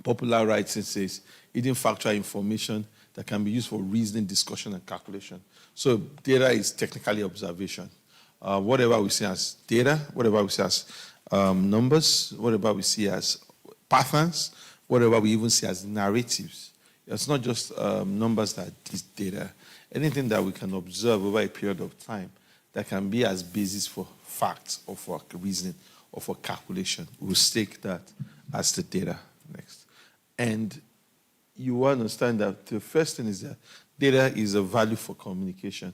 S3: Popular writing says hidden factual information that can be used for reasoning, discussion, and calculation. So data is technically observation. Whatever we see as data, whatever we see as numbers, whatever we see as patterns, whatever we even see as narratives. It's not just numbers that is data. Anything that we can observe over a period of time that can be as basis for facts or for reasoning or for calculation, we'll take that as the data. Next. And you understand that the first thing is that data is a value for communication.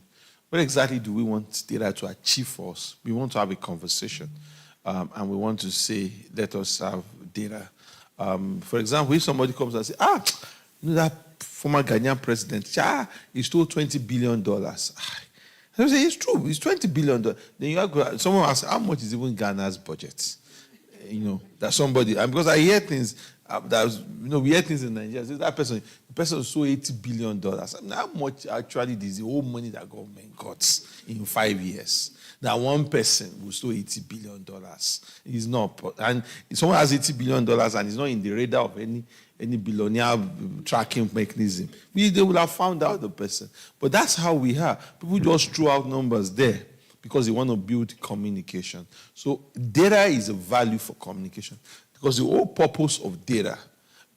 S3: What exactly do we want data to achieve for us? We want to have a conversation, and we want to say, let us have data. For example, if somebody comes and says, you know that former Ghanaian president, he stole $20 billion. I say, it's true, it's $20 billion. Then you have someone asks, how much is even Ghana's budget? You know, that somebody, and because I hear things, we hear things in Nigeria. So the person stole $80 billion. I mean, how much actually is the whole money that government got in 5 years? That one person will stole $80 billion. He's not, and someone has $80 billion and he's not in the radar of any billionaire tracking mechanism. They would have found out the person. But that's how we are. People just throw out numbers there because they want to build communication. So data is a value for communication. Because the whole purpose of data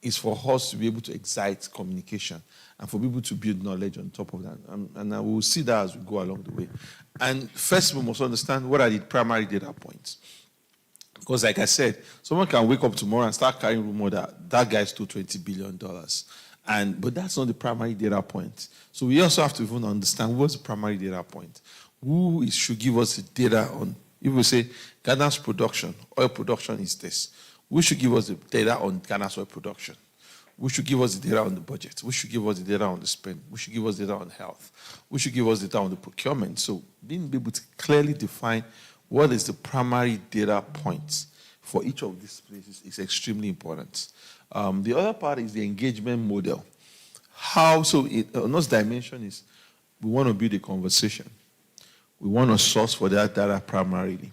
S3: is for us to be able to excite communication and for people to build knowledge on top of that. And we will see that as we go along the way. And first, we must understand what are the primary data points. Because like I said, someone can wake up tomorrow and start carrying rumor that guy stole $20 billion. But that's not the primary data point. So we also have to even understand what's the primary data point. Who should give us the data on, if we say Ghana's production, oil production is this. We should give us the data on Ghana's oil production. We should give us the data on the budget. We should give us the data on the spend. We should give us data on health. We should give us data on the procurement. So being able to clearly define what is the primary data points for each of these places is extremely important. The other part is the engagement model. Another dimension is we want to build a conversation. We want a source for that data primarily.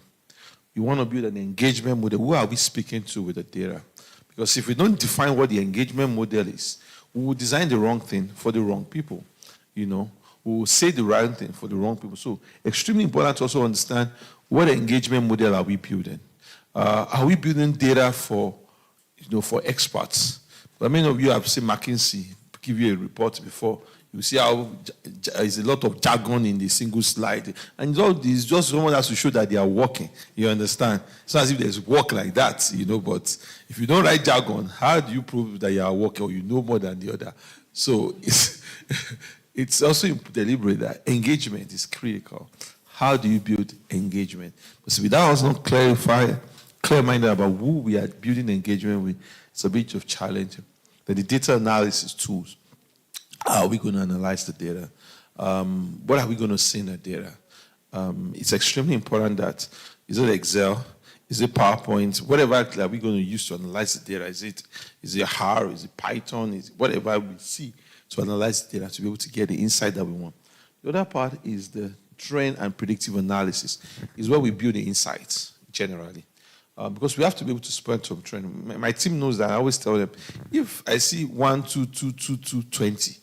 S3: You want to build an engagement model. Who are we speaking to with the data? Because if we don't define what the engagement model is, we will design the wrong thing for the wrong people. We will say the right thing for the wrong people. So extremely important to also understand what engagement model are we building. Are we building data for experts? Many of you have seen McKinsey give you a report before. You see how there's a lot of jargon in the single slide. And it's just someone has to show that they are working. You understand? It's not as if there's work like that, but if you don't write jargon, how do you prove that you are working or you know more than the other? So it's also deliberate that engagement is critical. How do you build engagement? Because without us not clear-minded about who we are building engagement with, it's a bit of challenge. Then the data analysis tools. How are we going to analyze the data? What are we going to see in the data? It's extremely important that, is it Excel? Is it PowerPoint? Whatever are we going to use to analyze the data? Is it R? Is it Python? Is it whatever we see to analyze the data to be able to get the insight that we want? The other part is the trend and predictive analysis. Is where we build the insights generally. Because we have to be able to spot some trend. My team knows that. I always tell them, if I see 1, 2, 2, 2, 2, 20,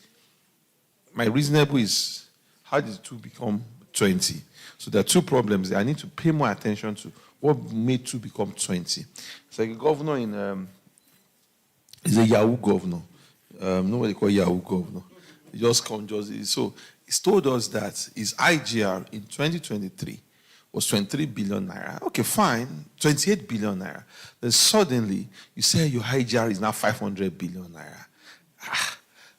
S3: my reasonable is, how did 2 become 20? So there are two problems there. I need to pay more attention to what made 2 become 20. It's like a governor he's a Yahoo governor. Nobody call Yahoo governor. He just conjures. So he's told us that his IGR in 2023 was 23 billion naira. Okay, fine, 28 billion naira. Then suddenly, you say your IGR is now 500 billion naira.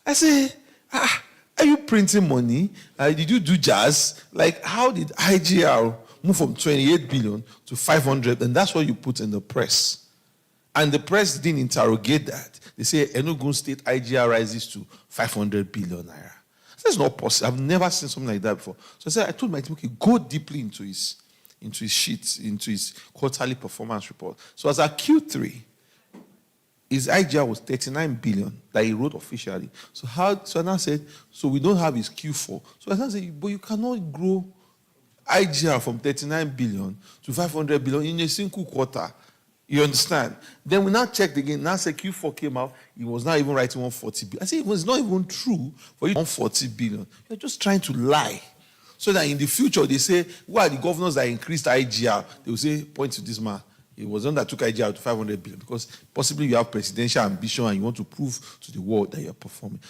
S3: I say, are you printing money? Did you do jazz? Like, how did IGR move from 28 billion to 500? And that's what you put in the press. And the press didn't interrogate that. They say Enugu State IGR rises to 500 billion naira. That's not possible. I've never seen something like that before. So I told my team, okay, go deeply into his sheets, into his quarterly performance report. So as at Q3, his IGR was 39 billion that he wrote officially. So I now said, so we don't have his Q4. So I now said, but you cannot grow IGR from 39 billion to 500 billion in a single quarter. You understand? Then we now checked again. Now said Q4 came out. He was not even writing 140 billion. I said, it was not even true for you 140 billion. You're just trying to lie. So that in the future, they say, who are the governors that increased IGR? They will say, point to this man. It was one that took IGR to 500 billion because possibly you have presidential ambition and you want to prove to the world that you're performing.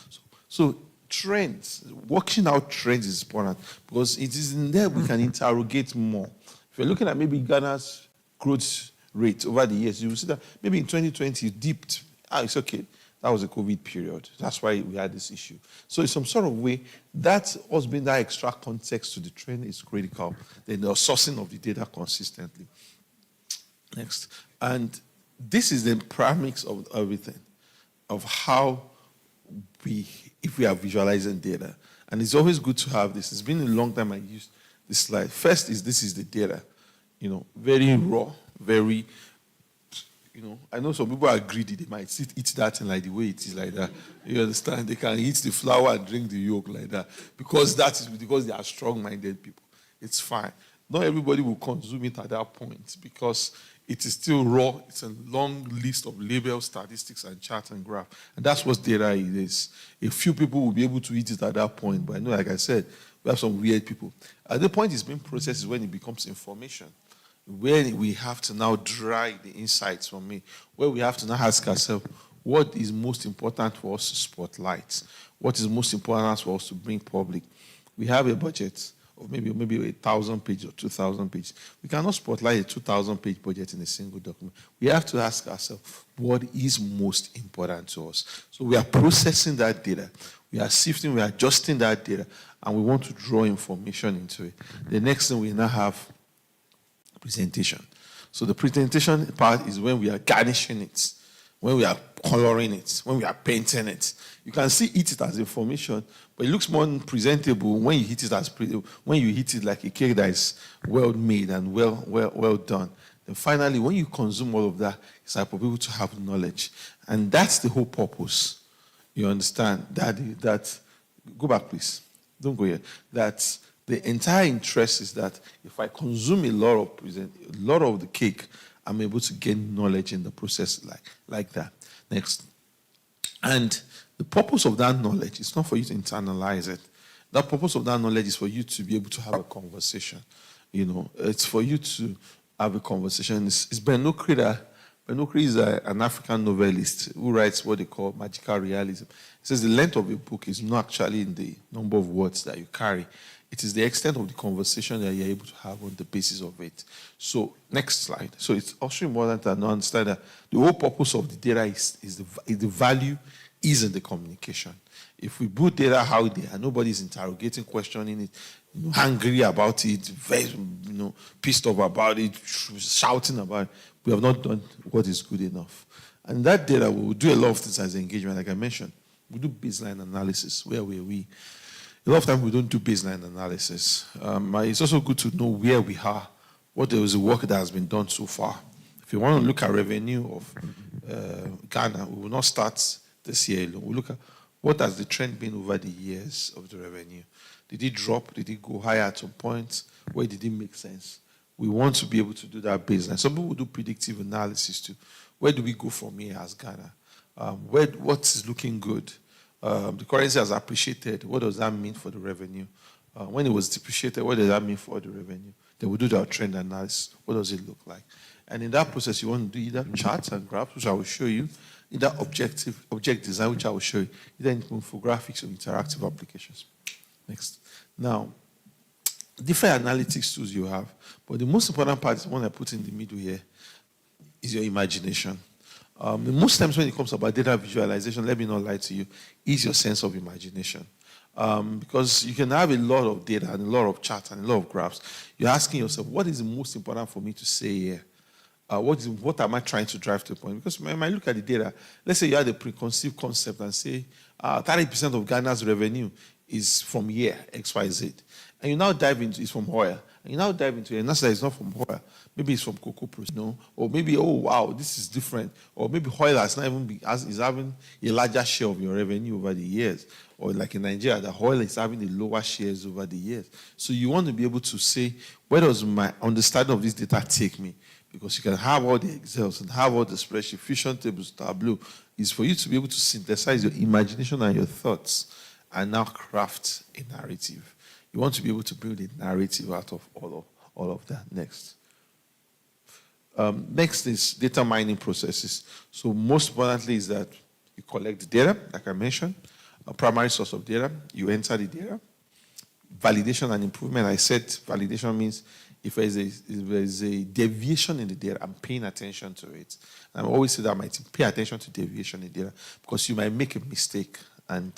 S3: So trends, working out trends is important because it is in there we can interrogate more. If you're looking at maybe Ghana's growth rate over the years, you will see that maybe in 2020 it dipped. It's okay. That was a COVID period. That's why we had this issue. So in some sort of way, that us being that extra context to the trend is critical. Then the sourcing of the data consistently. Next. And this is the parameters of everything, of how if we are visualizing data. And it's always good to have this. It's been a long time I used this slide. First this is the data. Very raw, very... I know some people are greedy. They might eat that thing like the way it is like that. You understand? They can eat the flour and drink the yolk like that because they are strong-minded people. It's fine. Not everybody will consume it at that point because it is still raw. It's a long list of labels, statistics, and charts and graphs. And that's what data is. A few people will be able to eat it at that point. But I know, like I said, we have some weird people. At the point it's being processed is when it becomes information. Where we have to now derive the insights from it, where we have to now ask ourselves, what is most important for us to spotlight? What is most important for us to bring public? We have a budget of maybe 1,000 pages or 2,000 pages. We cannot spotlight a 2,000-page budget in a single document. We have to ask ourselves, what is most important to us? So we are processing that data. We are sifting, we are adjusting that data, and we want to draw information into it. The next thing we now have presentation. So the presentation part is when we are garnishing it, when we are coloring it, when we are painting it. You can see it as information, but it looks more presentable when you hit it like a cake that is well made and well done. Then finally, when you consume all of that, it's like for people to have knowledge, and that's the whole purpose. You understand that go back, please. Don't go yet. That The entire interest is that if I consume a lot of the cake, I'm able to gain knowledge in the process like that. Next. And the purpose of that knowledge is not for you to internalize it. The purpose of that knowledge is for you to be able to have a conversation. It's for you to have a conversation. It's Benokri that Benokri is an African novelist who writes what they call magical realism. He says the length of a book is not actually in the number of words that you carry. It is the extent of the conversation that you're able to have on the basis of it. So, next slide. So it's also important to understand that the whole purpose of the data is the value is in the communication. If we put data out there and nobody's interrogating, questioning it, angry about it, very, pissed off about it, shouting about it, we have not done what is good enough. And that data, we will do a lot of things as engagement, like I mentioned. We do baseline analysis. Where were we? A lot of times we don't do baseline analysis. It's also good to know where we are, what there is the work that has been done so far. If you want to look at revenue of Ghana, we will not start this year alone. We'll look at what has the trend been over the years of the revenue. Did it drop? Did it go higher at some point? Where did it make sense? We want to be able to do that baseline. Some people do predictive analysis too. Where do we go from here as Ghana? What is looking good? The currency has appreciated. What does that mean for the revenue? When it was depreciated, what does that mean for the revenue? Then we do that trend analysis. What does it look like? And in that process, you want to do either charts and graphs, which I will show you, either object design, which I will show you, either infographics or interactive applications. Next. Now, different analytics tools you have, but the most important part is the one I put in the middle here, is your imagination. Most times when it comes about data visualization, let me not lie to you, is your sense of imagination. Because you can have a lot of data and a lot of charts and a lot of graphs. You're asking yourself, what is the most important for me to say here? What am I trying to drive to a point? Because when I look at the data, let's say you had a preconceived concept and say 30% of Ghana's revenue is from here, XYZ. And you now dive into it's from oil. And you now dive into it, and that's that it's not from oil. Maybe it's from cocoa processing, or maybe, oh wow, this is different. Or maybe oil has not even is having a larger share of your revenue over the years. Or like in Nigeria, the oil is having the lower shares over the years. So you want to be able to say, where does my understanding of this data take me? Because you can have all the Excels and have all the spreadsheet, fusion tables, Tableau, is for you to be able to synthesize your imagination and your thoughts and now craft a narrative. You want to be able to build a narrative out of all of that. Next. Next is data mining processes. So most importantly is that you collect the data, like I mentioned, a primary source of data, you enter the data. Validation and improvement, I said validation means if there is a deviation in the data, I'm paying attention to it. And I always say that my team, pay attention to deviation in data because you might make a mistake and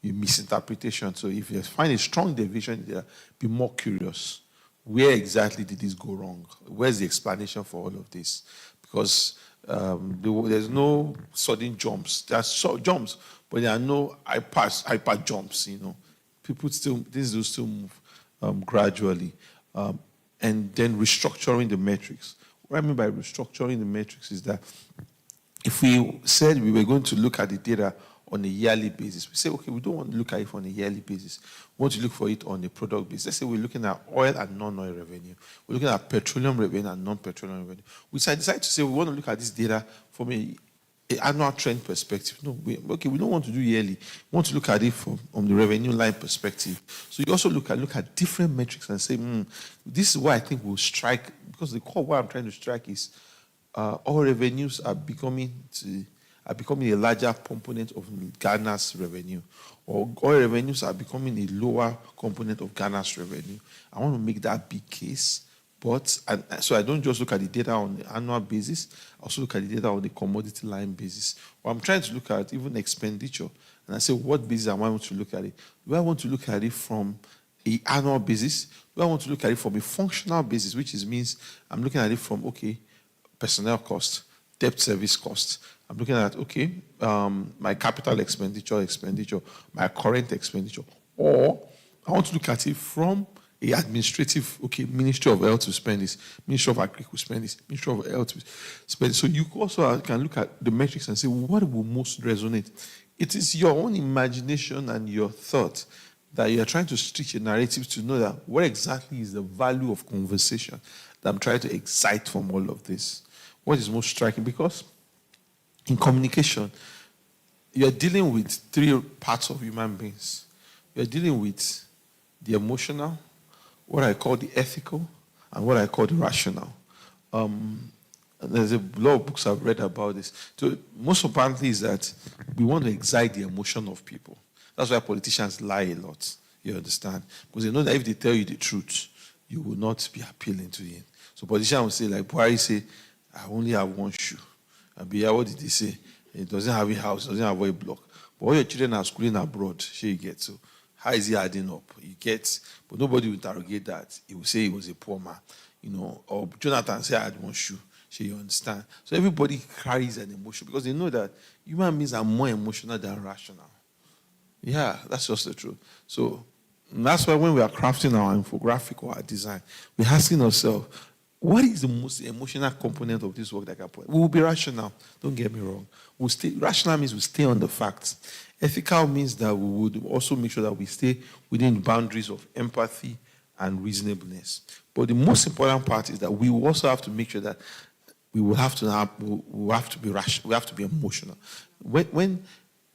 S3: you misinterpretation. So if you find a strong deviation in data, be more curious. Where exactly did this go wrong? Where's the explanation for all of this? Because there's no sudden jumps. There's jumps, but there are no hyper jumps. People things will still move gradually. And then restructuring the metrics. What I mean by restructuring the metrics is that if we said we were going to look at the data on a yearly basis, we say, okay, we don't want to look at it on a yearly basis. We want to look for it on a product basis. Let's say we're looking at oil and non-oil revenue. We're looking at petroleum revenue and non-petroleum revenue. We decide to say we want to look at this data from an annual trend perspective. No, we don't want to do yearly. We want to look at it from the revenue line perspective. So you also look at different metrics and say, this is what I think will strike, because the core what I'm trying to strike is all revenues are becoming a larger component of Ghana's revenue, or oil revenues are becoming a lower component of Ghana's revenue. I want to make that big case. So I don't just look at the data on the annual basis, I also look at the data on the commodity line basis. Or I'm trying to look at even expenditure. And I say, what basis am I want to look at it? Do I want to look at it from an annual basis? Do I want to look at it from a functional basis, which means I'm looking at it from, personnel cost, debt service cost. I'm looking at, my capital expenditure, my current expenditure. Or I want to look at it from a administrative, Ministry of Health will spend this, Ministry of Agriculture will spend this, Ministry of Health will spend this. So you also can look at the metrics and say, what will most resonate? It is your own imagination and your thought that you're trying to stitch a narrative to know that what exactly is the value of conversation that I'm trying to excite from all of this. What is most striking? Because in communication, you're dealing with three parts of human beings. You're dealing with the emotional, what I call the ethical, and what I call the rational. There's a lot of books I've read about this. So most importantly is that we want to excite the emotion of people. That's why politicians lie a lot, you understand? Because they know that if they tell you the truth, you will not be appealing to it. So politicians will say, like Buhari say, I only have one shoe. And Biya, what did he say? It doesn't have a house, it doesn't have a block. But all your children are schooling abroad, sure you get. So how is he adding up? He gets, but nobody will interrogate that. He will say he was a poor man. Or Jonathan said I had one shoe. Sure you understand? So everybody carries an emotion because they know that human beings are more emotional than rational. Yeah, that's just the truth. So that's why when we are crafting our infographic or our design, we're asking ourselves, what is the most emotional component of this work that I can put? We will be rational. Don't get me wrong. Rational means we stay on the facts. Ethical means that we would also make sure that we stay within the boundaries of empathy and reasonableness. But the most important part is that we will also have to make sure that we have to be rational. We have to be emotional. When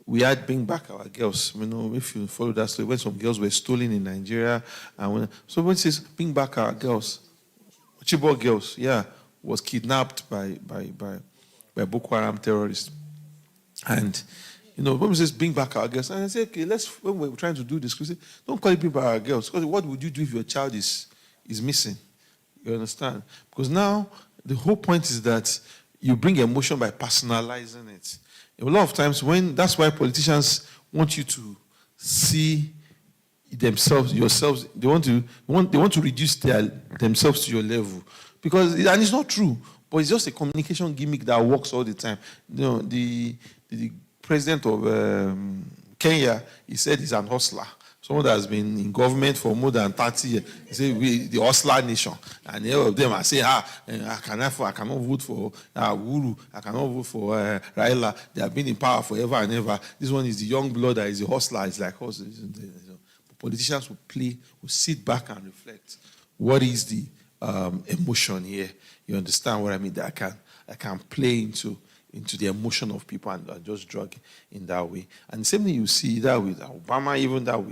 S3: we had Bring Back Our Girls, if you follow that story, when some girls were stolen in Nigeria, so when it says Bring Back Our Girls, Chibok girls, was kidnapped by Boko Haram terrorists. And, when we say bring back our girls, and I say, okay, when we're trying to do this, we say, don't call it bring back our girls, because what would you do if your child is missing? You understand? Because now, the whole point is that you bring emotion by personalizing it. A lot of times, that's why politicians want you to see yourselves, they want to reduce themselves to your level. And it's not true, but it's just a communication gimmick that works all the time. The president of Kenya, he said he's an hustler. Someone that has been in government for more than 30 years. He said, we, the hustler nation. And all of them are saying, I cannot vote for Uhuru. I cannot vote for Raila. They have been in power forever and ever. This one is the young blood that is a hustler. It's like us. Politicians will sit back and reflect. What is the emotion here? You understand what I mean? That I can play into the emotion of people and just drug in that way. And the same thing you see that with Obama, even that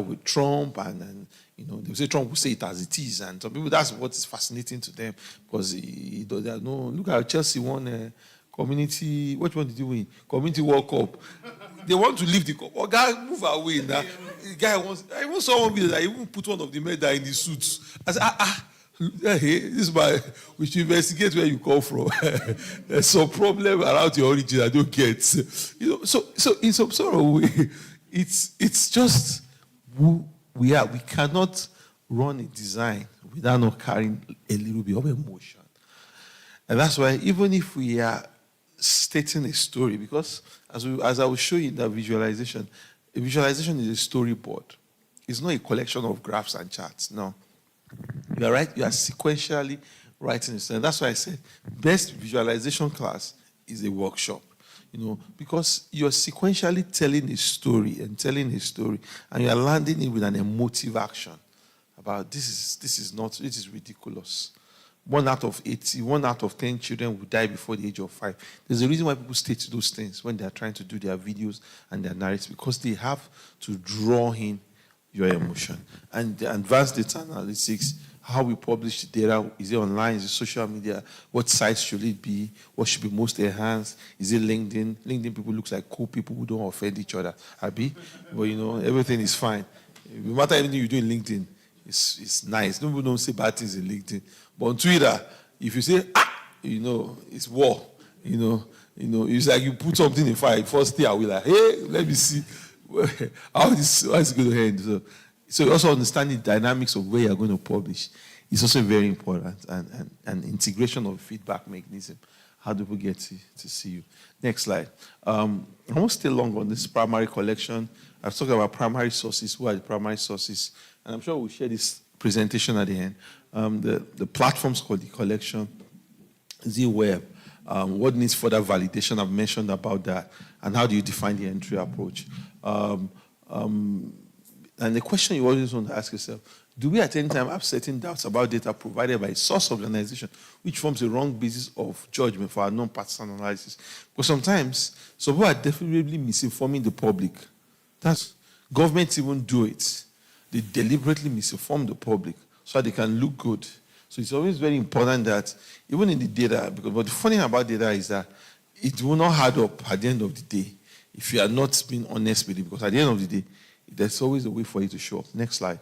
S3: with Trump, and they say Trump will say it as it is, and some people, that's what is fascinating to them, because look at Chelsea won community. What one did you win? Community World Cup. They want to leave the cup. Oh, guy, move away now. The guy wants. I even saw one video that even put one of the men in the suits. I said, hey, this is we should investigate where you come from. There's some problem around your origin I don't get. So in some sort of way, it's just who we are. We cannot run a design without not carrying a little bit of emotion. And that's why even if we are stating a story, because as I will show you in that visualization, a visualization is a storyboard. It's not a collection of graphs and charts. No. You are right. You are sequentially writing it. And that's why I said best visualization class is a workshop. Because you're sequentially telling a story, and you are landing it with an emotive action about this is ridiculous. 1 out of 10 children will die before the age of 5. There's a reason why people state those things when they are trying to do their videos and their narratives, because they have to draw in your emotion. And the advanced data analytics, how we publish the data, is it online, is it social media, what sites should it be, what should be most enhanced, is it LinkedIn? LinkedIn people look like cool people who don't offend each other, Abi? But everything is fine. No matter anything you do in LinkedIn, it's nice. People don't say bad things in LinkedIn. But on Twitter, if you say, it's war. It's like you put something in fire, first day I will hey, let me see how it's going to end. So also understanding the dynamics of where you're going to publish is also very important, and integration of feedback mechanism. How do people get to see you? Next slide. I won't stay long on this primary collection. I've talked about primary sources. Who are the primary sources? And I'm sure we'll share this presentation at the end. The platforms called the collection, the web, what needs further validation, I've mentioned about that, and how do you define the entry approach. And And the question you always want to ask yourself, do we at any time have certain doubts about data provided by a source organization which forms a wrong basis of judgment for our non-partisan analysis? Because sometimes some people are definitely misinforming the public. Governments even do it. They deliberately misinform the public so that they can look good. So it's always very important that even in the data, but the funny thing about data is that it will not add up at the end of the day if you are not being honest with it, because at the end of the day, there's always a way for you to show up. Next slide.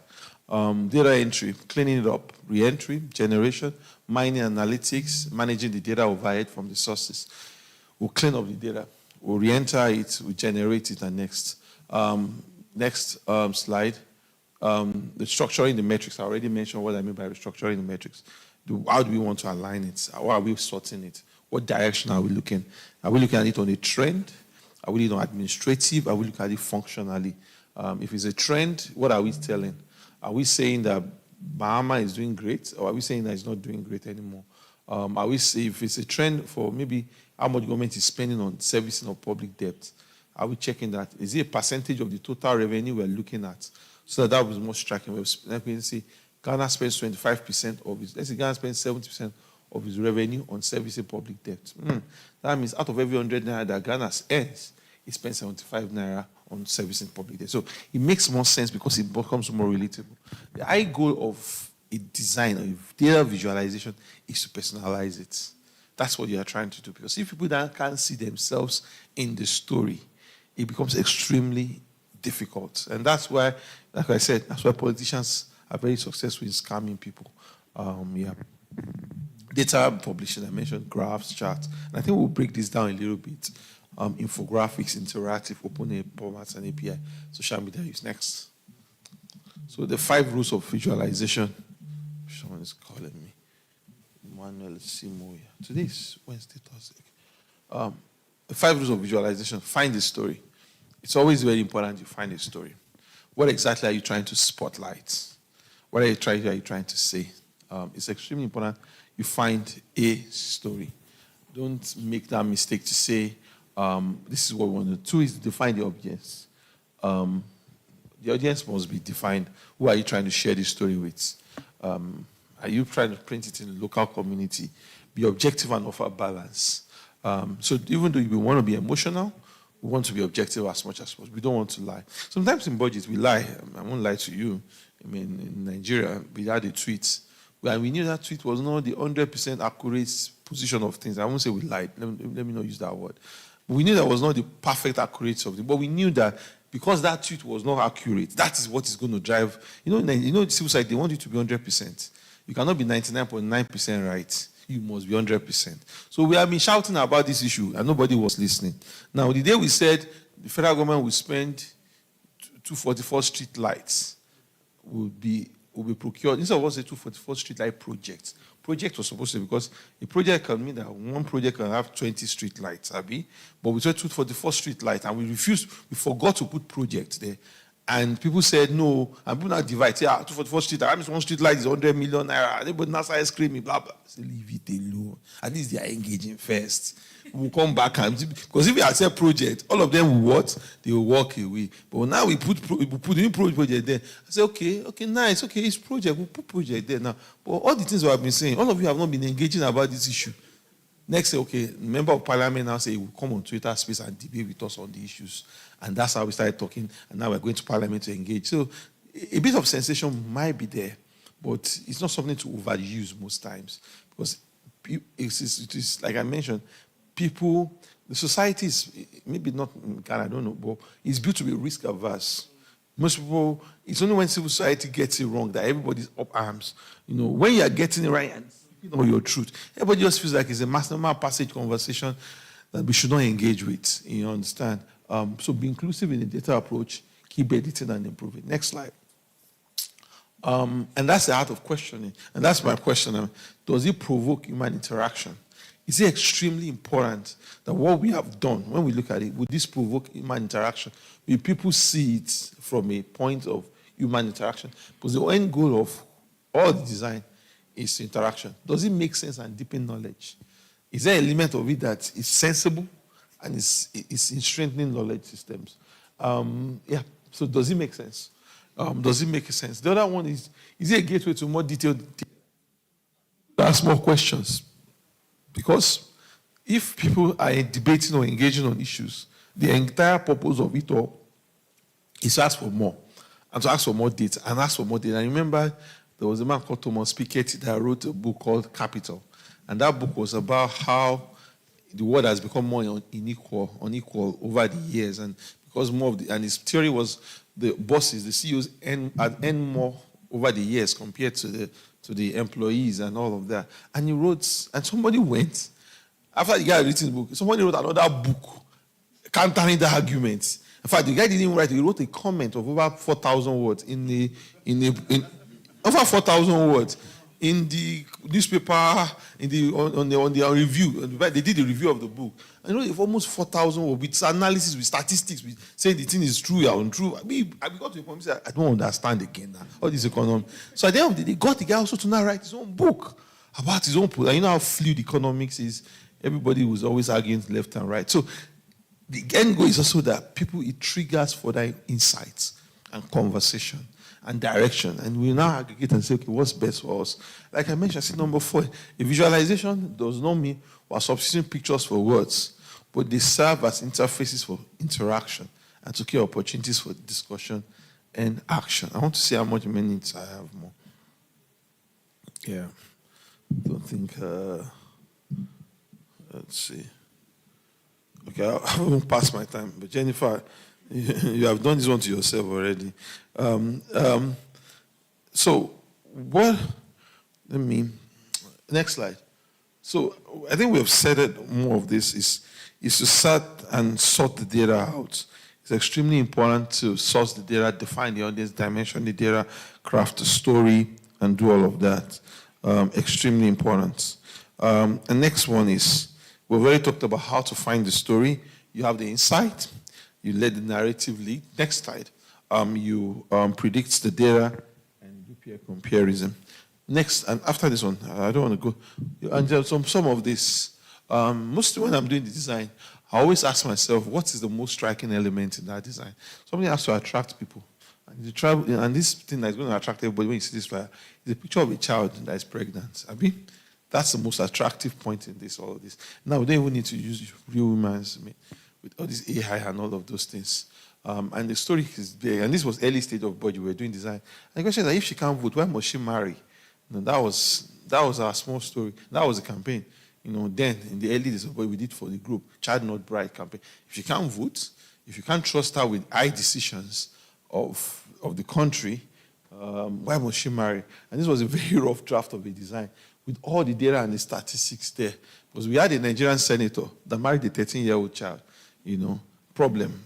S3: Data entry, cleaning it up, re-entry, generation, mining analytics, managing the data overhead from the sources. We'll clean up the data. We'll re-enter it, we'll generate it, and next. Next slide. The structuring the metrics. I already mentioned what I mean by restructuring the metrics. How do we want to align it? How are we sorting it? What direction are we looking? Are we looking at it on a trend? Are we looking at administrative? Are we looking at it functionally? If it's a trend, what are we telling? Are we saying that Bahama is doing great, or are we saying that it's not doing great anymore? Are we saying if it's a trend for maybe how much government is spending on servicing of public debt? Are we checking that? Is it a percentage of the total revenue we're looking at? So that was more striking. Let me see, Ghana spends 25% of its, let's say Ghana spends 70% of its revenue on servicing public debt. That means out of every 100 naira that Ghana earns, it spends 75 naira on servicing public debt. So it makes more sense because it becomes more relatable. The high goal of a design or data visualization is to personalize it. That's what you are trying to do. Because if people that can't see themselves in the story, it becomes extremely difficult. And that's why, like I said, that's why politicians are very successful in scamming people. Data publishing, I mentioned graphs, charts. And I think we'll break this down a little bit. Infographics, interactive, open formats, and API. Social media use next. So the 5 rules of visualization. Someone is calling me. Manuel Simoya. Today is Wednesday, Thursday. The 5 rules of visualization. Find the story. It's always very important you find a story. What exactly are you trying to spotlight? What are you trying to say? It's extremely important you find a story. Don't make that mistake to say, this is what we want to do. 2 is to define the audience. The audience must be defined. Who are you trying to share this story with? Are you trying to print it in the local community? Be objective and offer balance. So even though we want to be emotional, we want to be objective as much as possible. We don't want to lie. Sometimes in budget, we lie. I won't lie to you. I mean, in Nigeria, we had a tweet. We knew that tweet was not the 100% accurate position of things. I won't say we lied. Let me not use that word. But we knew that was not the perfect accuracy of it. But we knew that because that tweet was not accurate, that is what is going to drive. You know, the civil society, they want you to be 100%. You cannot be 99.9% right. You must be 100%. So we have been shouting about this issue, and nobody was listening. Now, the day we said the federal government will spend 244 street lights will be procured, instead of us say 244 street light projects. Project was supposed to be, because a project can mean that one project can have 20 street lights, Abi. But we said 244 street lights, and we forgot to put projects there. And people said no, and people now divide. Yeah, 244 street, that means one street light is 100 million naira. Everybody now started screaming, blah, blah. So leave it alone. At least they are engaging first. We'll come back and, because if we had said project, all of them will what? They will walk away. But now we put the new project there. I say, okay, nice, okay, it's project. We'll put project there now. But all the things we have been saying, all of you have not been engaging about this issue. Next, say, okay, member of parliament now say he will come on Twitter space and debate with us on the issues. And that's how we started talking. And now we're going to parliament to engage. So a bit of sensation might be there, but it's not something to overuse most times. Because it is like I mentioned, people, the society is, maybe not in Ghana, I don't know, but it's built to be risk averse. Most people, it's only when civil society gets it wrong that everybody's up arms. You know, when you are getting it right and you know your truth, everybody just feels like it's a normal passage conversation that we should not engage with. You understand? So be inclusive in the data approach, keep editing and improving. Next slide. And that's the art of questioning. And that's my question. Does it provoke human interaction? Is it extremely important that what we have done, when we look at it, would this provoke human interaction? Will people see it from a point of human interaction? Because the end goal of all the design is interaction. Does it make sense and deepen knowledge? Is there an element of it that is sensible and is in strengthening knowledge systems? So does it make sense? Does it make sense? The other one is it a gateway to more detailed? Ask more questions. Because if people are debating or engaging on issues, the entire purpose of it all is to ask for more. And to ask for more data, and ask for more data. I remember there was a man called Thomas Piketty that wrote a book called Capital. And that book was about how the world has become more unequal over the years. And because more of and his theory was the bosses, the CEOs earn more over the years compared to the employees and all of that. And he wrote, and somebody went, after the guy had written the book, somebody wrote another book countering the argument. In fact, the guy didn't write, he wrote a comment of over 4,000 words over 4,000 words in the newspaper, on the review. They did a review of the book. And you know, almost 4,000 words with analysis, with statistics, with saying the thing is true or untrue. I got to a point where I don't understand again now, all this economy. So at the end of the day, they got the guy also to now write his own book about his own pool. And you know how fluid economics is. Everybody was always arguing left and right. So the end goal is also that it triggers further insights and conversation and direction. And we now aggregate and say, okay, what's best for us? Like I mentioned, I said number 4, a visualization does not mean we're substituting pictures for words, but they serve as interfaces for interaction and to create opportunities for discussion and action. I want to see how much minutes I have more. Yeah. Don't think, let's see. Okay, I won't pass my time. But Jennifer, you have done this one to yourself already. Next slide. So I think we have said it, more of this is to start and sort the data out. It's extremely important to source the data, define the audience, dimension the data, craft the story, and do all of that. Extremely important. And next one is, we've already talked about how to find the story. You have the insight. You let the narrative lead. Next slide. You predict the data and do peer comparison. Next, and after this one, I don't want to go. And there's some of this. Mostly when I'm doing the design, I always ask myself, what is the most striking element in that design? Something has to attract people. And this thing that is going to attract everybody when you see this flyer is a picture of a child that is pregnant. That's the most attractive point in this, all of this. Now, we don't even need to use real humans with all this AI and all of those things. And the story is there. And this was early stage of budget. We were doing design. And the question is, if she can't vote, why must she marry? That was our small story. That was a campaign. Then, in the early days of what we did for the group, Child Not Bride campaign. If she can't vote, if you can't trust her with high decisions of the country, why must she marry? And this was a very rough draft of a design with all the data and the statistics there. Because we had a Nigerian senator that married a 13-year-old child, problem,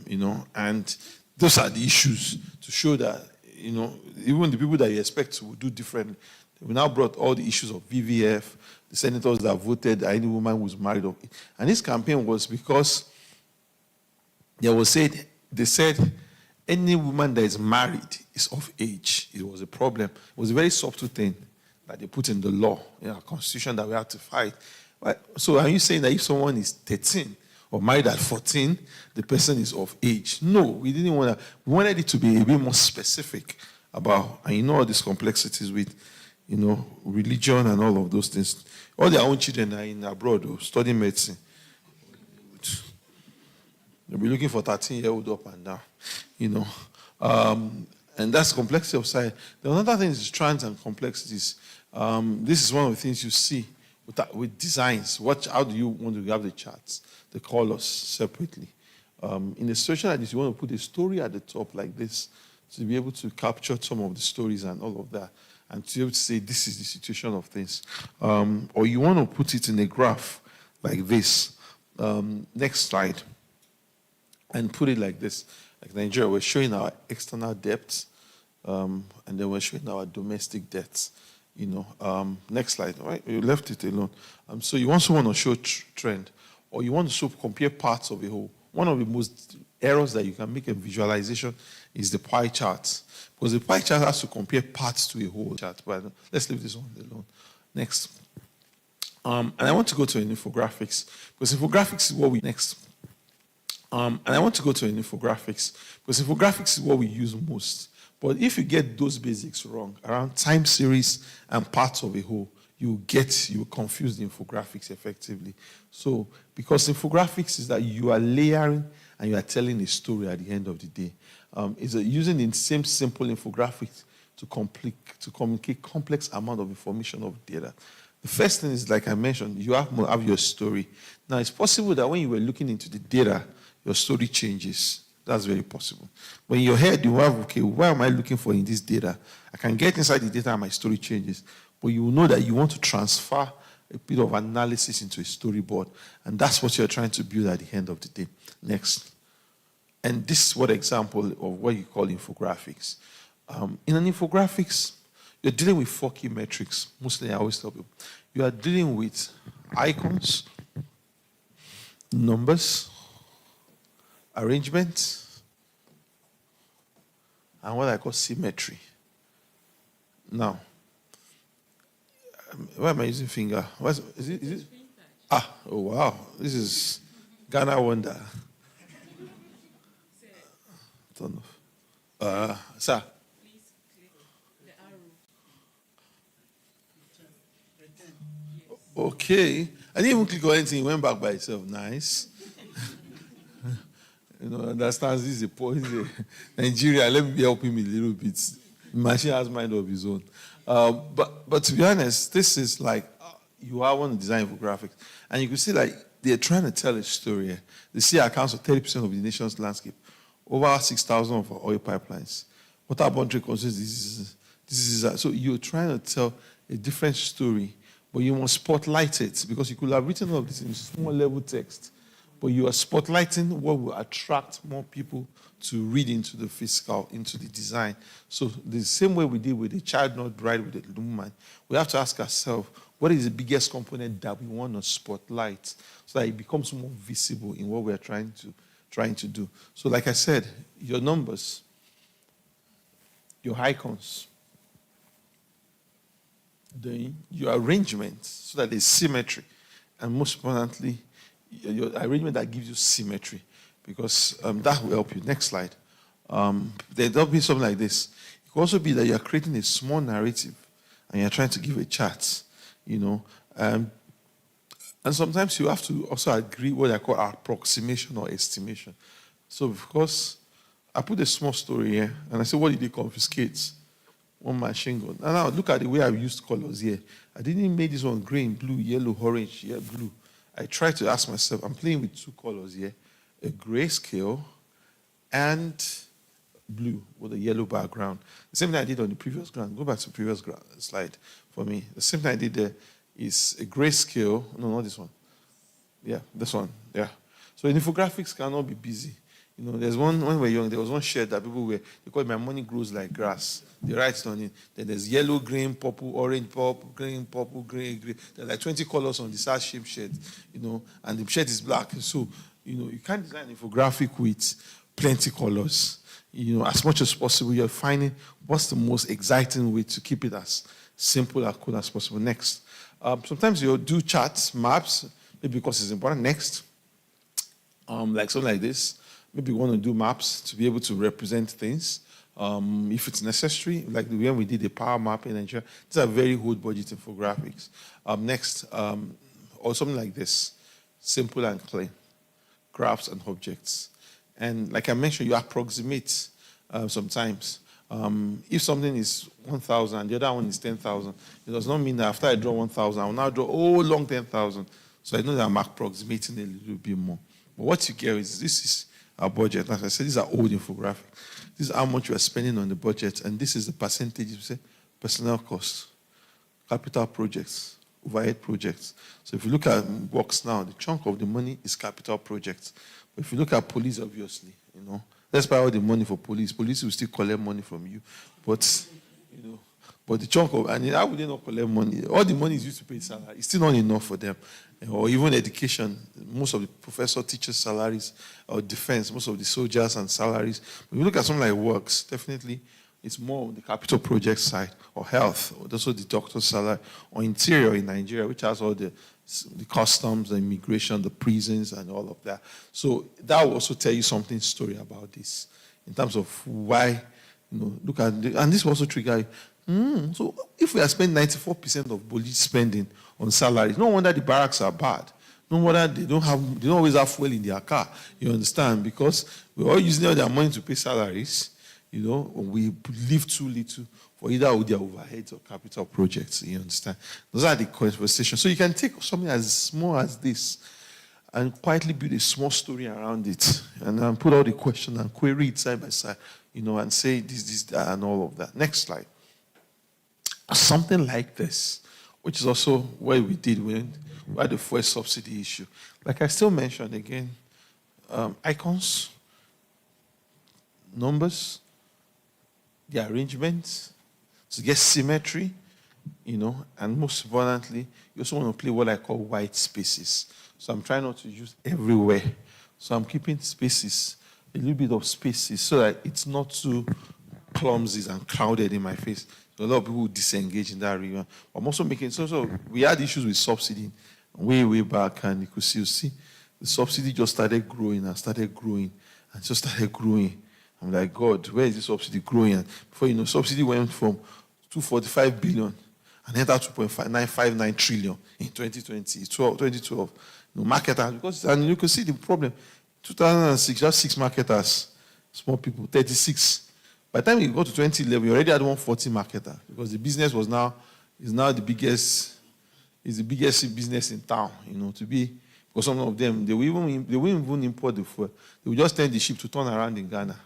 S3: and those are the issues to show that, even the people that you expect will do differently. We now brought all the issues of VVF, the senators that voted, any woman who was married. And this campaign was because they said any woman that is married is of age. It was a problem. It was a very subtle thing that they put in the law, our constitution, that we have to fight. So are you saying that if someone is 13 or married at 14, the person is of age? No, we didn't want to. We wanted it to be a bit more specific about, and all these complexities with, religion and all of those things. All their own children are in abroad studying medicine. They'll be looking for 13-year-old up and down, and that's complexity of science. The other thing is trends and complexities. This is one of the things you see with designs. How do you want to have the charts, the colors separately? In a situation like this, you want to put a story at the top like this to be able to capture some of the stories and all of that, and to be able to say this is the situation of things. Or you want to put it in a graph like this. Next slide. And put it like this. Like Nigeria, we're showing our external debts, and then we're showing our domestic debts. Next slide. Right? You left it alone. So you also want to show trend, or you want to compare parts of a whole. One of the most errors that you can make a visualization is the pie chart, because the pie chart has to compare parts to a whole chart. But let's leave this one alone. Next. And I want to go to an infographics, because infographics is what we and I want to go to an infographics, because infographics is what we use most But if you get those basics wrong around time series and parts of a whole, you confuse the infographics effectively. So, because infographics is that you are layering and you are telling a story at the end of the day. It's using the same simple infographics to communicate complex amount of information of data. The first thing is, like I mentioned, you have your story. Now, it's possible that when you were looking into the data, your story changes. That's very possible. But in your head, you have, okay, what am I looking for in this data? I can get inside the data and my story changes. But you will know that you want to transfer a bit of analysis into a storyboard. And that's what you're trying to build at the end of the day. Next. And this is what example of what you call infographics. In an infographics, you're dealing with 4 key metrics. Mostly, I always tell people. You are dealing with icons, numbers, arrangement, and what I call symmetry. Now, why am I using finger? Is it? Oh wow, this is Ghana wonder. Turn off. Sir. Okay. I didn't even click on anything. It went back by itself. Nice. Understands this is a Nigeria. Let me help him a little bit. The machine has mind of his own. But to be honest, this is like you are one to design infographics, and you can see like they're trying to tell a story. They see accounts of 30% of the nation's landscape, over 6,000 of our oil pipelines. Water boundary concerns. This is so you're trying to tell a different story, but you must spotlight it because you could have written all of this in small level text. But you are spotlighting what will attract more people to read into the fiscal, into the design. So the same way we did with the child not bride with the woman, we have to ask ourselves, what is the biggest component that we want to spotlight so that it becomes more visible in what we are trying to do. So like I said, your numbers, your icons, your arrangement so that there's symmetry, and most importantly, your arrangement that gives you symmetry, because that will help you. Next slide. There'll be something like this. It could also be that you're creating a small narrative and you're trying to give a chart, and sometimes you have to also agree what I call approximation or estimation. So because I put a small story here and I say, what did they confiscate? One machine gun. And now look at the way I used colors here. I didn't make this one green, blue, yellow, orange, blue. I try to ask myself, I'm playing with 2 colors here, a grayscale and blue with a yellow background. The same thing I did on the previous ground. Go back to the previous slide for me. The same thing I did there is a grayscale. No, not this one. Yeah, this one. Yeah. So infographics cannot be busy. There's one, when we were young, there was one shirt that people wear. They call it "My money grows like grass." They write it on it. Then there's yellow, green, purple, orange, purple, green, green. There's like 20 colors on the sash-shaped shirt, and the shirt is black. So, you can't design an infographic with plenty colors. As much as possible, you're finding what's the most exciting way to keep it as simple and cool as possible. Next. Sometimes you'll do charts, maps, maybe because it's important. Next. Like something like this. Maybe you want to do maps to be able to represent things. If it's necessary, like the way we did the power map in Nigeria, these are very good budget infographics. Next, or something like this, simple and clear, graphs and objects. And like I mentioned, you approximate sometimes. If something is 1,000 and the other one is 10,000, it does not mean that after I draw 1,000, I will now draw long 10,000. So I know that I'm approximating a little bit more. But what you get is this is our budget. As I said, these are old infographics. This is how much we are spending on the budget, and this is the percentage. We say personnel costs, capital projects, overhead projects. So if you look at works now, the chunk of the money is capital projects. But if you look at police, obviously, that's why all the money for police. Police will still collect money from you, but but the chunk of, and how would they not collect money? All the money is used to pay salary. It's still not enough for them. Or even education, most of the professor teachers' salaries, or defense, most of the soldiers and salaries. When you look at something like works, definitely it's more on the capital project side, or health, or also the doctor's salary, or interior in Nigeria, which has all the customs, the immigration, the prisons, and all of that. So that will also tell you something story about this, in terms of why Look at and this will also trigger you. So if we are spending 94% of BudgIT spending on salaries, no wonder the barracks are bad. No wonder they don't always have fuel in their car. You understand? Because we're all using all their money to pay salaries. We leave too little for either their overheads or capital projects. You understand? Those are the conversations. So you can take something as small as this and quietly build a small story around it, and then put all the questions and query it side by side, and say this, that, and all of that. Next slide. Something like this, which is also what we did when we had the fuel subsidy issue. Like I still mentioned again, icons, numbers, the arrangements, to get symmetry, and most importantly, you also want to play what I call white spaces. So I'm trying not to use everywhere. So I'm keeping spaces, a little bit of spaces, so that it's not too clumsy and crowded in my face. So a lot of people will disengage in that area. I'm also making, so we had issues with subsidy way back, and you could see the subsidy just started growing and just started growing. I'm like, God, where is this subsidy growing? And before subsidy went from 245 billion and entered 2.959 trillion in 2012. Marketers, and you can see the problem. 2006, just 6 marketers, small people, 36. By the time you go to 2011, you already had 140 marketers, because the business is now the biggest business in town. Because some of them they will even import the fuel. They will just tell the ship to turn around in Ghana.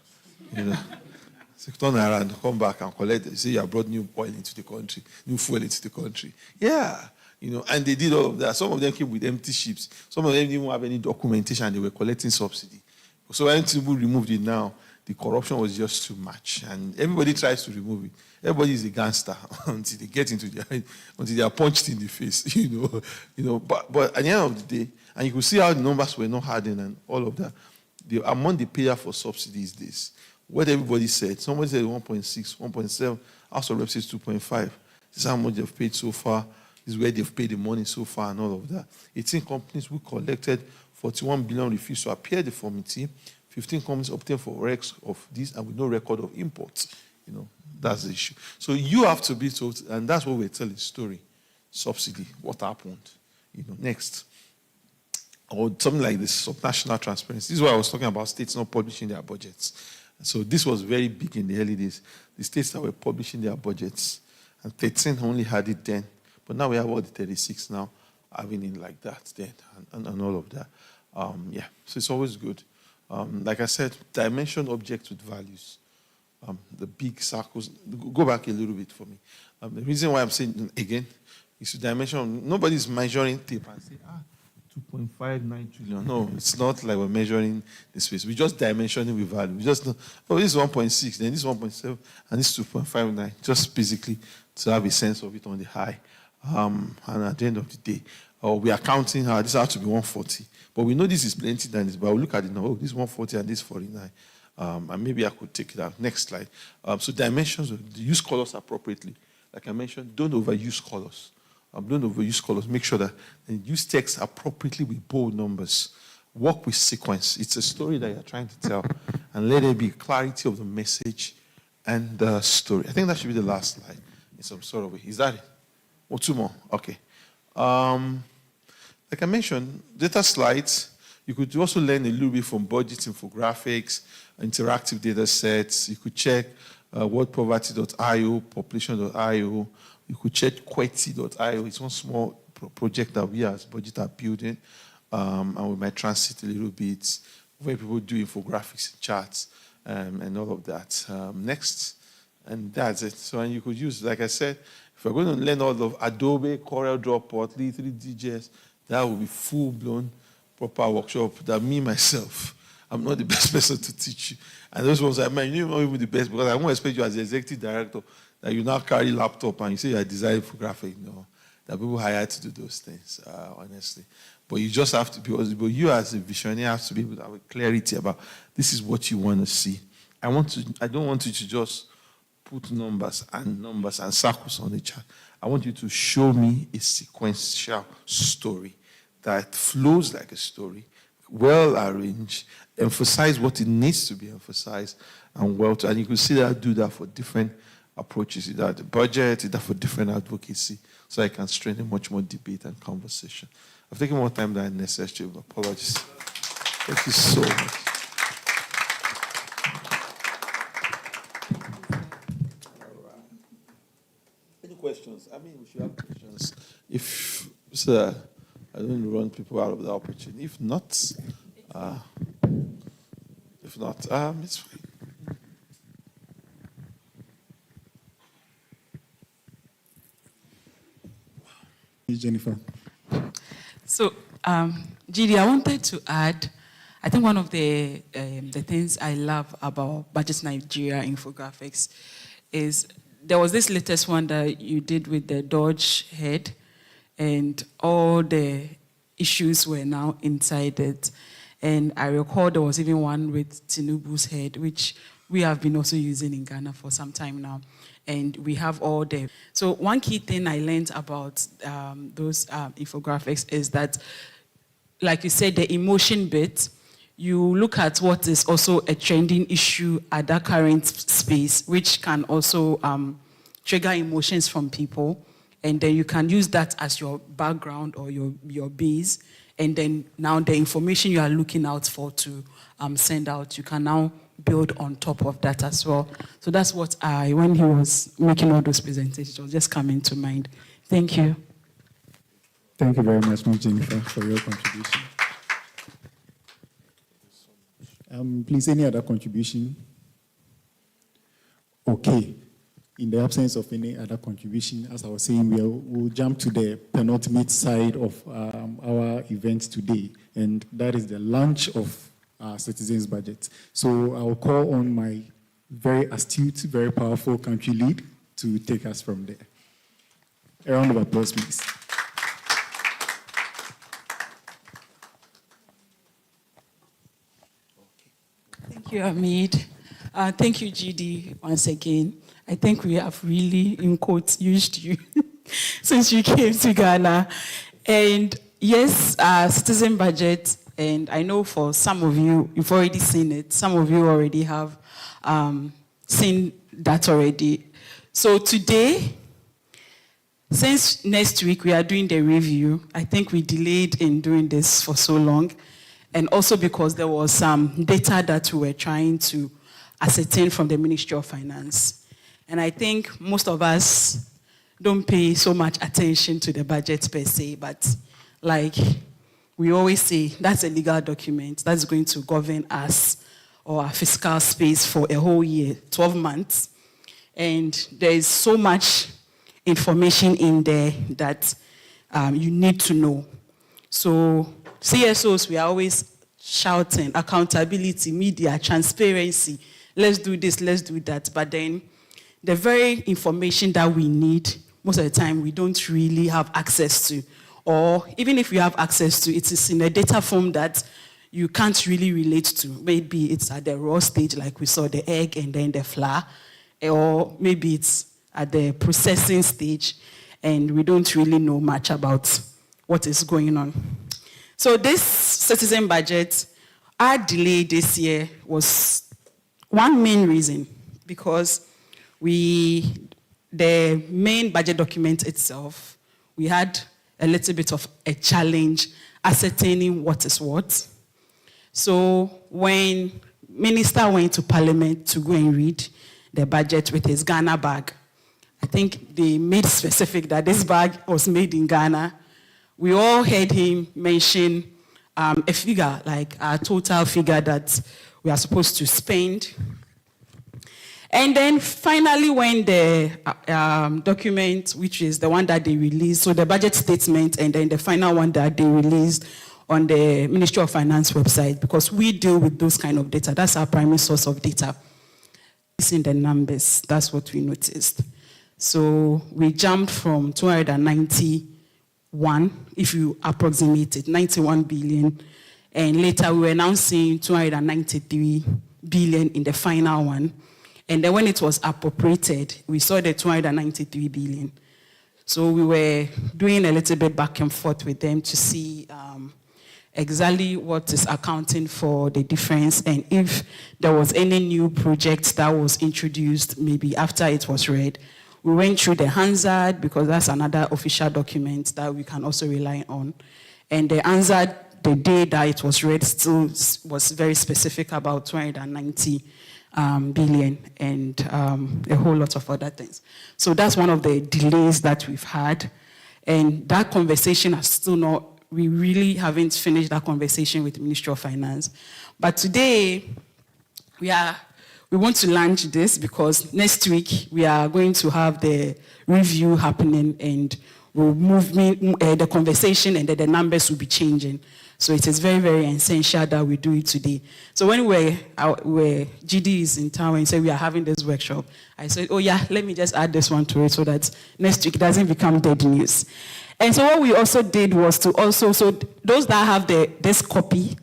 S3: So turn around, come back and collect. Say you have brought new oil into the country, new fuel into the country. Yeah. And they did all of that. Some of them came with empty ships. Some of them didn't have any documentation, and they were collecting subsidy. So when people removed it now, the corruption was just too much. And everybody tries to remove it. Everybody is a gangster until they get until they are punched in the face, But at the end of the day, and you could see how the numbers were not hardened and all of that. The amount they pay for subsidies is this. What everybody said. Somebody said 1.6, 1.7. House of Reps says 2.5. This is how much they've paid so far. This is where they've paid the money so far and all of that. 18 companies who collected 41 billion refused to appear the committee. 15 companies obtained for recs of this and with no record of imports. That's the issue. So you have to be told, and that's what we're telling the story. Subsidy, what happened? Next. Or something like this, subnational transparency. This is why I was talking about states not publishing their budgets. So this was very big in the early days. The states that were publishing their budgets, and 13 only had it then. But now we have all the 36 now having it like that then, and all of that. So it's always good. Like I said, dimension objects with values. The big circles. Go back a little bit for me. The reason why I'm saying again is to dimension. Nobody's measuring tape and say, 2.59 trillion. No, it's not like we're measuring the space. We're just dimensioning with value. We just know, this is 1.6, then this is 1.7, and this is 2.59. Just basically to have a sense of it on the high. And at the end of the day, we are counting how this has to be 140. But we know this is plenty than this, but we'll look at it now. Oh, this is 140 and this is 49. And maybe I could take it out. Next slide. So dimensions, use colors appropriately. Like I mentioned, don't overuse colors. Don't overuse colors. Make sure that you use text appropriately with bold numbers. Work with sequence. It's a story that you're trying to tell. And let there be clarity of the message and the story. I think that should be the last slide in some sort of way. Is that it? Or 2 more? Okay. Like I mentioned, data slides. You could also learn a little bit from BudgIT infographics, interactive data sets. You could check worldpoverty.io, population.io. You could check Quetty.io. It's one small project that we as BudgIT are building. And we might transit a little bit where people do infographics, charts, and all of that. Next. And that's it. So and you could use, like I said, if you're going to learn all of Adobe, CorelDRAW, Portly, 3DJS, that will be full-blown proper workshop that me, myself, I'm not the best person to teach you. And those ones, you're not even the best, because I won't expect you as the executive director that you now carry laptop and you say you're designing infographic. No, there are people hired to do those things, honestly. But you just have to be, but you as a visionary have to be able to have a clarity about this is what you want to see. I don't want you to just put numbers and circles on the chart. I want you to show me a sequential story that flows like a story well arranged, emphasize what it needs to be emphasized, and and you can see that I do that for different approaches, either the budget, either for different advocacy, so I can strengthen much more debate and conversation. I've taken more time than necessary, but apologies. Thank you so much. Any questions? I mean, we should have questions. If so, I don't run people out of the opportunity. If not, it's fine.
S21: Jennifer.
S25: So, GD, I wanted to add, I think one of the things I love about BudgIT Nigeria infographics is there was this latest one that you did with the Dodge head, and all the issues were now inside it. And I recall there was even one with Tinubu's head, which we have been also using in Ghana for some time now. And we have all the... So one key thing I learned about those infographics is that, like you said, the emotion bit, you look at what is also a trending issue at that current space, which can also trigger emotions from people. And then you can use that as your background or your base. And then now the information you are looking out for to send out, you can now build on top of that as well. So that's what when he was making all those presentations, it was just coming to mind. Thank you.
S21: Thank you very much, Ms. Jennifer, for your contribution. Please, any other contribution? Okay. In the absence of any other contribution, as I was saying, we'll jump to the penultimate side of our event today, and that is the launch of Citizens Budget. So I'll call on my very astute, very powerful country lead to take us from there. A round of applause, please.
S25: Thank you, Hamid. Thank you, GD, once again. I think we have really, in quotes, used you since you came to Ghana. And yes, Citizen Budget, and I know for some of you, you've already seen it. Some of you already have seen that already. So today, since next week we are doing the review, I think we delayed in doing this for so long. And also because there was some data that we were trying to ascertain from the Ministry of Finance. And I think most of us don't pay so much attention to the budget per se, but like we always say, that's a legal document that's going to govern us or our fiscal space for a whole year, 12 months. And there is so much information in there that you need to know. So CSOs, we are always shouting accountability, media, transparency, let's do this, let's do that. But then the very information that we need, most of the time we don't really have access to. Or even if we have access to, it is in a data form that you can't really relate to. Maybe it's at the raw stage, like we saw the egg and then the flour. Or maybe it's at the processing stage, and we don't really know much about what is going on. So this citizen budget, our delay this year was one main reason, because the main budget document itself, we had a little bit of a challenge ascertaining what is what. So when Minister went to Parliament to go and read the budget with his Ghana bag, I think they made specific that this bag was made in Ghana. We all heard him mention a figure, like a total figure that we are supposed to spend. And then finally, when the document, which is the one that they released, so the budget statement, and then the final one that they released on the Ministry of Finance website, because we deal with those kind of data. That's our primary source of data. It's in the numbers. That's what we noticed. So we jumped from 291, if you approximate it, 91 billion. And later we were now seeing 293 billion in the final one. And then when it was appropriated, we saw the 293 billion. So we were doing a little bit back and forth with them to see exactly what is accounting for the difference, and if there was any new project that was introduced maybe after it was read. We went through the Hansard, because that's another official document that we can also rely on. And the Hansard, the day that it was read, still was very specific about 290 billion and a whole lot of other things. So that's one of the delays that we've had. And that conversation has still not, we really haven't finished that conversation with the Ministry of Finance. But today, we want to launch this because next week we are going to have the review happening, and we'll move the conversation, and then the numbers will be changing. So it is very, very essential that we do it today. So when GD is in town and said we are having this workshop, I said, oh yeah, let me just add this one to it so that next week it doesn't become dead news. And so what we also did was to also, so those that have this copy,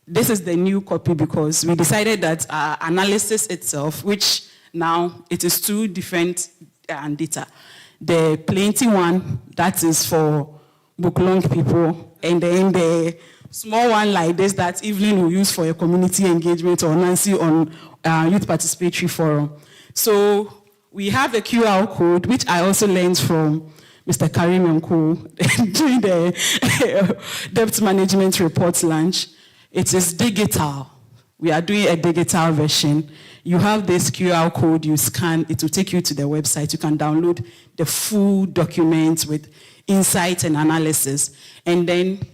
S25: this is the new copy, because we decided that our analysis itself, which now it is two different data. The plenty one, that is for book long people, and then the small one like this that Evelyn will use for a community engagement, or Nancy on Youth Participatory Forum. So we have a QR code, which I also learned from Mr. Karim Nko during the debt management reports launch. It is digital. We are doing a digital version. You have this QR code, you scan, it will take you to the website. You can download the full document with insight and analysis. And then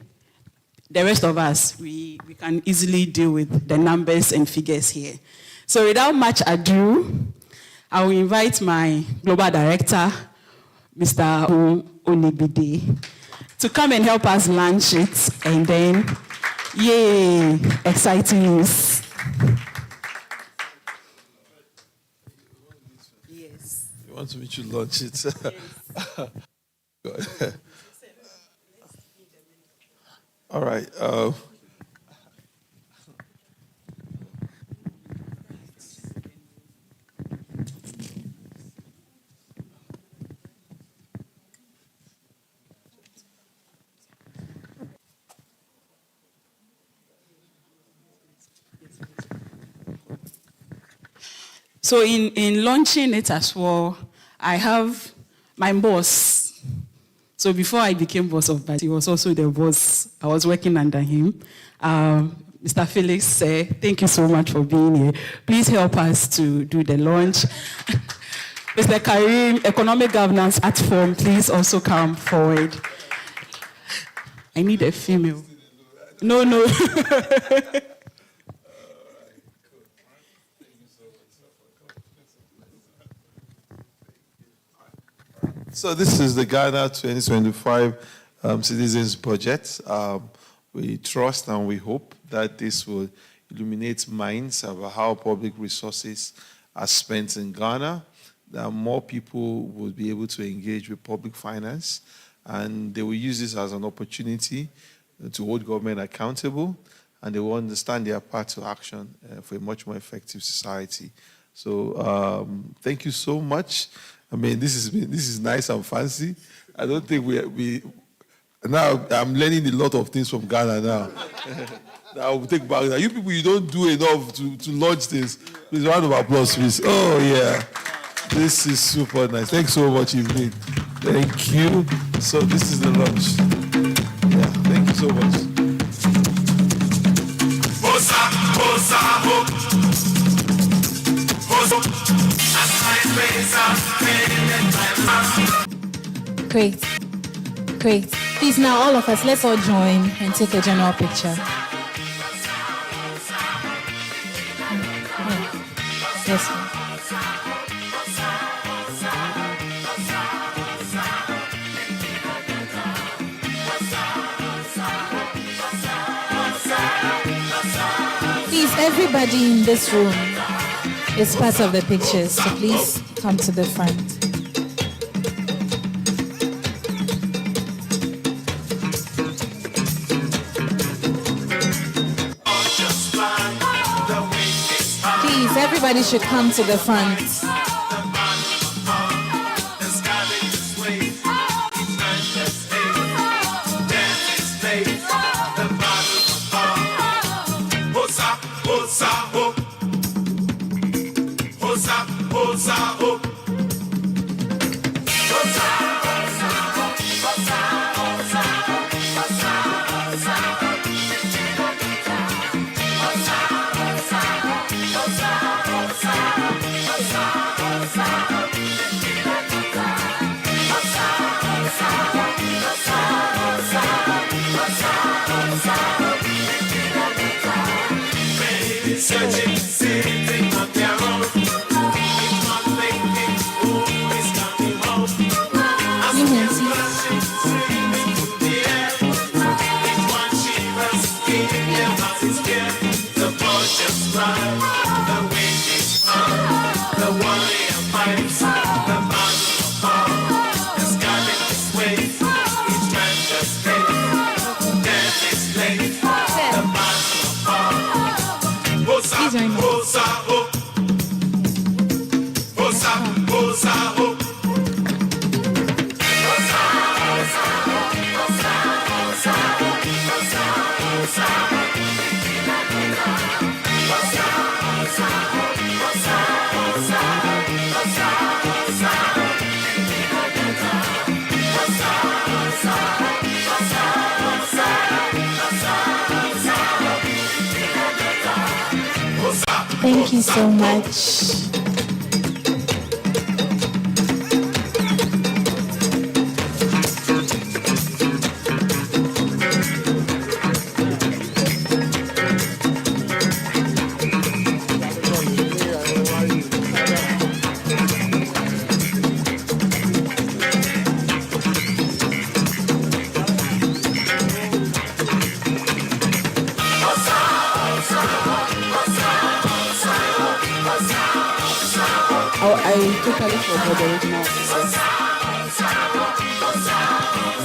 S25: the rest of us, we can easily deal with the numbers and figures here. So without much ado, I will invite my Global Director, Mr. Onibide, to come and help us launch it, and then, yay, exciting news.
S3: Yes. You want me to launch it? Yes. All right.
S25: So in launching it as well, I have my boss. So before I became boss of BudgIT, he was also the boss. I was working under him. Mr. Felix, thank you so much for being here. Please help us to do the launch. Mr. Karim, Economic Governance at Form, please also come forward. I need a female. No.
S3: So this is the Ghana 2025 Citizens Budget. We trust and we hope that this will illuminate minds about how public resources are spent in Ghana, that more people will be able to engage with public finance, and they will use this as an opportunity to hold government accountable, and they will understand their part to action for a much more effective society. So thank you so much. I mean, this is nice and fancy. I don't think we now I'm learning a lot of things from Ghana now. Now we'll take back. Now, you people, you don't do enough to launch this. Please, round of applause, please. Oh yeah, this is super nice. Thanks so much, Evelyn. Thank you. So this is the launch. Yeah, thank you so much.
S1: Great. Please now, all of us, let's all join and take a general picture. Yes. Please, everybody in this room is part of the pictures, so please come to the front. Please, everybody should come to the front. Thank you so much.
S23: I totally forgot the original officers.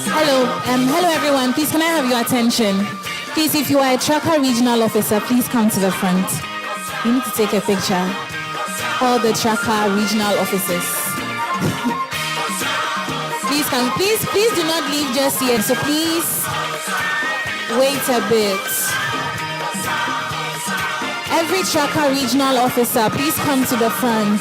S1: Hello everyone. Please, can I have your attention? Please, if you are a tracker regional officer, please come to the front. You need to take a picture. All the tracker regional officers. Please come. Please do not leave just yet. So please wait a bit. Every tracker regional officer, please come to the front.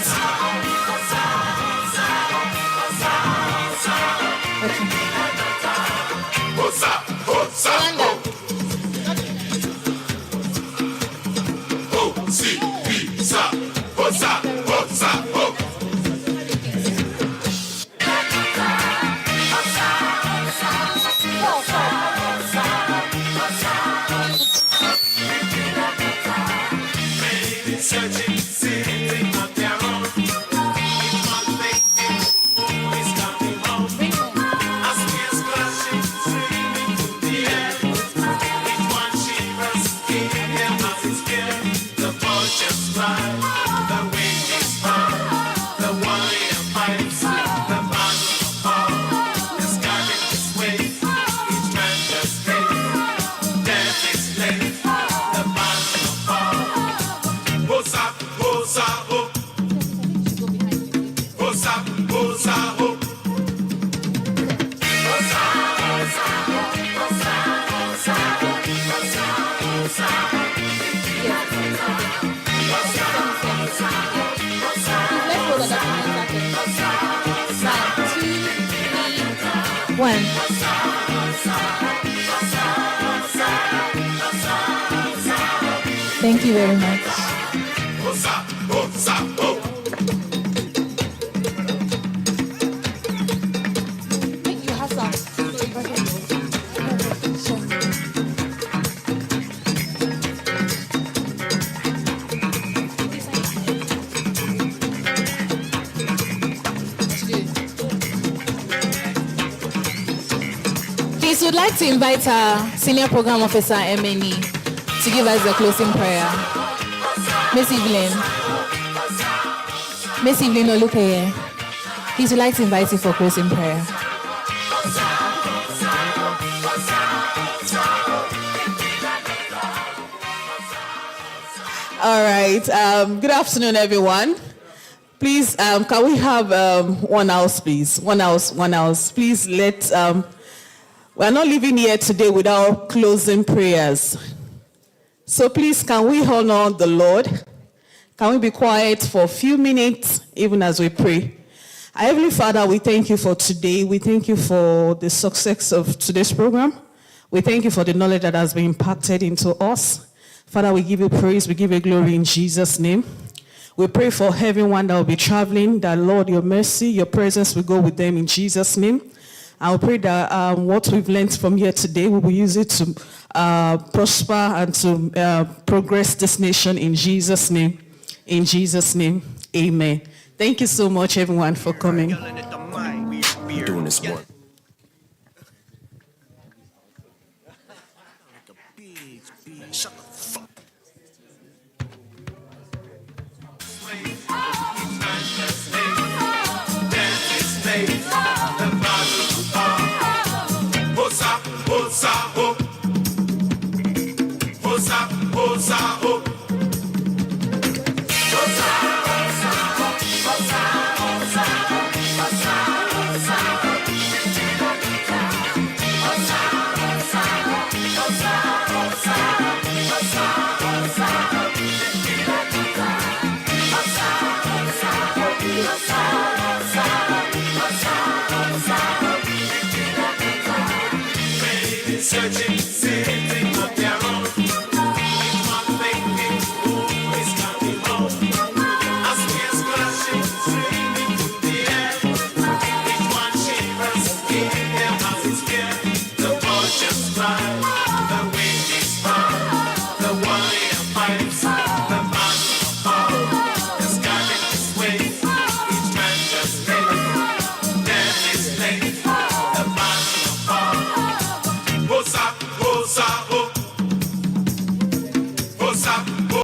S1: One. Thank you very much. You have some. Please, would like to invite our Senior Program Officer, MNE, to give us the closing prayer. Miss Evelyn Olukeye, please would like to invite you for closing prayer.
S15: All right. Good afternoon, everyone. Please, can we have one house, please? One house. Please let... we're not leaving here today without closing prayers. So please, can we honor the Lord? Can we be quiet for a few minutes, even as we pray? Our Heavenly Father, we thank you for today. We thank you for the success of today's program. We thank you for the knowledge that has been impacted into us. Father, we give you praise, we give you glory in Jesus' name. We pray for everyone that will be traveling, that Lord, your mercy, your presence will go with them in Jesus' name. I will pray that what we've learned from here today, we will use it to prosper and to progress this nation in Jesus' name. In Jesus' name, amen. Thank you so much, everyone, for coming.
S24: We're doing this one. Shut the fuck.
S12: Searching,